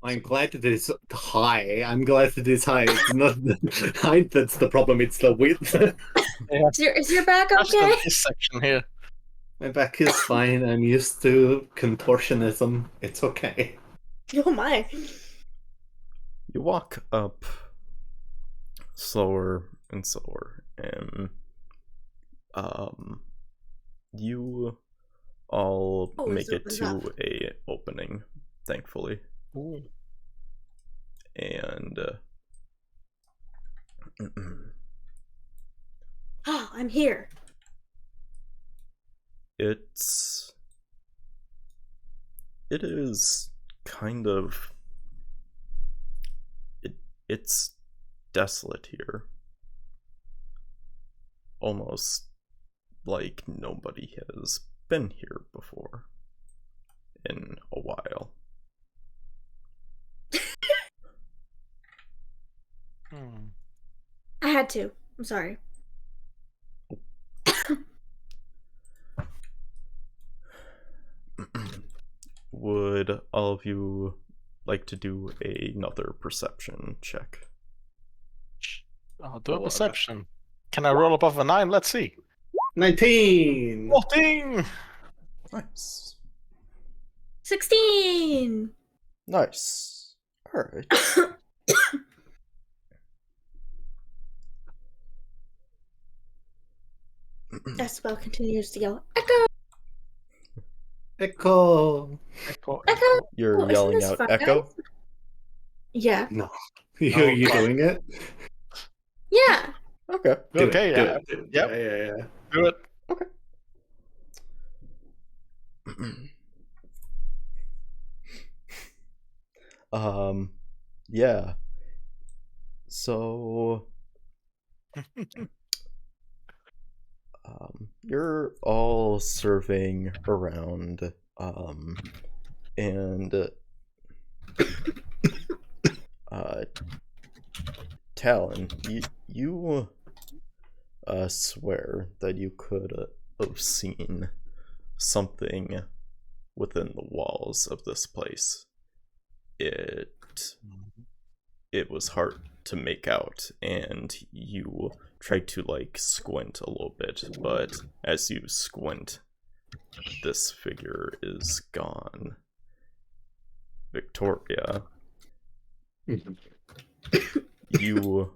I'm glad that it's high. I'm glad that it's high. It's not the height that's the problem, it's the width. Is your back That's okay? this section here. My back is fine. I'm used to contortionism. It's okay. Oh my. You walk up slower and slower, and you all Always make it opens to up. a opening, thankfully. Ooh. And Oh, I'm here. it is kind of it's desolate here, almost like nobody has been here before in a while. I had to. I'm sorry. Would all of you like to do another perception check? I'll do a perception. Can I roll above a 9? Let's see. 19! 14! Nice. 16. Nice. Alright. Espo continues to yell, Echo! Echo! Echo, Echo! You're Isn't yelling this out fun, echo? guys? Yeah. No. Are you fine. doing it? Yeah. Okay. Do Okay, it, yeah. do it, do it. Yep. Yeah. Do it. Okay. Yeah. So you're all surveying around and Talon, you swear that you could have seen something within the walls of this place. It was hard to make out, and you try to like squint a little bit, but as you squint, this figure is gone. Victoria, you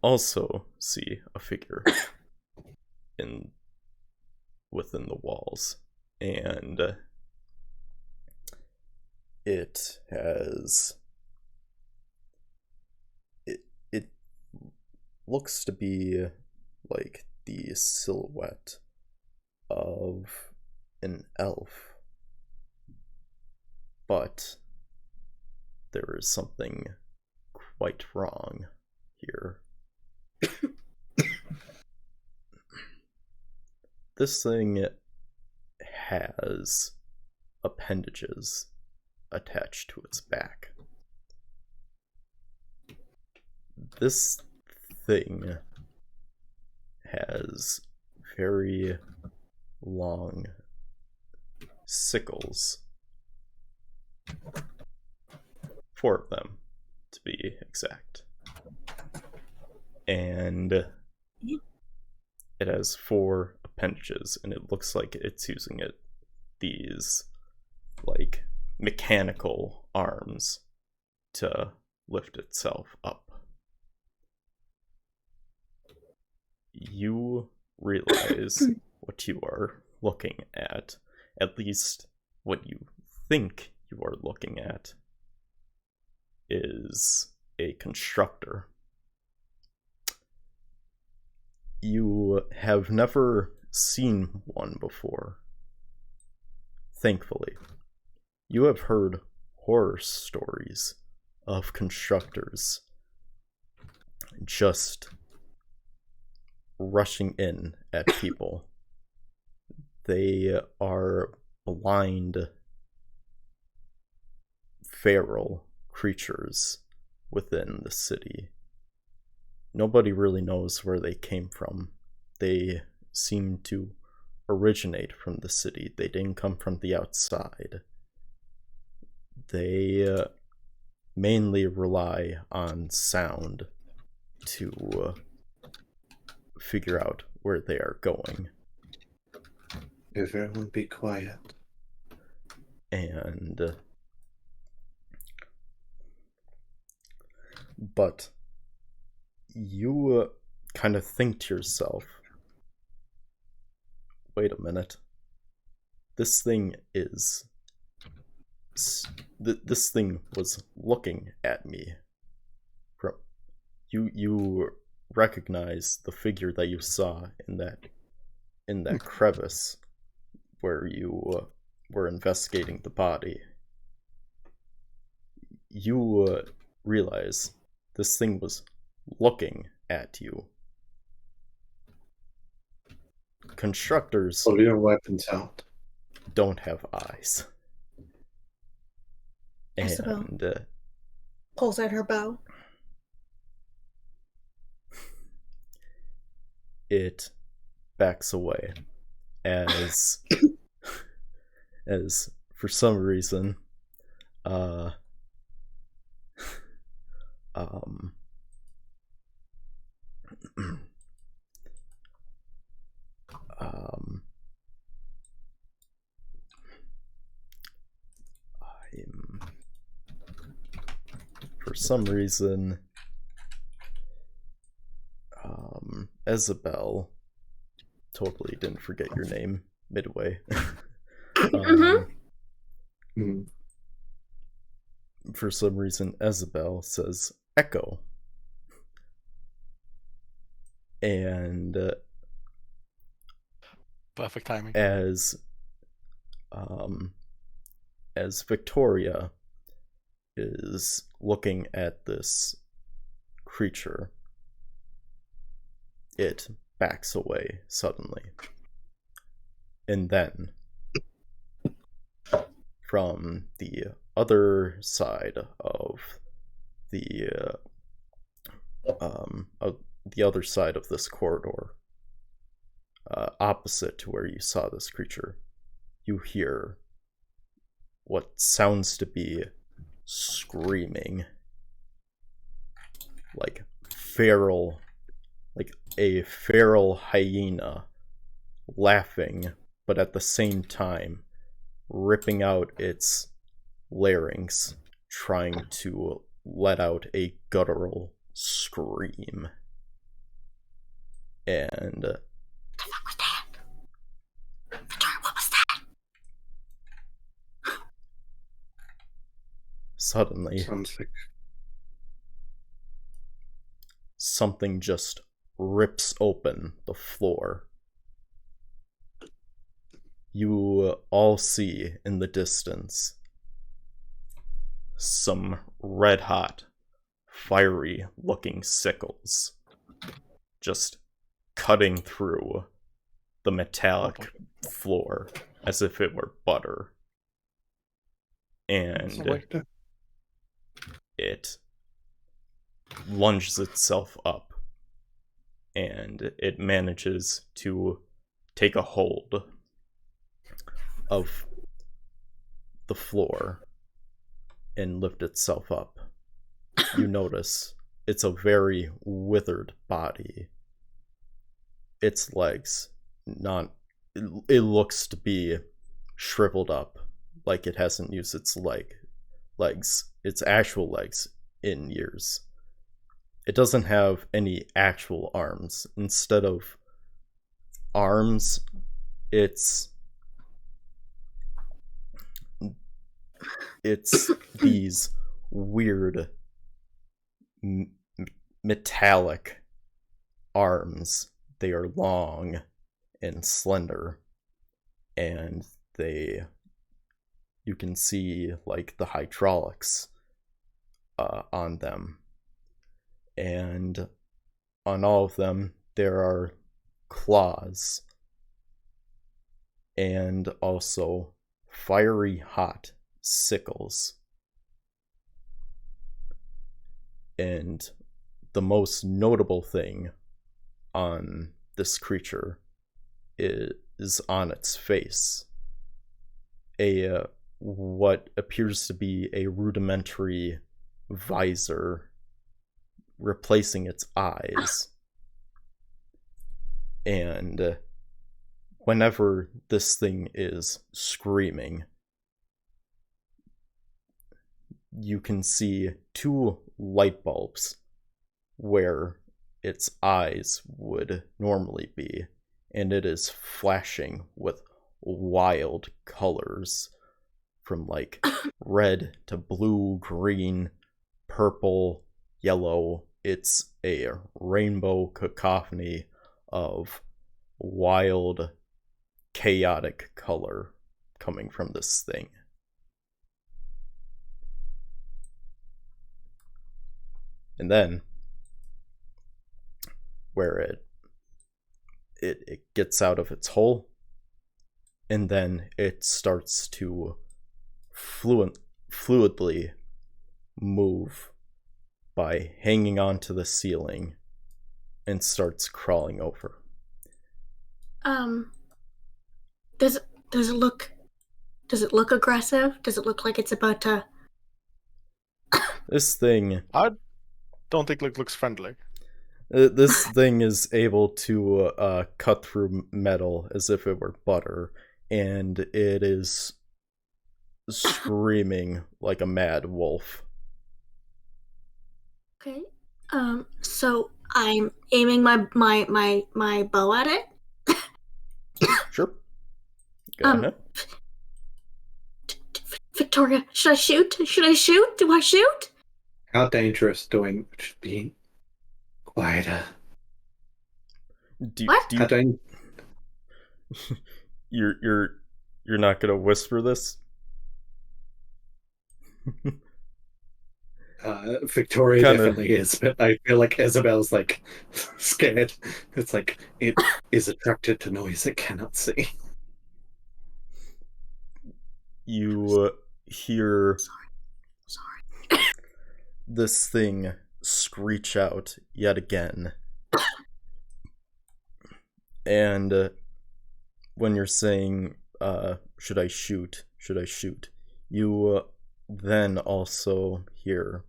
also see a figure within the walls, and it looks to be like the silhouette of an elf, but there is something quite wrong here. This thing has appendages attached to its back. This thing has very long sickles. 4 of them, to be exact. And it has 4 appendages, and it looks like it's using these like mechanical arms to lift itself up. You realize what you are looking at least what you think you are looking at, is a constructor. You have never seen one before. Thankfully, you have heard horror stories of constructors just rushing in at people. They are blind, feral creatures within the city. Nobody really knows where they came from. They seem to originate from the city. They didn't come from the outside. They mainly rely on sound to figure out where they are going. Everyone be quiet. And But you kind of think to yourself, wait a minute. This thing this thing was looking at me. You recognize the figure that you saw in that crevice where you were investigating the body. You realize this thing was looking at you. Constructors Pull your weapons out. don't have eyes. Isabel. And Pulls out her bow. it backs away as for some reason for some reason Isabel, totally didn't forget your name midway. For some reason Isabel says echo, and perfect timing. As Victoria is looking at this creature, it backs away suddenly. And then, from the other side of the other side of this corridor, opposite to where you saw this creature, you hear what sounds to be screaming, like a feral hyena laughing, but at the same time ripping out its larynx, trying to let out a guttural scream. And What was that? suddenly Sounds like something just rips open the floor. You all see in the distance some red-hot, fiery-looking sickles just cutting through the metallic floor as if it were butter. And it lunges itself up, and it manages to take a hold of the floor and lift itself up. You notice it's a very withered body. Its legs, it looks to be shriveled up, like it hasn't used its its actual legs, in years. It doesn't have any actual arms. Instead of arms, it's these weird metallic arms. They are long and slender, and you can see like the hydraulics on them, and on all of them there are claws and also fiery hot sickles. And the most notable thing on this creature is on its face. What appears to be a rudimentary visor replacing its eyes. And whenever this thing is screaming, you can see two light bulbs where its eyes would normally be, and it is flashing with wild colors from like red to blue, green, purple, yellow. It's a rainbow cacophony of wild, chaotic color coming from this thing. And then, where it gets out of its hole, and then it starts to fluidly move by hanging onto the ceiling and starts crawling over. Does it look aggressive? Does it look like it's about to? This thing, I don't think it looks friendly. this thing is able to cut through metal as if it were butter, and it is screaming like a mad wolf. Okay. So I'm aiming my bow at it. Sure. Go ahead. Victoria, should I shoot? Should I shoot? Do I shoot? How dangerous do I should be? Quieter. What? How dangerous? You're not gonna whisper this? Victoria Kinda. definitely is, but I feel like Isabel's like scared. It's like it is attracted to noise it cannot see. You hear Sorry. this thing screech out yet again. And when you're saying, should I shoot? Should I shoot? You then also hear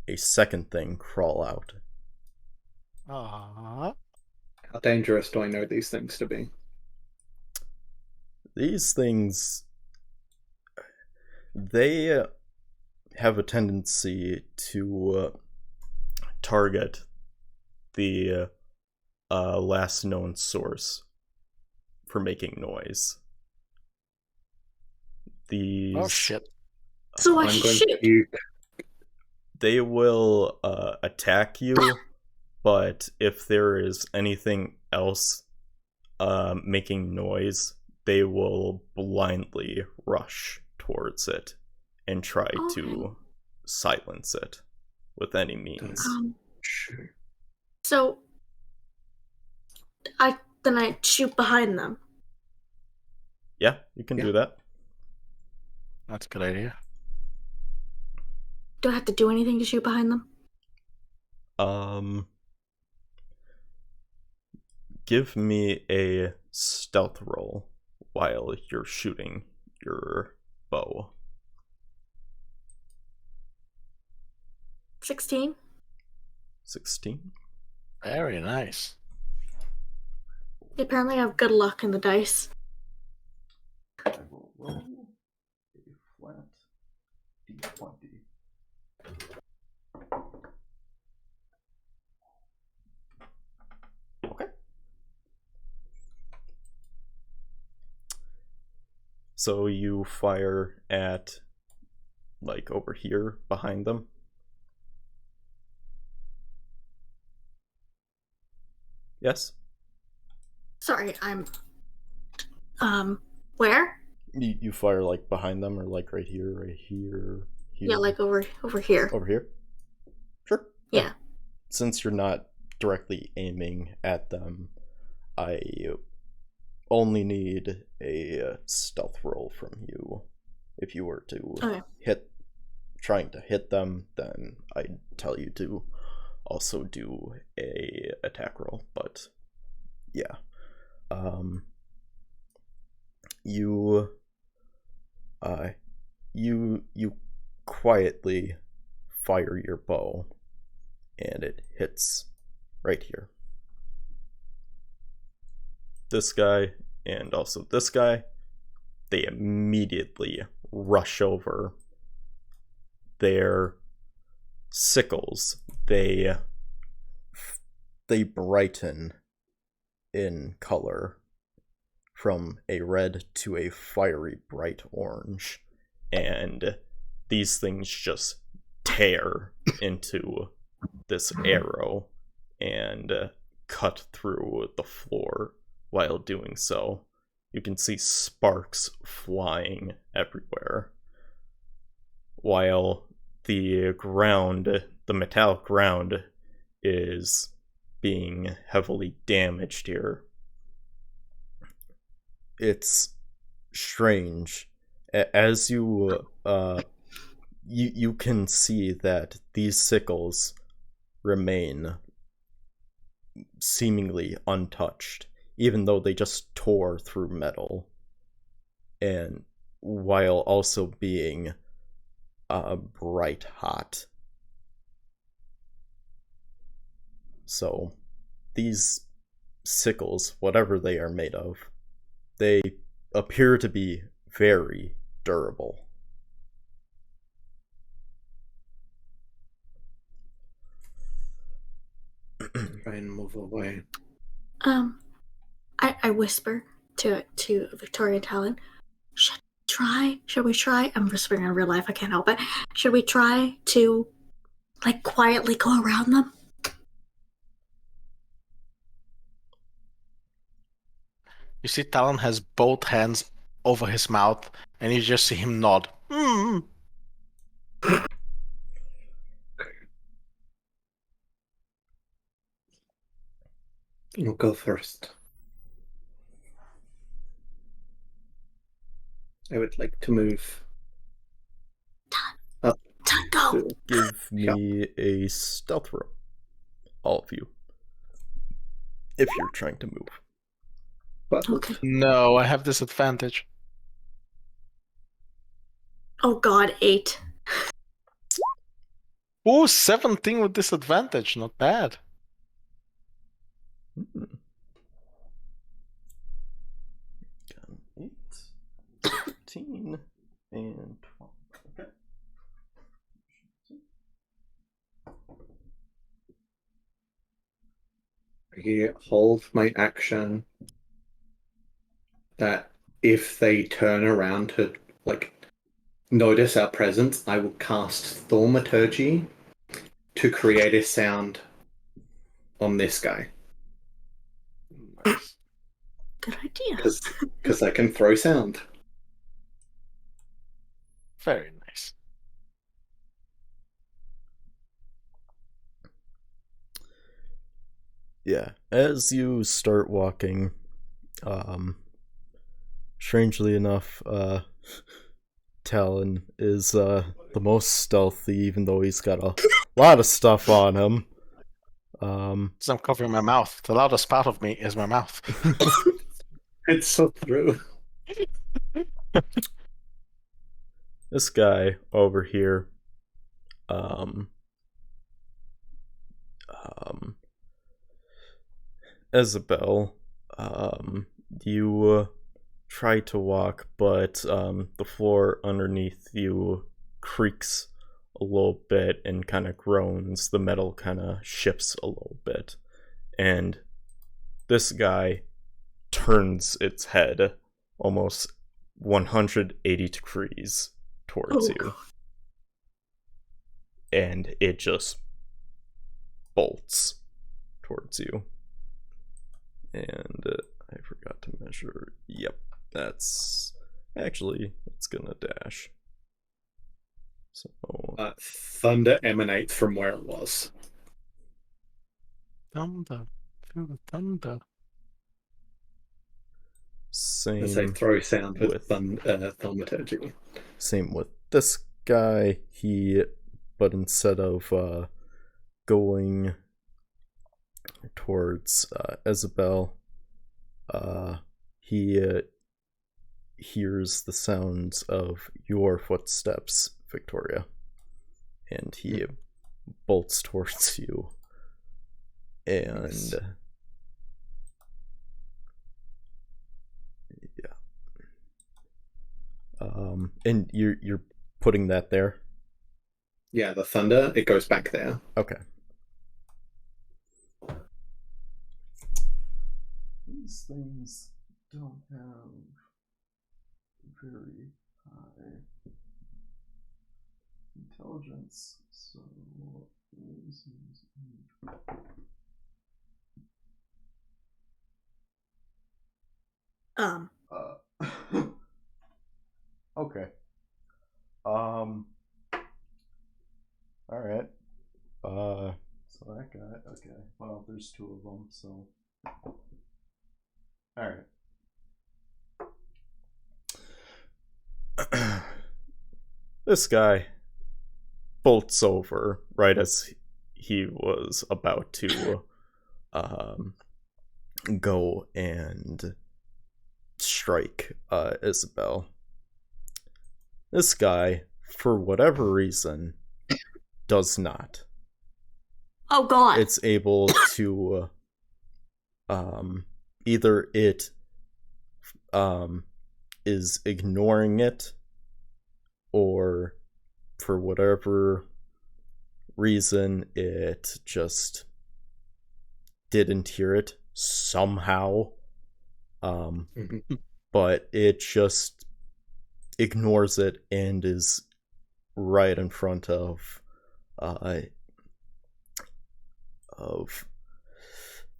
a second thing crawl out. Aww. How dangerous do I know these things to be? These things, they have a tendency to target the last known source for making noise. These, Oh shit. So I I'm should going shoot. to puke. they will attack you, but if there is anything else making noise, they will blindly rush towards it and try to silence it with any means. Sure. So I shoot behind them. Yeah, you can do that. That's a good idea. Do I have to do anything to shoot behind them? Give me a stealth roll while you're shooting your bow. 16. 16. Very nice. Apparently I have good luck in the dice. I will roll a flat d20. Okay. So you fire at, like, over here behind them. Yes? Sorry, I'm where? You fire, like, behind them, or like right here, here. Yeah, like over here. Over here? Sure. Yeah. Since you're not directly aiming at them, I only need a stealth roll from you. If you were to trying to hit them, then I'd tell you to also do a attack roll. But yeah, you quietly fire your bow, and it hits right here. This guy and also this guy, they immediately rush over. Their sickles, they brighten in color from a red to a fiery bright orange, and these things just tear into this arrow and cut through the floor. While doing so, you can see sparks flying everywhere, while the metallic ground, is being heavily damaged here. It's strange. As you can see that these sickles remain seemingly untouched, even though they just tore through metal, and while also being bright hot. So these sickles, whatever they are made of, they appear to be very durable. Try and move away. I whisper to Victoria and Talon, should we try? I'm whispering in real life, I can't help it. Should we try to, like, quietly go around them? You see Talon has both hands over his mouth, and you just see him nod. Mm. You'll go first. I would like to move up. Go! Give me a stealth roll, all of you, if you're trying to move. Okay. No, I have disadvantage. Oh god, 8. Ooh, 17 with disadvantage. Not bad. Hmm. 8, 13, and 12. Okay. I hold my action that if they turn around to, like, notice our presence, I will cast Thaumaturgy to create a sound on this guy. Nice. Good idea. Because I can throw sound. Very nice. Yeah, as you start walking, strangely enough, Talon is the most stealthy, even though he's got a lot of stuff on him. Because I'm covering my mouth. The loudest part of me is my mouth. It's so true. This guy over here, Isabel, you try to walk, but the floor underneath you creaks a little bit and kind of groans. The metal kind of shifts a little bit, and this guy turns its head almost 180 degrees towards you, and it just bolts towards you. And I forgot to measure. Yep, that's actually, it's gonna dash. So Thunder emanates from where it was. Thunder. Feel the thunder. same As I throw sound with with Thaumaturgy. same with this guy. But instead of going towards Isabel, he hears the sounds of your footsteps, Victoria, and he bolts towards you. And Nice. and you're putting that there. Yeah, the thunder, it goes back there. Okay. These things don't have very high intelligence, so okay. All right. So that guy. Okay. Well, there's two of them. So. All right. This guy bolts over right as he was about to go and strike Isabel. This guy, for whatever reason, does not. Oh God! It's able to either it is ignoring it, or for whatever reason it just didn't hear it somehow. But it just ignores it and is right in front of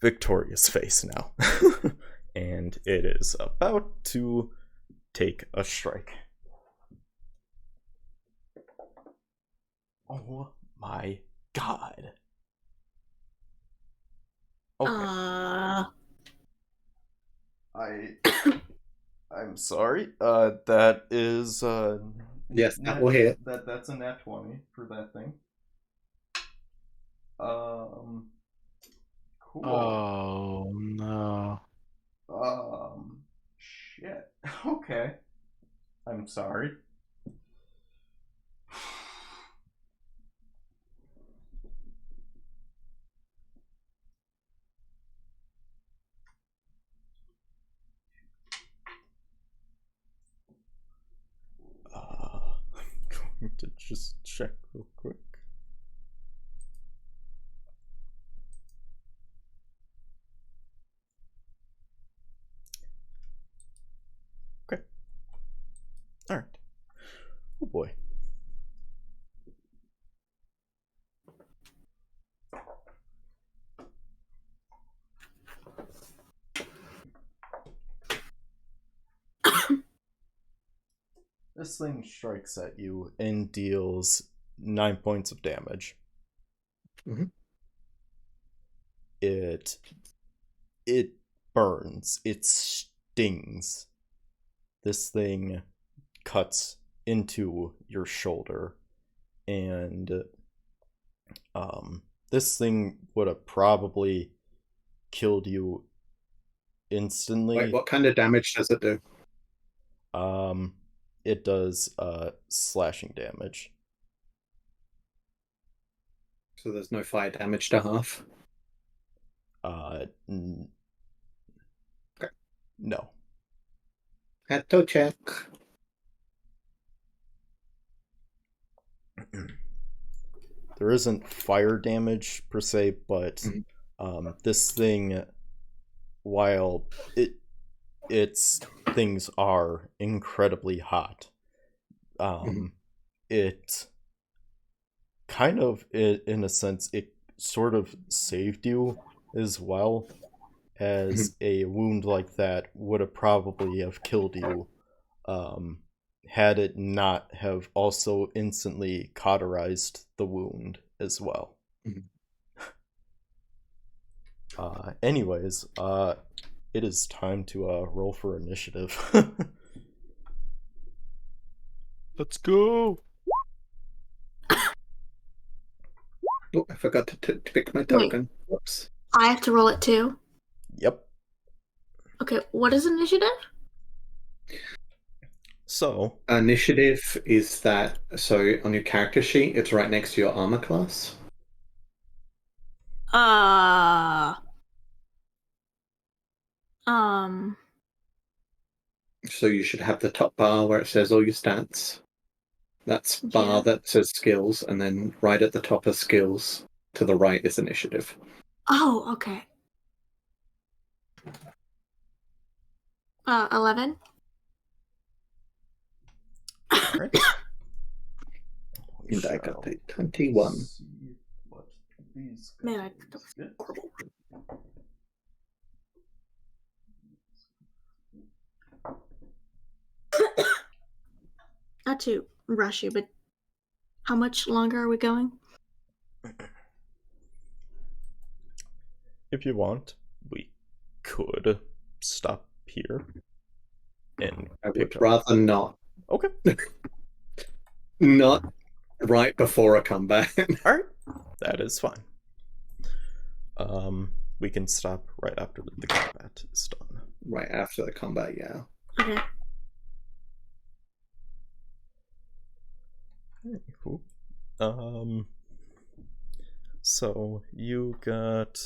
Victoria's face now. And it is about to take a strike. Oh my God. Okay. I'm sorry. That is yes, that will hit. That's a nat 20 for that thing. Cool. Oh no. Shit. Okay. I'm sorry. I'm going to just check real quick. Okay. All right. Oh boy. This thing strikes at you and deals 9 points of damage. Mm-hmm. It burns. It stings. This thing cuts into your shoulder, and this thing would have probably killed you instantly. Wait, what kind of damage does it do? It does slashing damage. So there's no fire damage to half? Okay. No. Had to check. There isn't fire damage per se, but this thing, while its things are incredibly hot, it kind of, in a sense, it sort of saved you as well, as a wound like that would have probably have killed you had it not have also instantly cauterized the wound as well. Anyways, it is time to roll for initiative. Let's go. Oh, I forgot to pick my token. Whoops. I have to roll it too. Yep. Okay, what is initiative? So initiative is that, so on your character sheet, it's right next to your armor class. So you should have the top bar where it says all your stats. That's bar Yeah. that says skills, and then right at the top of skills, to the right is initiative. Oh, okay. 11. Alright. And I got a 21. See what these Man, guys that was get. horrible. Not to rush you, but how much longer are we going? If you want, we could stop here and I pick would up. rather not. Okay. Not right before a combat. Alright. That is fine. We can stop right after the combat is done. Right after the combat, yeah. Okay. Alright, cool. So you got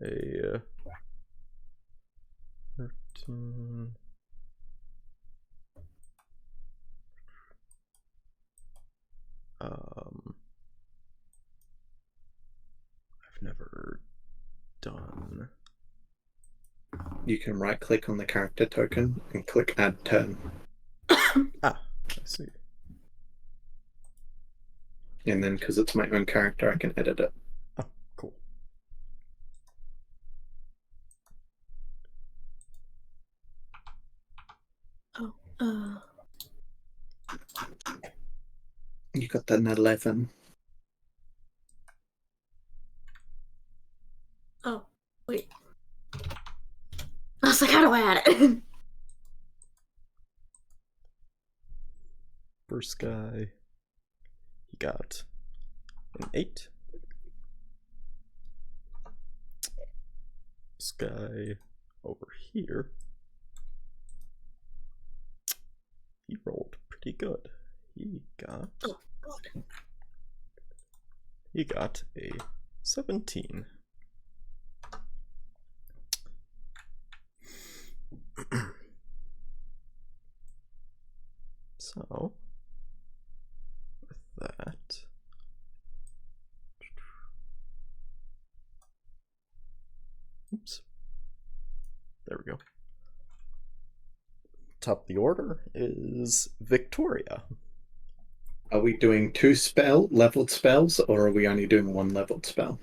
a 13. I've never done. You can right click on the character token and click add turn. I see. And then because it's my own character, I can edit it. Oh, cool. Oh, You got an 11. oh, wait. I was like, how do I add it? First guy, he got an 8. This guy over here, he rolled pretty good. He got Oh, God. He got a 17. So, with that, oops, there we go. Top of the order is Victoria. Are we doing 2 leveled spells, or are we only doing 1 leveled spell?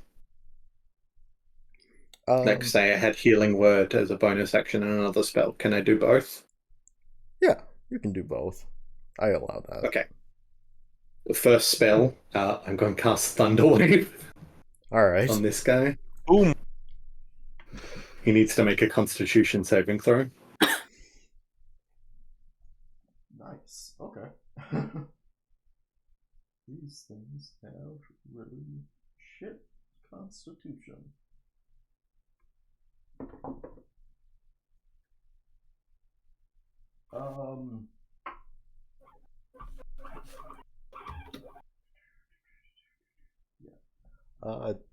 Like, say I had Healing Word as a bonus action and another spell. Can I do both? Yeah, you can do both. I allow that. Okay. The first spell, I'm going to cast Thunder Wave Alright. on this guy. Boom. He needs to make a Constitution saving throw. Nice. Okay. These things have really shit constitution.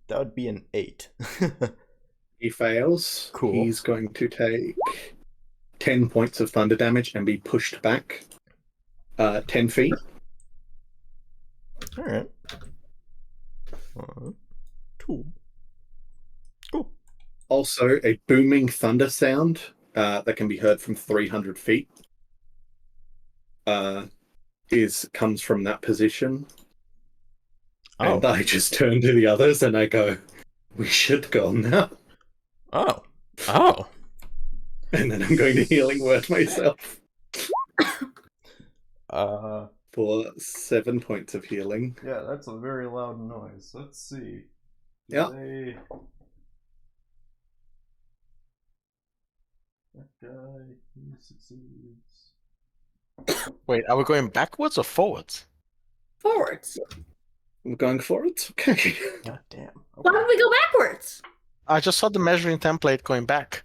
That would be an 8. He fails. Cool. He's going to take 10 points of thunder damage and be pushed back 10 feet. Alright. 1, 2. Cool. Also, a booming thunder sound that can be heard from 300 feet comes from that position. Oh. And I just turn to the others and I go, we should go now. Oh. Oh. And then I'm going to Healing Word myself. For 7 points of healing. Yeah, that's a very loud noise. Let's see. Yeah. That guy, he succeeds. Wait, are we going backwards or forwards? Forwards. I'm going forwards? Okay. God damn. Why don't we go backwards? I just saw the measuring template going back.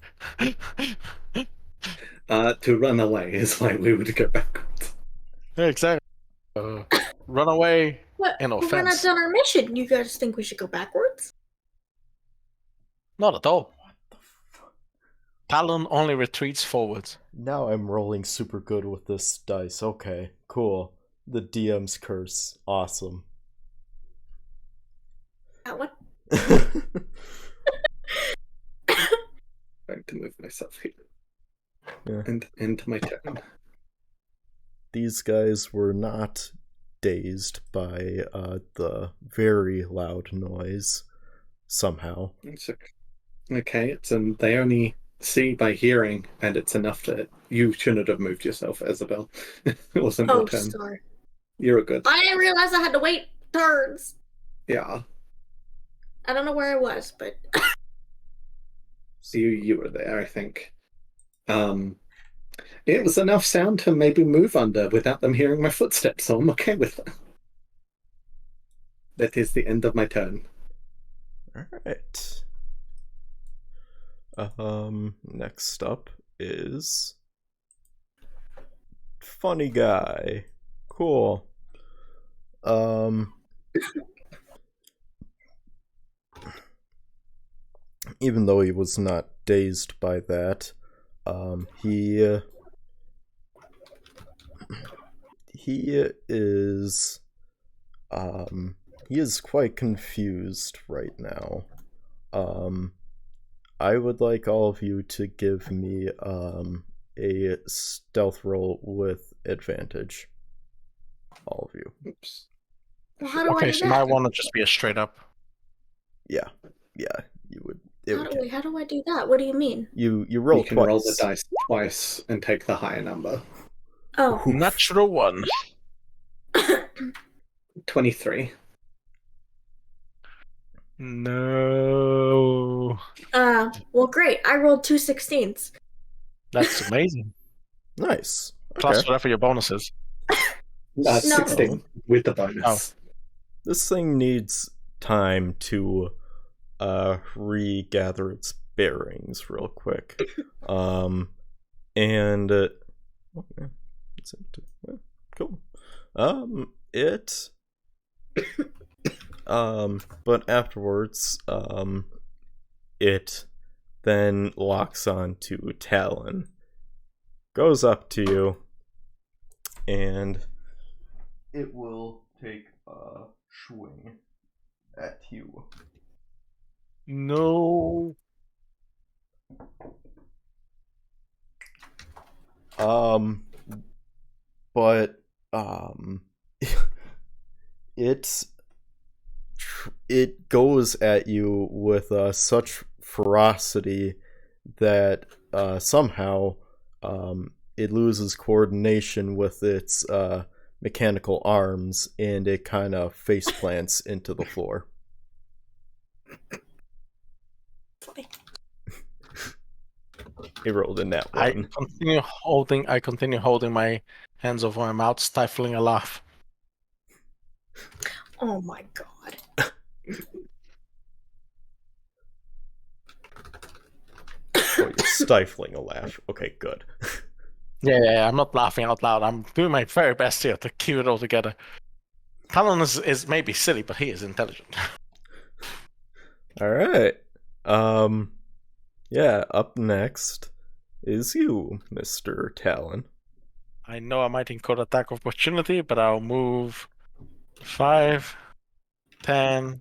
To run away is why we would go backwards. Yeah, exactly. Run away. What? In But we're not offense. done our mission. You guys think we should go backwards? Not at all. What the fuck? Talon only retreats forwards. Now I'm rolling super good with this dice. Okay, cool. The DM's curse. Awesome. What? Trying to move myself here. Yeah. And into my turn. These guys were not dazed by the very loud noise somehow. Okay, so they only see by hearing, and it's enough that you shouldn't have moved yourself, Isabel. It wasn't your turn. Sorry. You're good. I didn't realize I had to wait turns. Yeah. I don't know where I was, but You were there, I think. It was enough sound to maybe move under without them hearing my footsteps, so I'm okay with that. That is the end of my turn. Alright. Next up is Funny Guy. Cool. Even though he was not dazed by that, he is quite confused right now. I would like all of you to give me a stealth roll with advantage. All of you. Oops. well, how do I Okay, do so that? my one would just be a straight up. Yeah, you would. How do I do that? What do you mean? You roll You can twice. roll the dice twice and take the higher number. Oh. Natural one. 23. No. Well, great. I rolled 2 16s. That's amazing. Nice. Okay. Plus whatever your bonus is. No. 16 with the bonus. This thing needs time to regather its bearings real quick. And okay. Cool. But afterwards, it then locks on to Talon, goes up to you, and it will take a swing at you. No. But it goes at you with such ferocity that somehow it loses coordination with its mechanical arms, and it kind of face plants into the floor. It rolled in that one. I continue holding my hands over my mouth, stifling a laugh. Oh my god. Oh, you're stifling a laugh. Okay, good. Yeah, I'm not laughing out loud. I'm doing my very best here to keep it all together. Talon is maybe silly, but he is intelligent. Alright. Yeah, up next is you, Mr. Talon. I know I might incur attack of opportunity, but I'll move 5, 10,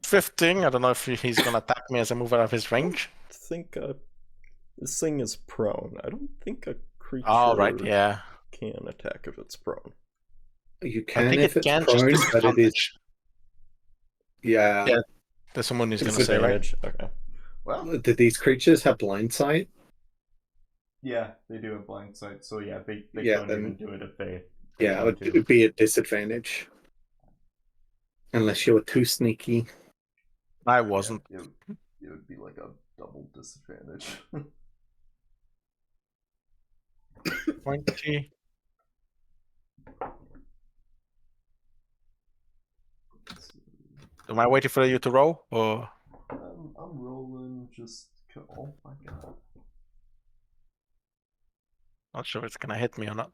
15. I don't know if he's gonna attack me as I move out of his range. I think this thing is prone. I don't think a creature yeah. can attack if it's prone. You I can think if it it's can prone, just but it is. disadvantage. Yeah. Yeah. There's someone who's gonna say, right? Disadvantage. Okay. Well, Do these creatures have blind sight? yeah, they do have blind sight, so yeah, they Yeah, couldn't then- even do it if they Yeah, it wanted to. would be a disadvantage. Unless you were too sneaky. I wasn't. Yeah, it would be like a double disadvantage. 20. Am I waiting for you to roll, or I'm rolling just. Oh my god. not sure if it's gonna hit me or not?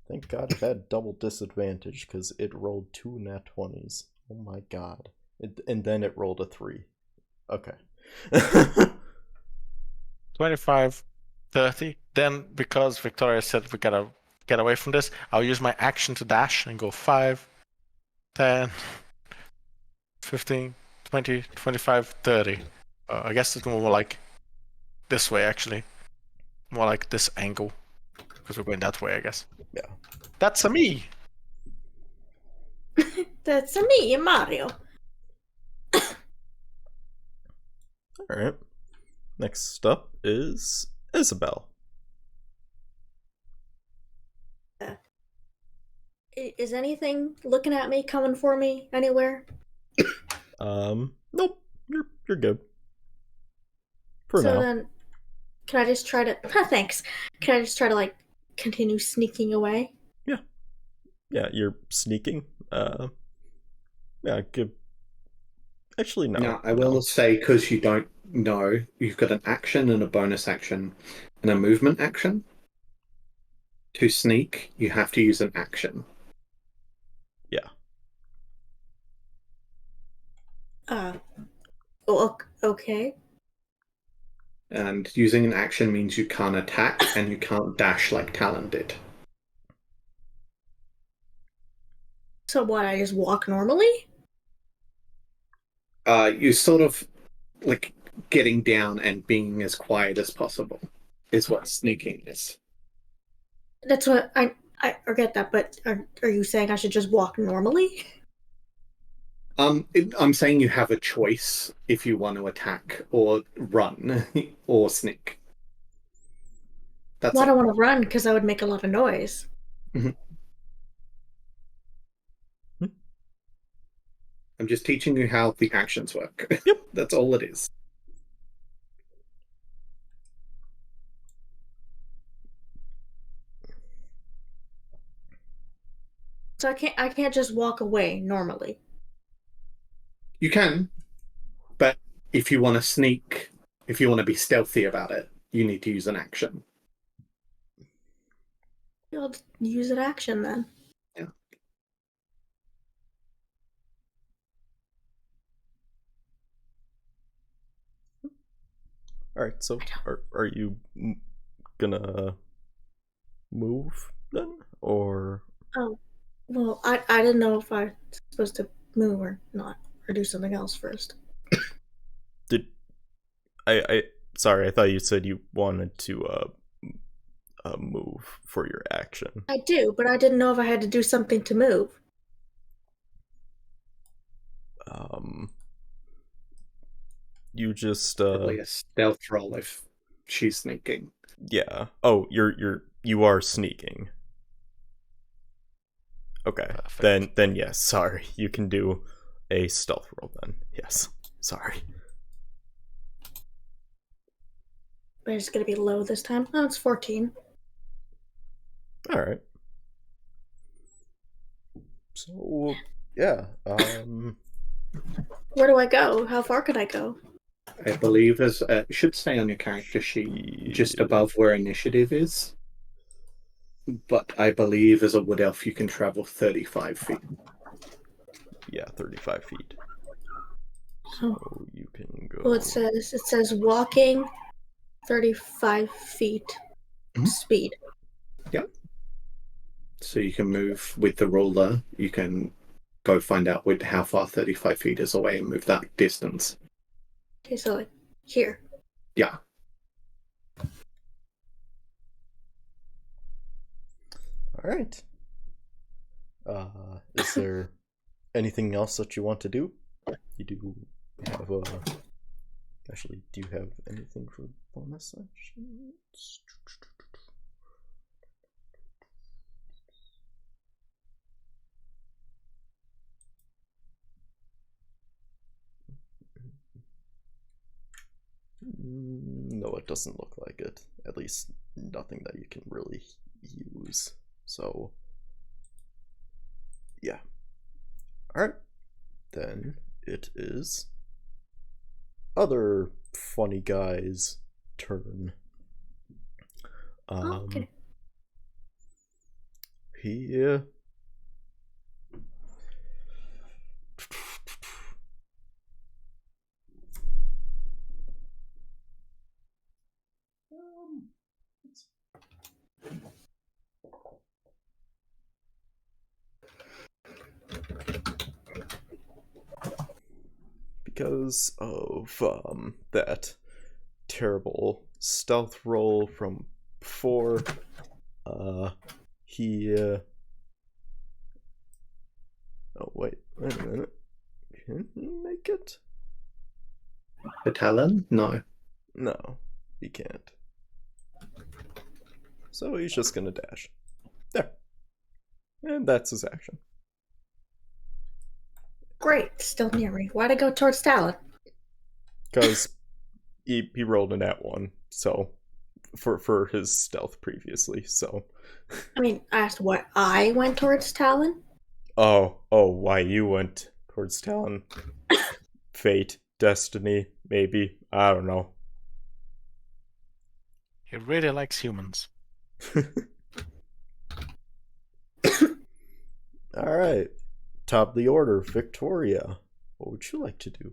Thank God it had double disadvantage because it rolled 2 nat 20s. Oh my god. And then it rolled a 3. Okay. 25, 30. Then, because Victoria said we gotta get away from this, I'll use my action to dash and go 5, 10, 15, 20, 25, 30. I guess it's more like this way, actually. More like this angle. Because we're going that way, I guess. Yeah. That's a me! That's me, Mario. Alright. Next up is Isabel. Is anything looking at me, coming for me anywhere? Nope. You're good. For So now. then, can I just try to? Thanks. Can I just try to like continue sneaking away? Yeah, you're sneaking. Yeah, good. Actually, no. Now, I will say, because you don't know, you've got an action and a bonus action and a movement action. To sneak, you have to use an action. Yeah. Okay. And using an action means you can't attack and you can't dash like Talon did. So what? I just walk normally? You sort of like getting down and being as quiet as possible is what sneaking is. That's what I forget that. But are you saying I should just walk normally? I'm saying you have a choice if you want to attack or run or sneak. That's Well, I it. don't want to run because I would make a lot of noise. I'm just teaching you how the actions work. Yep. That's all it is. So I can't just walk away normally. You can, but if you want to sneak, if you want to be stealthy about it, you need to use an action. I'll just use an action then. Yeah. Alright, so are you gonna move then? Or. Oh, well, I didn't know if I was supposed to move or not, or do something else first. Did. I. Sorry, I thought you said you wanted to, move for your action. I do, but I didn't know if I had to do something to move. You just, Probably a stealth roll if she's sneaking. Yeah. Oh, you are sneaking. Okay. Perfect. Then yes, sorry. You can do a stealth roll then. Yes. Sorry. But it's gonna be low this time. Oh, it's 14. Alright. So yeah. Where do I go? How far could I go? I believe as it should stay on your character sheet, just above where initiative is. But I believe as a wood elf, you can travel 35 feet. Yeah, 35 feet. Oh. So you can go. Well, it says walking 35 feet speed. Yep. So you can move with the ruler. You can go find out how far 35 feet is away and move that distance. Okay, so like here. Yeah. Alright. Is there anything else that you want to do? You do have actually, do you have anything for bonus actions? No, it doesn't look like it. At least nothing that you can really use. So, yeah. Alright. Then it is other funny guy's turn. Okay. He because of that terrible stealth roll from before, he oh wait a minute. Can he make it? The Talon? No. No, he can't. So he's just gonna dash. There. And that's his action. Great, still near me. Why'd I go towards Talon? Because he rolled a nat 1, so for his stealth previously, so. I mean, I asked why I went towards Talon. Oh, why you went towards Talon. Fate, destiny, maybe. I don't know. He really likes humans. Alright. Top of the order, Victoria. What would you like to do?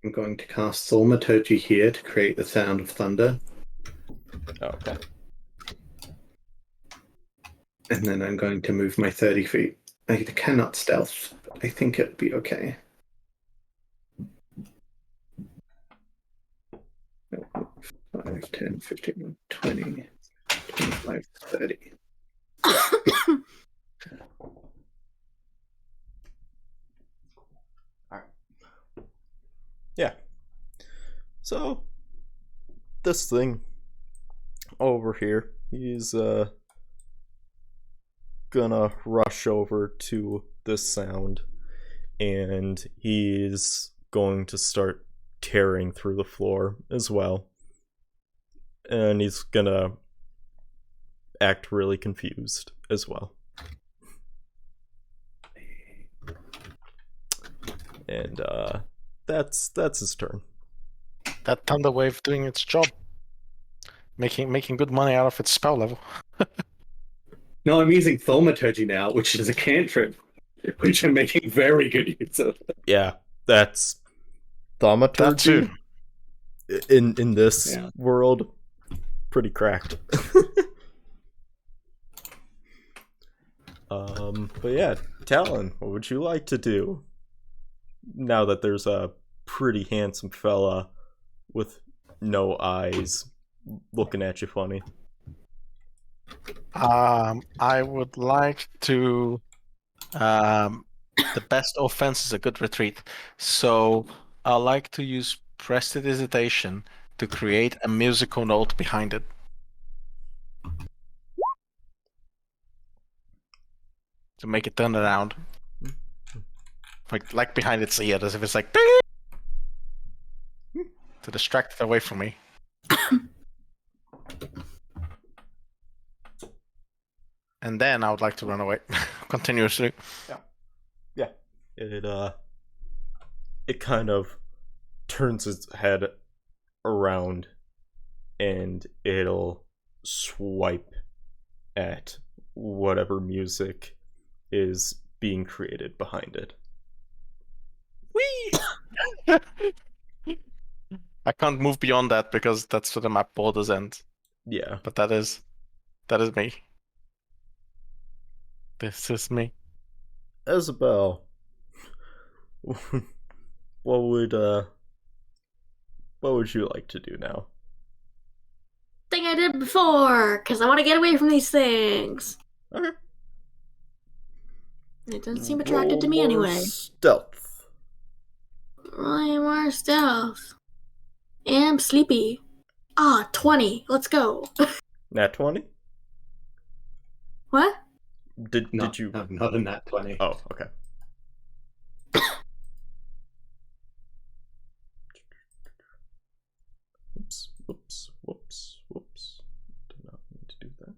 I'm going to cast Thaumaturgy here to create the sound of thunder. Okay. And then I'm going to move my 30 feet. I cannot stealth, but I think it'll be okay. 5, 10, 15, 20, 25, 30. Alright. Yeah. So, this thing over here, he's gonna rush over to this sound, and he's going to start tearing through the floor as well. And he's gonna act really confused as well. And that's his turn. That thunder wave doing its job, making good money out of its spell level. No, I'm using Thaumaturgy now, which is a cantrip, which I'm making very good use of. Yeah, that's thaumaturgy. In this world, pretty cracked. But yeah, Talon, what would you like to do? Now that there's a pretty handsome fella with no eyes looking at you funny. I would like to. The best offense is a good retreat, so I like to use prestidigitation to create a musical note behind it. To make it turn around. Like behind its ear, as if it's like to distract it away from me. And then I would like to run away continuously. Yeah. It kind of turns its head around, and it'll swipe at whatever music is being created behind it. Whee! I can't move beyond that because that's where the map borders end. Yeah. But that is me. This is me. Isabel, what would you like to do now? Thing I did before, because I want to get away from these things. Okay. It doesn't seem attracted to me Roll more anyway. Stealth. Really more stealth. And I'm sleepy. 20. Let's go. Nat 20? What? Did you? No, not a nat 20. Oh, okay. Whoops. Did not need to do that.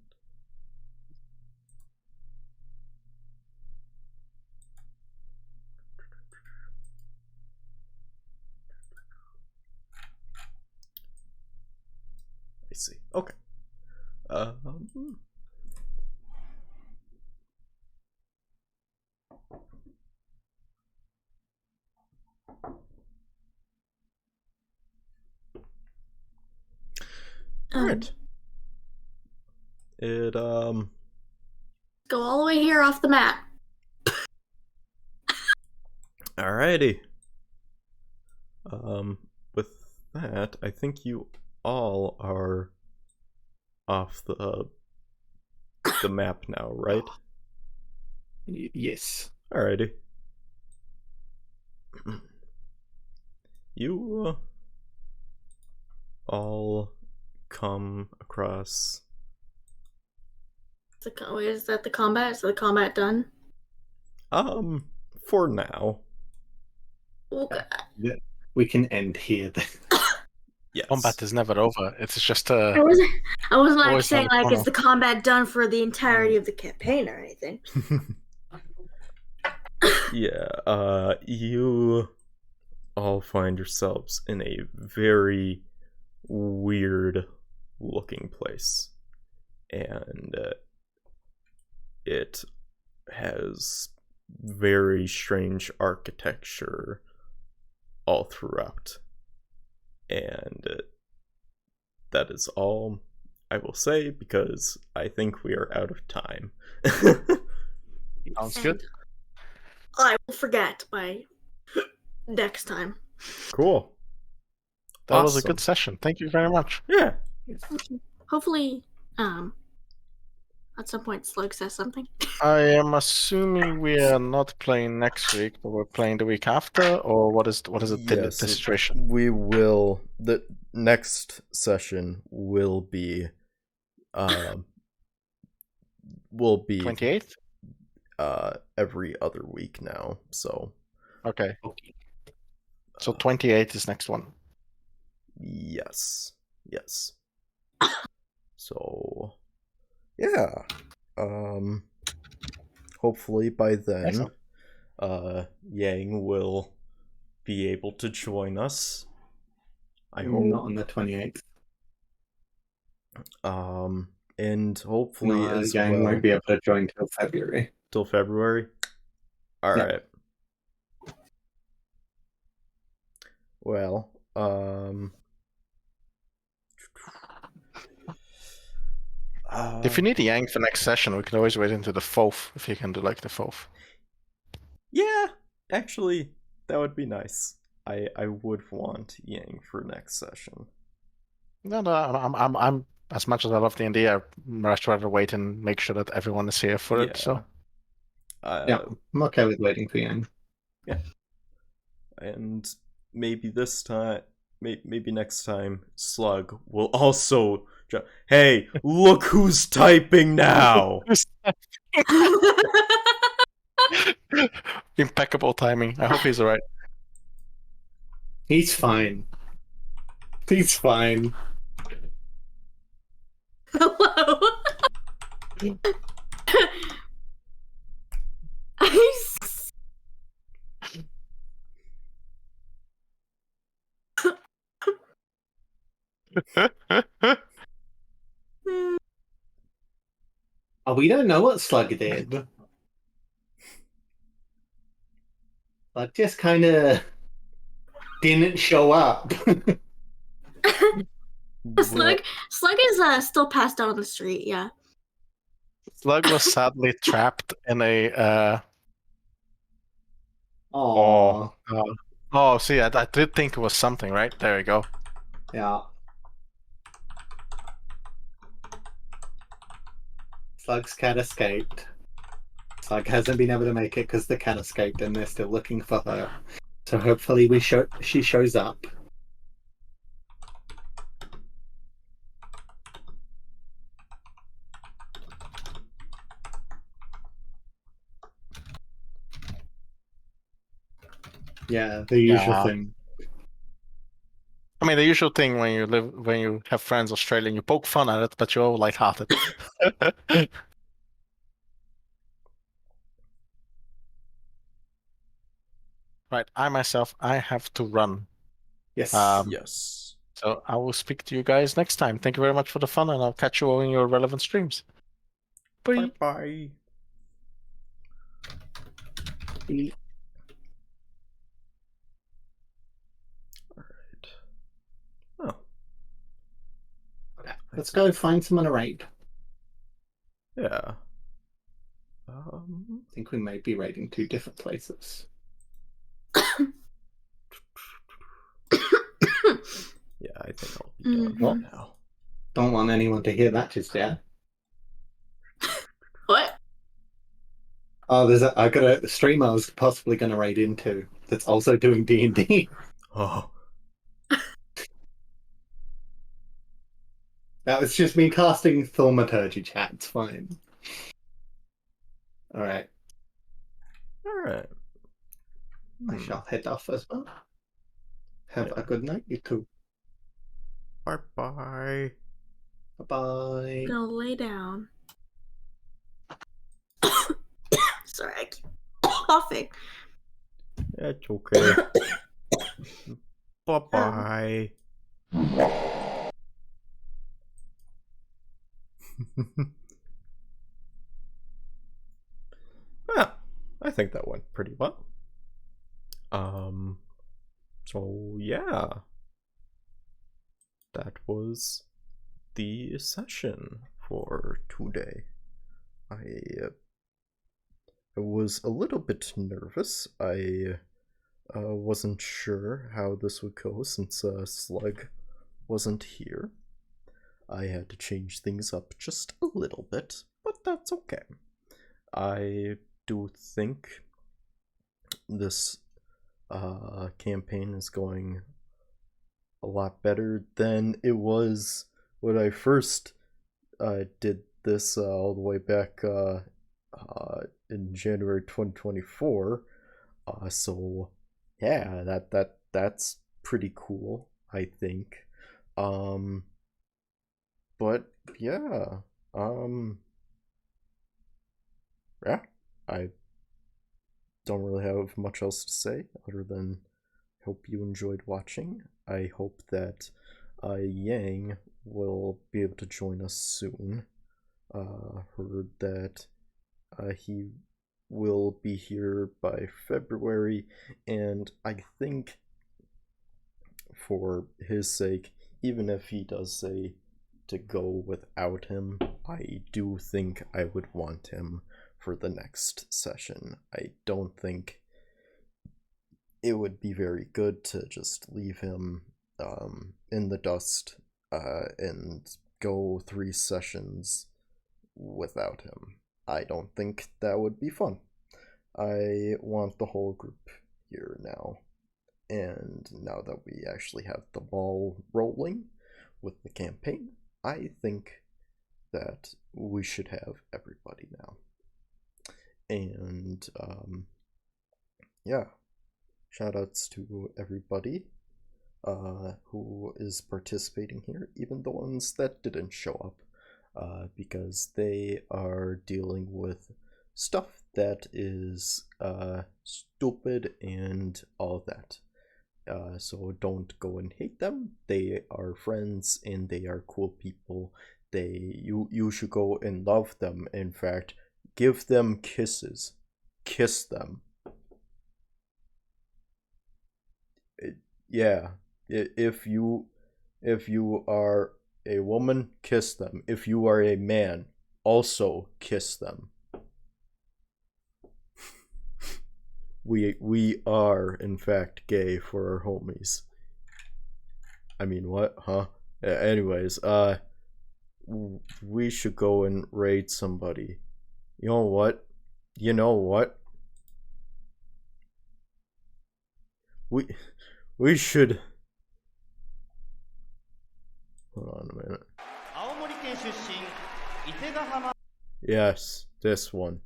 I see. Okay. Alright. It Go all the way here off the map. Alrighty. With that, I think you all are off the map now, right? Yes. Alrighty. You all come across. Is that the combat? Is the combat done? For now. Okay. Yeah. We can end here then. Yes. Combat is never over. It's just I wasn't like always saying around the like is corner. the combat done for the entirety of the campaign or anything. Yeah, you all find yourselves in a very weird looking place. And it has very strange architecture all throughout. And that is all I will say because I think we are out of time. Sounds good. I will forget by next time. Cool. That was a Awesome. good session. Thank you very much. Yeah. Hopefully, at some point Slug says something. I am assuming we are not playing next week, but we're playing the week after, or what is the situation? We will. The next session will be 28th? Every other week now. So Okay. So 28th is next one. yes. So yeah. Hopefully by then Excellent. Yang will be able to join us. I hope. Not on the 28th. And hopefully No, as Yang well won't be able to join till February. till February. All Yeah. right. Well, If you need a Yang for next session, we can always wait into the 4th, if you can do like the 4th. yeah, actually, that would be nice. I would want Yang for next session. No, I'm as much as I love D&D, I'd much rather wait and make sure that everyone is here for it. So Yeah, I'm okay with waiting for Yang. And maybe this time, maybe next time, Slug will also. Hey, look who's typing now! impeccable timing. I hope he's alright. He's fine. He's fine. Hello. Oh, we don't know what Slug did. Slug just kind of didn't show up. Slug is still passed out on the street. Yeah. Slug was sadly trapped in a. Oh, See, I did think it was something, right? There you go. yeah. Slug's cat escaped. Slug hasn't been able to make it because the cat escaped, and they're still looking for her. So hopefully, she shows up. Yeah, the usual thing. I mean, the usual thing when you have friends Australian, you poke fun at it, but you're all lighthearted. Right, I have to run. Yes. Yes. So I will speak to you guys next time. Thank you very much for the fun, and I'll catch you all in your relevant streams. Bye. Bye. Alright. Oh. Let's go find someone to raid. Yeah. I think we may be raiding 2 different places. I think I'll be done Mhm. now. Don't want anyone to hear that just yet. What? Oh, I got a streamer I was possibly going to raid into that's also doing D&D. Oh, That was just me casting Thaumaturgy chat. It's fine. All right. all right. I shall head off as well. Have a good night, you two. Bye bye. Bye-bye. I'm gonna lay down. Sorry, I keep coughing. It's okay. Bye bye. Well, I think that went pretty well. So yeah, that was the session for today. I was a little bit nervous. I wasn't sure how this would go since Slug wasn't here. I had to change things up just a little bit, but that's okay. I do think this campaign is going a lot better than it was when I first did this all the way back in January 2024. So yeah, that's pretty cool, I think. But yeah, yeah, I don't really have much else to say other than hope you enjoyed watching. I hope that Yang will be able to join us soon. Heard that he will be here by February, and I think for his sake, even if he does say to go without him, I do think I would want him for the next session. I don't think it would be very good to just leave him in the dust and go 3 sessions without him. I don't think that would be fun. I want the whole group here now. And now that we actually have the ball rolling with the campaign, I think that we should have everybody now. And yeah, shoutouts to everybody who is participating here, even the ones that didn't show up, because they are dealing with stuff that is stupid and all that. So don't go and hate them. They are friends and they are cool people. You should go and love them. In fact, give them kisses. Kiss them. Yeah. If you are a woman, kiss them. If you are a man, also kiss them. We are in fact gay for our homies. I mean, what? Huh? Anyways, we should go and raid somebody. You know what? You know what? We should. Hold on a minute. Yes, this one.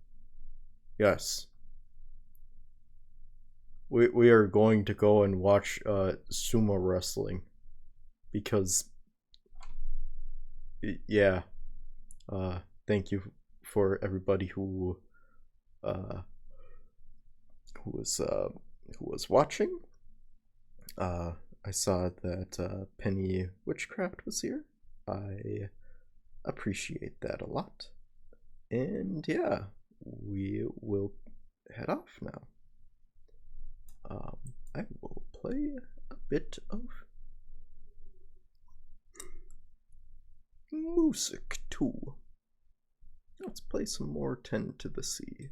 Yes. We are going to go and watch sumo wrestling because yeah. Thank you for everybody who was watching. I saw that Penny Witchcraft was here. I appreciate that a lot. And yeah, we will head off now. I will play a bit of music too. Let's play some more 10 to the Sea.